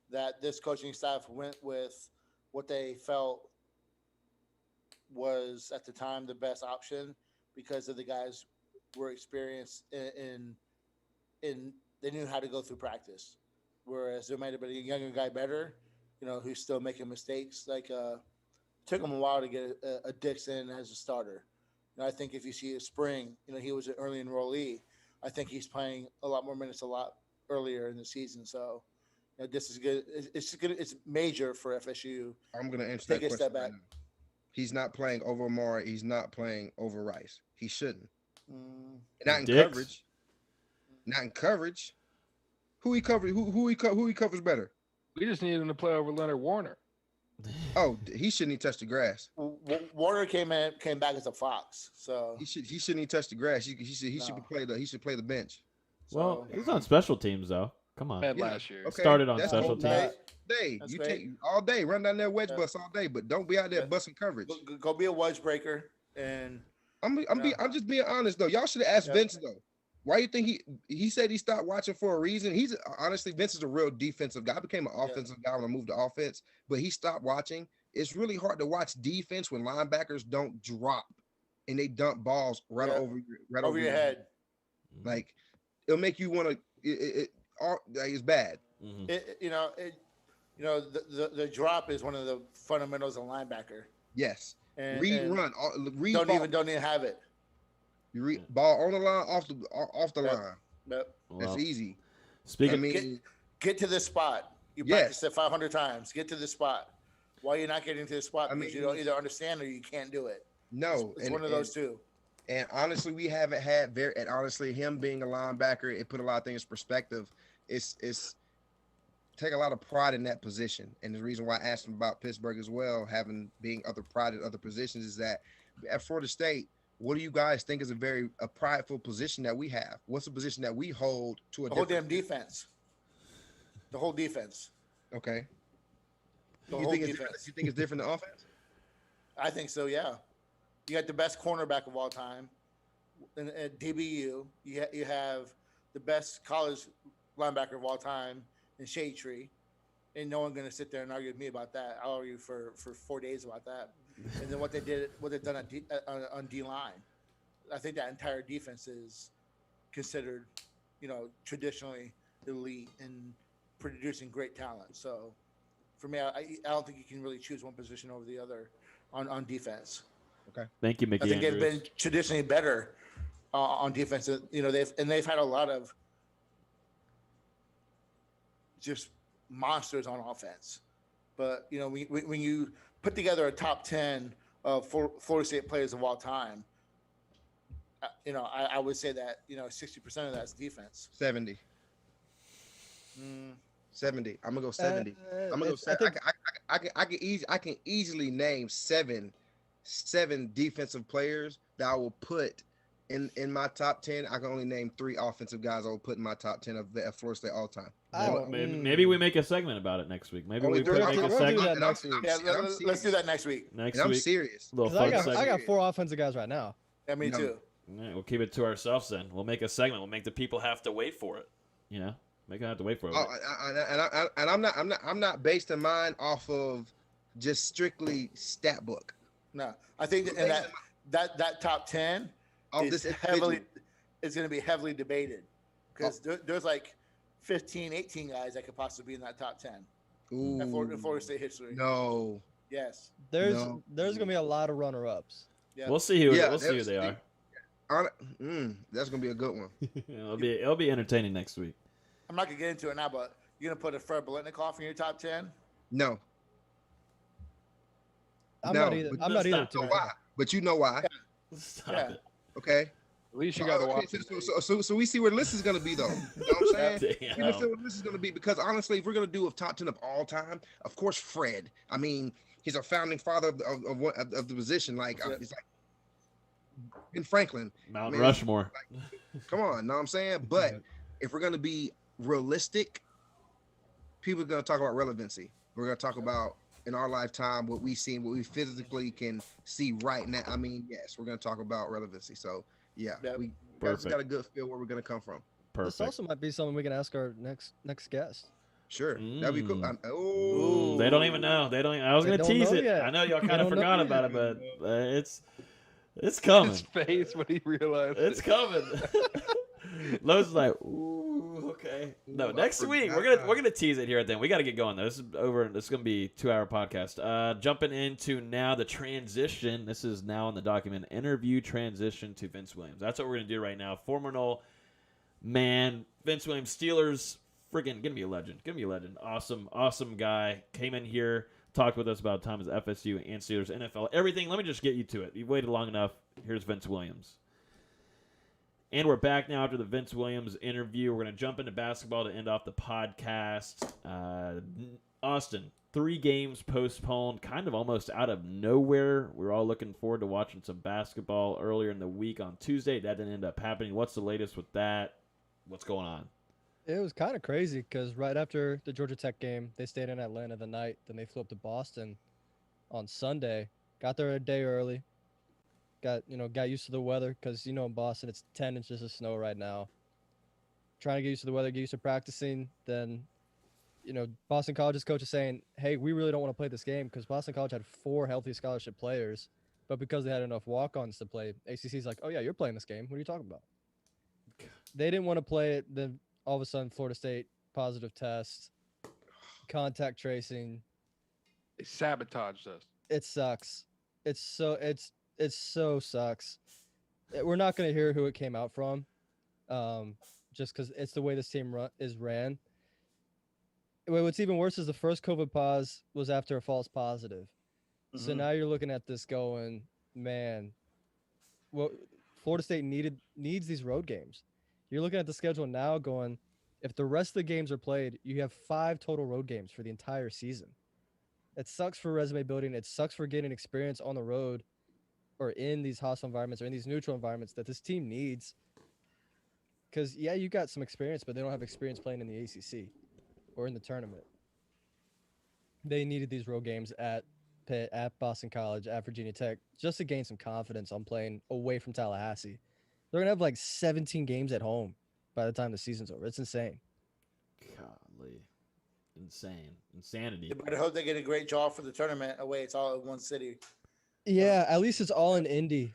that this coaching staff went with what they felt was at the time the best option because of the guys were experienced in they knew how to go through practice, whereas there might have been a younger guy better, who's still making mistakes. Like took him a while to get a Dixon as a starter. I think if you see a spring, he was an early enrollee. I think he's playing a lot more minutes a lot earlier in the season. So this is good. It's major for FSU. I'm gonna answer Take that a question step back. right now. He's not playing over Amari. He's not playing over Rice. He shouldn't. Not in coverage. Not in coverage. Who he covers better? we just need him to play over Leonard Warner. Oh, he shouldn't even touch the grass. Warner came back as a Fox, so He shouldn't even touch the grass. He should play the bench. Well, he's on special teams though. Come on. Had last year. Okay, Started on that's special cool. teams. Day, That's you great. take all day, run down that wedge bus all day, but don't be out there busting coverage. go be a wedge breaker. And I'm just being honest though. Y'all should have asked Vince though. Why you think he said he stopped watching for a reason? He's honestly, Vince is a real defensive guy. I became an offensive guy when I moved to offense, but he stopped watching. It's really hard to watch defense when linebackers don't drop and they dump balls right over your head. Like it'll make you want to. It's bad. Mm-hmm. The drop is one of the fundamentals of linebacker. Yes. And Run. Don't even have it. You read ball on the line, off the line. Yep. That's easy. Get to this spot. You practice it 500 times. Get to this spot. Why you're not getting to this spot? Because you don't either understand or you can't do it. No, it's one of those two. And honestly, we haven't had him being a linebacker, it put a lot of things in perspective. It's take a lot of pride in that position. And the reason why I asked him about Pittsburgh as well, being other pride in other positions, is that at Florida State, what do you guys think is a prideful position that we have? What's the position that we hold to the whole damn defense? The whole defense. Okay. You think it's different than offense? I think so, yeah. You got the best cornerback of all time. At DBU, you have the best college linebacker of all time in Shade Tree. And no one's going to sit there and argue with me about that. I'll argue for 4 days about that. And then what they've done on D-line. I think that entire defense is considered, traditionally elite and producing great talent. So for me, I don't think you can really choose one position over the other on defense. Okay. Thank you, Mickey. I think they've been traditionally better on defense. They've had a lot of just monsters on offense. But when you put together a top 10 of Florida State players of all time, I would say that 60% of that's defense. 70. 70. I'm gonna go 70. I'm gonna go 70. I can easily name seven defensive players that I will put in my top 10. I can only name 3 offensive guys I will put in my top 10 of Florida State all time. Maybe we make a segment about it next week. Maybe we make a segment. Let's do that next week. I'm serious. I got 4 offensive guys right now. Yeah, me too. Yeah, we'll keep it to ourselves then. We'll make a segment. We'll make the people have to wait for it. Make them have to wait for it. I'm not basing mine off of just strictly stat book. No, I think that top 10 is going to be heavily debated because there's like 15, 18 guys that could possibly be in that top 10 in Florida State history. No. Yes. There's going to be a lot of runner-ups. Yeah. We'll see who they are. That's gonna be a good one. It'll be entertaining next week. I'm not gonna get into it now, but you're gonna put a Fred Biletnikoff in your top 10? No. I'm not either. Why? But you know why? Stop it. Okay. At least you got to watch. So we see where the list is gonna be though. You know what I'm saying? Damn. We see where the list is gonna be because honestly, if we're gonna do a top 10 of all time, of course Fred. I mean, he's a founding father of the position. Like he's like. In Franklin, Mount Rushmore. Come on, know what I'm saying? But if we're gonna be realistic, people are gonna talk about relevancy. We're gonna talk about in our lifetime what we see, what we physically can see right now. I mean, yes, we're gonna talk about relevancy. So we got a good feel where we're gonna come from. This also might be something we can ask our next guest. Sure, that'd be cool. They don't even know. I was gonna tease it. Yet. I know y'all kind of forgot about it, but it's coming. His face when he realized it's coming. Lowe's like, ooh, okay. No, next week we're gonna tease it here at the end. We got to get going though. This is over. This is gonna be a 2-hour podcast. Jumping into now the transition. This is now in the document. Interview transition to Vince Williams. That's what we're gonna do right now. Former Nole man, Vince Williams, Steelers. Freaking gonna be a legend. Awesome guy. Came in here. Talked with us about time as FSU and Steelers, NFL, everything. Let me just get you to it. You've waited long enough. Here's Vince Williams. And we're back now after the Vince Williams interview. We're going to jump into basketball to end off the podcast. Austin, 3 games postponed, kind of almost out of nowhere. We're all looking forward to watching some basketball earlier in the week on Tuesday. That didn't end up happening. What's the latest with that? What's going on? It was kind of crazy because right after the Georgia Tech game, they stayed in Atlanta the night. Then they flew up to Boston on Sunday. Got there a day early. Got used to the weather because, in Boston, it's 10 inches of snow right now. Trying to get used to the weather, get used to practicing. Then, Boston College's coach is saying, hey, we really don't want to play this game because Boston College had 4 healthy scholarship players. But because they had enough walk-ons to play, ACC's like, oh, yeah, you're playing this game. What are you talking about? They didn't want to play it. Then all of a sudden, Florida State, positive test, contact tracing. They sabotaged us. It sucks. It so sucks. We're not going to hear who it came out from, just because it's the way this team is ran. What's even worse is the first COVID pause was after a false positive. Mm-hmm. So now you're looking at this going, man, well, Florida State needs these road games. You're looking at the schedule now going, if the rest of the games are played, you have 5 total road games for the entire season. It sucks for resume building. It sucks for getting experience on the road or in these hostile environments or in these neutral environments that this team needs. Because, yeah, you got some experience, but they don't have experience playing in the ACC or in the tournament. They needed these road games at Pitt, at Boston College, at Virginia Tech, just to gain some confidence on playing away from Tallahassee. They're going to have like 17 games at home by the time the season's over. It's insane. Golly. Insanity. But I hope they get a great job for the tournament away. It's all in one city. Yeah, at least it's all in Indy.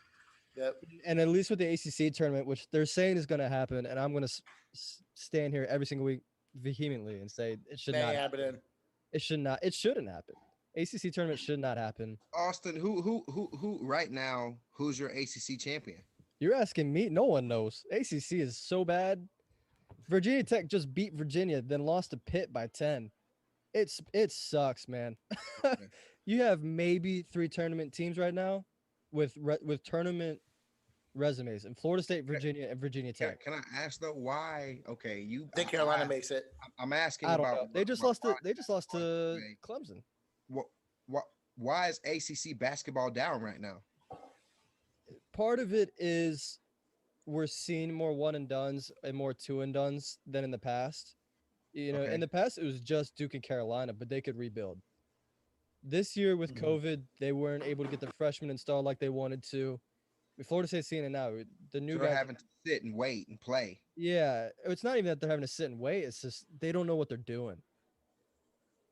Yep. And at least with the ACC tournament, which they're saying is going to happen, and I'm going to stand here every single week vehemently and say it should not happen. It should not. It shouldn't happen. ACC tournament should not happen. Austin, who right now? Who's your ACC champion? You're asking me. No one knows. ACC is so bad. Virginia Tech just beat Virginia, then lost to Pitt by 10. It sucks, man. You have maybe 3 tournament teams right now with tournament resumes in Florida State, Virginia, and Virginia Tech. Can I ask though why? Okay, I think Carolina makes it. I'm asking I don't about. know. They just lost to Clemson. What? Why is ACC basketball down right now? Part of it is we're seeing more one and dones and more two and dones than in the past. You know, Okay. in the past it was just Duke and Carolina, but they could rebuild. This year with COVID, they weren't able to get the freshmen installed like they wanted to. Florida State's seeing it now. The new They're guys. having to sit and wait and play. Yeah, it's not even that they're having to sit and wait. It's just they don't know what they're doing.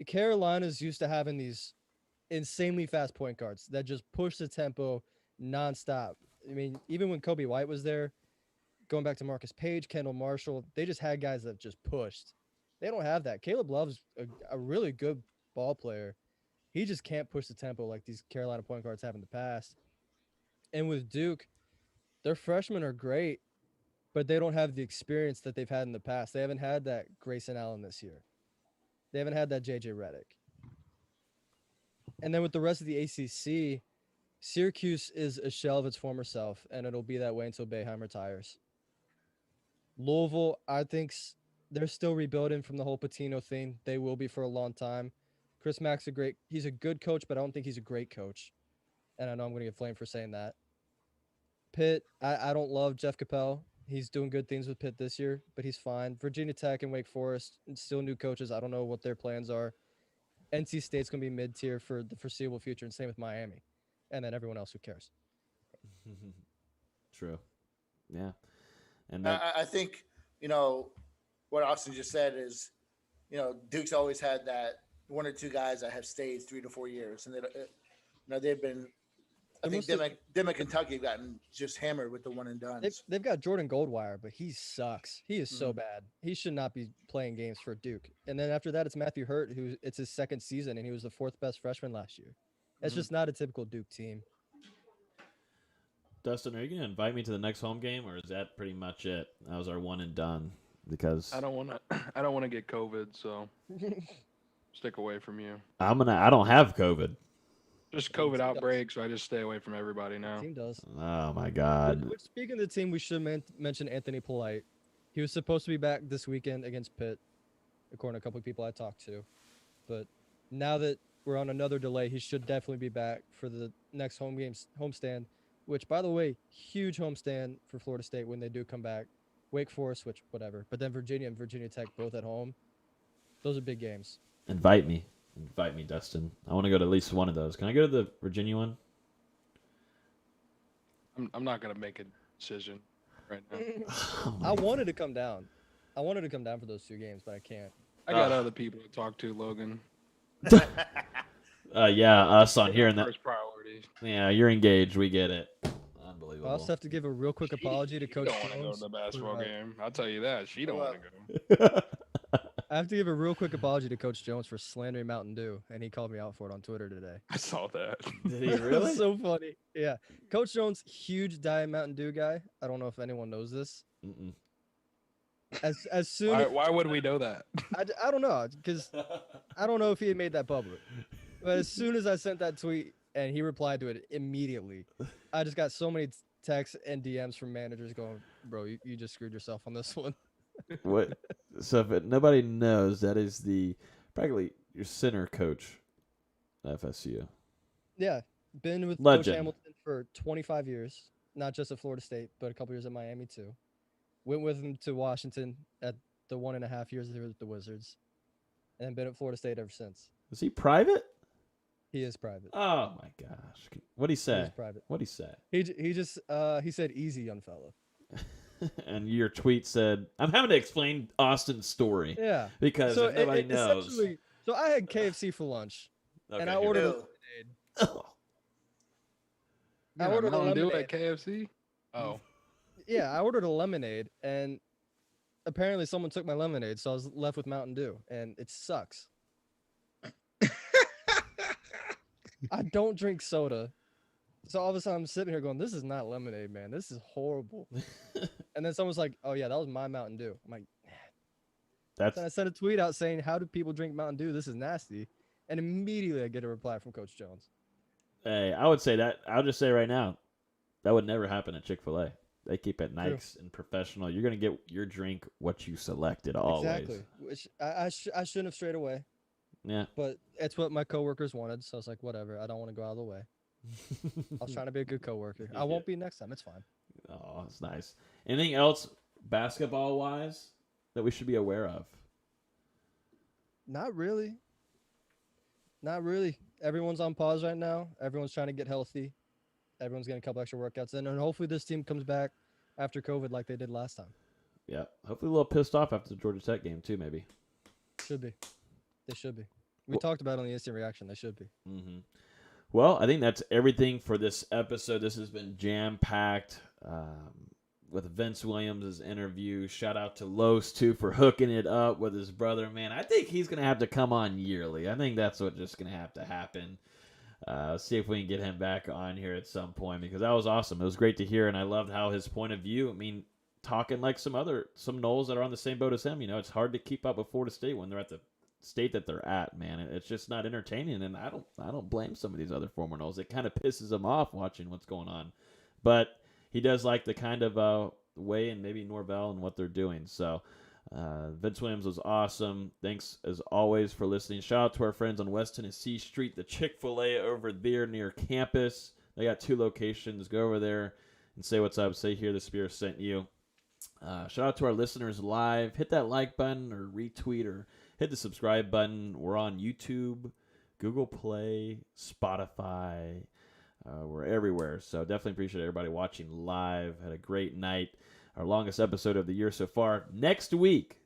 Carolina's used to having these insanely fast point guards that just push the tempo nonstop. I mean, even when Kobe White was there, going back to Marcus Page, Kendall Marshall, they just had guys that just pushed. They don't have that. Caleb Love's a really good ball player. He just can't push the tempo like these Carolina point guards have in the past. And with Duke, their freshmen are great, but they don't have the experience that they've had in the past. They haven't had that Grayson Allen this year. They haven't had that JJ Redick. And then with the rest of the ACC, Syracuse is a shell of its former self, and it'll be that way until Boeheim retires. Louisville, I think they're still rebuilding from the whole Patino thing. They will be for a long time. Chris Mack's he's a good coach, but I don't think he's a great coach. And I know I'm going to get flamed for saying that. Pitt, I don't love Jeff Capel. He's doing good things with Pitt this year, but he's fine. Virginia Tech and Wake Forest, still new coaches. I don't know what their plans are. NC State's going to be mid-tier for the foreseeable future, and same with Miami. And then everyone else, who cares? True. Yeah. And I think, what Austin just said is, Duke's always had that 1 or 2 guys that have stayed 3 to 4 years. And they've been, I think them and Kentucky have gotten just hammered with the one and dones. They've got Jordan Goldwire, but he sucks. He is so bad. He should not be playing games for Duke. And then after that, it's Matthew Hurt, it's his second season, and he was the 4th best freshman last year. It's just not a typical Duke team. Dustin, are you going to invite me to the next home game, or is that pretty much it? That was our one and done. Because I don't want to get COVID, so stick away from you. I don't have COVID. Just COVID outbreak, so I just stay away from everybody now. The team does. Oh my God. Speaking of the team, we should mention Anthony Polite. He was supposed to be back this weekend against Pitt, according to a couple of people I talked to. But now that we're on another delay, he should definitely be back for the next homestand, which, by the way, huge homestand for Florida State when they do come back. Wake Forest, which whatever. But then Virginia and Virginia Tech both at home. Those are big games. Invite me, Dustin. I want to go to at least one of those. Can I go to the Virginia one? I'm not gonna make a decision right now. I wanted to come down. For those 2 games, but I can't. I got other people to talk to, Logan. Yeah, us on here and that. First priority. Yeah, you're engaged. We get it. Unbelievable. I also have to give a real quick apology to Coach She don't want to go Jones. to the basketball game. I'll tell you that. She don't want to go. I have to give a real quick apology to Coach Jones for slandering Mountain Dew, and he called me out for it on Twitter today. I saw that. Did he It really? was so funny. Yeah. Coach Jones, huge Diet Mountain Dew guy. I don't know if anyone knows this. Mm-mm. As soon Why would we know that? I don't know, because I don't know if he had made that public. But as soon as I sent that tweet and he replied to it immediately, I just got so many texts and DMs from managers going, bro, you just screwed yourself on this one. What? So if nobody knows, that is practically your center coach at FSU. Yeah. Been with Legend. Coach Hamilton for 25 years, not just at Florida State, but a couple years at Miami too. Went with him to Washington at the 1.5 years he was with the Wizards, and been at Florida State ever since. Is he private? He is private. Oh my gosh! What'd he He say? is private. What'd he say? He just he said, "Easy, young fella." And your tweet said, "I'm having to explain Austin's story Yeah. because So if nobody knows." essentially, so I had KFC for lunch, Okay, and I here we ordered a go. lemonade. I You ordered a Mountain Dew lemonade. at KFC. Oh, Yeah, I ordered a lemonade, and apparently someone took my lemonade, so I was left with Mountain Dew, and it sucks. I don't drink soda. So all of a sudden I'm sitting here going, this is not lemonade, man. This is horrible. And then someone's like, oh yeah, that was my Mountain Dew. I'm like, That's then I sent a tweet out saying, how do people drink Mountain Dew? This is nasty. And immediately I get a reply from Coach Jones. Hey, I would say that. I'll just say right now, that would never happen at Chick-fil-A. They keep it nice and professional. You're going to get your drink what you selected always. Exactly. Which I shouldn't have strayed away. Yeah. But it's what my coworkers wanted, so I was like, whatever. I don't want to go out of the way. I was trying to be a good coworker. I won't be next time. It's fine. Oh, that's nice. Anything else basketball-wise that we should be aware of? Not really. Not really. Everyone's on pause right now. Everyone's trying to get healthy. Everyone's getting a couple extra workouts in, and hopefully this team comes back after COVID like they did last time. Yeah. Hopefully a little pissed off after the Georgia Tech game, too, maybe. Should be. They should be. We talked about it on the instant reaction. They should be. Mm-hmm. Well, I think that's everything for this episode. This has been jam-packed with Vince Williams' interview. Shout out to Los, too, for hooking it up with his brother. Man, I think he's going to have to come on yearly. I think that's what's just going to have to happen. See if we can get him back on here at some point, because that was awesome. It was great to hear, and I loved how his point of view, I mean, talking like some Noles that are on the same boat as him, it's hard to keep up with Florida State when they're at the state that they're at, man. It's just not entertaining, and I don't blame some of these other former Noles. It kind of pisses them off watching what's going on, but he does like the kind of way and maybe Norvell and what they're doing. So Vince Williams was awesome. Thanks as always for listening. Shout out to our friends on West Tennessee Street, the Chick-fil-A over there near campus. They got 2 locations. Go over there and say what's up. Say here the Spear sent you. Shout out to our listeners live. Hit that like button or retweet or hit the subscribe button. We're on YouTube, Google Play, Spotify. We're everywhere. So definitely appreciate everybody watching live. Had a great night. Our longest episode of the year so far. Next week,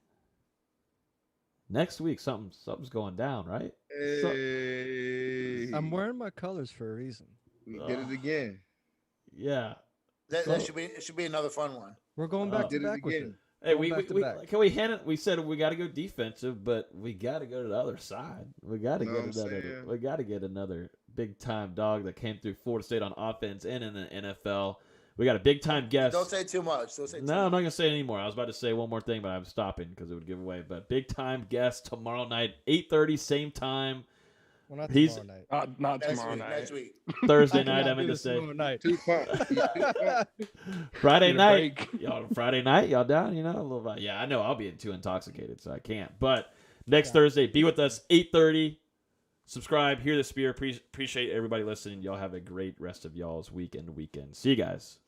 something's going down, right? Hey. I'm wearing my colors for a reason. We did it again. Yeah. That should be another fun one. We're going back to did it back with it. again. Hey, Going back to back. can we hand it? We said we got to go defensive, but we got to go to the other side. We got to Know what I'm saying? We got to get another big time dog that came through Florida State on offense and in the NFL. We got a big time guest. Don't say too much. I'm not gonna say anymore. I was about to say one more thing, but I'm stopping because it would give away. But big time guest tomorrow night, 8:30, same time. Well, not He's- tomorrow night. Not Next tomorrow week, night. next week. Thursday I night. cannot I meant do to this say tomorrow night. Too fun. Friday Need a night. break. Y'all, Friday night, y'all down? A little bit. Yeah, I know. I'll be too intoxicated, so I can't. But next Yeah. Thursday, be with us 8:30. Subscribe. Hear the Spear. Appreciate everybody listening. Y'all have a great rest of y'all's weekend. See you guys.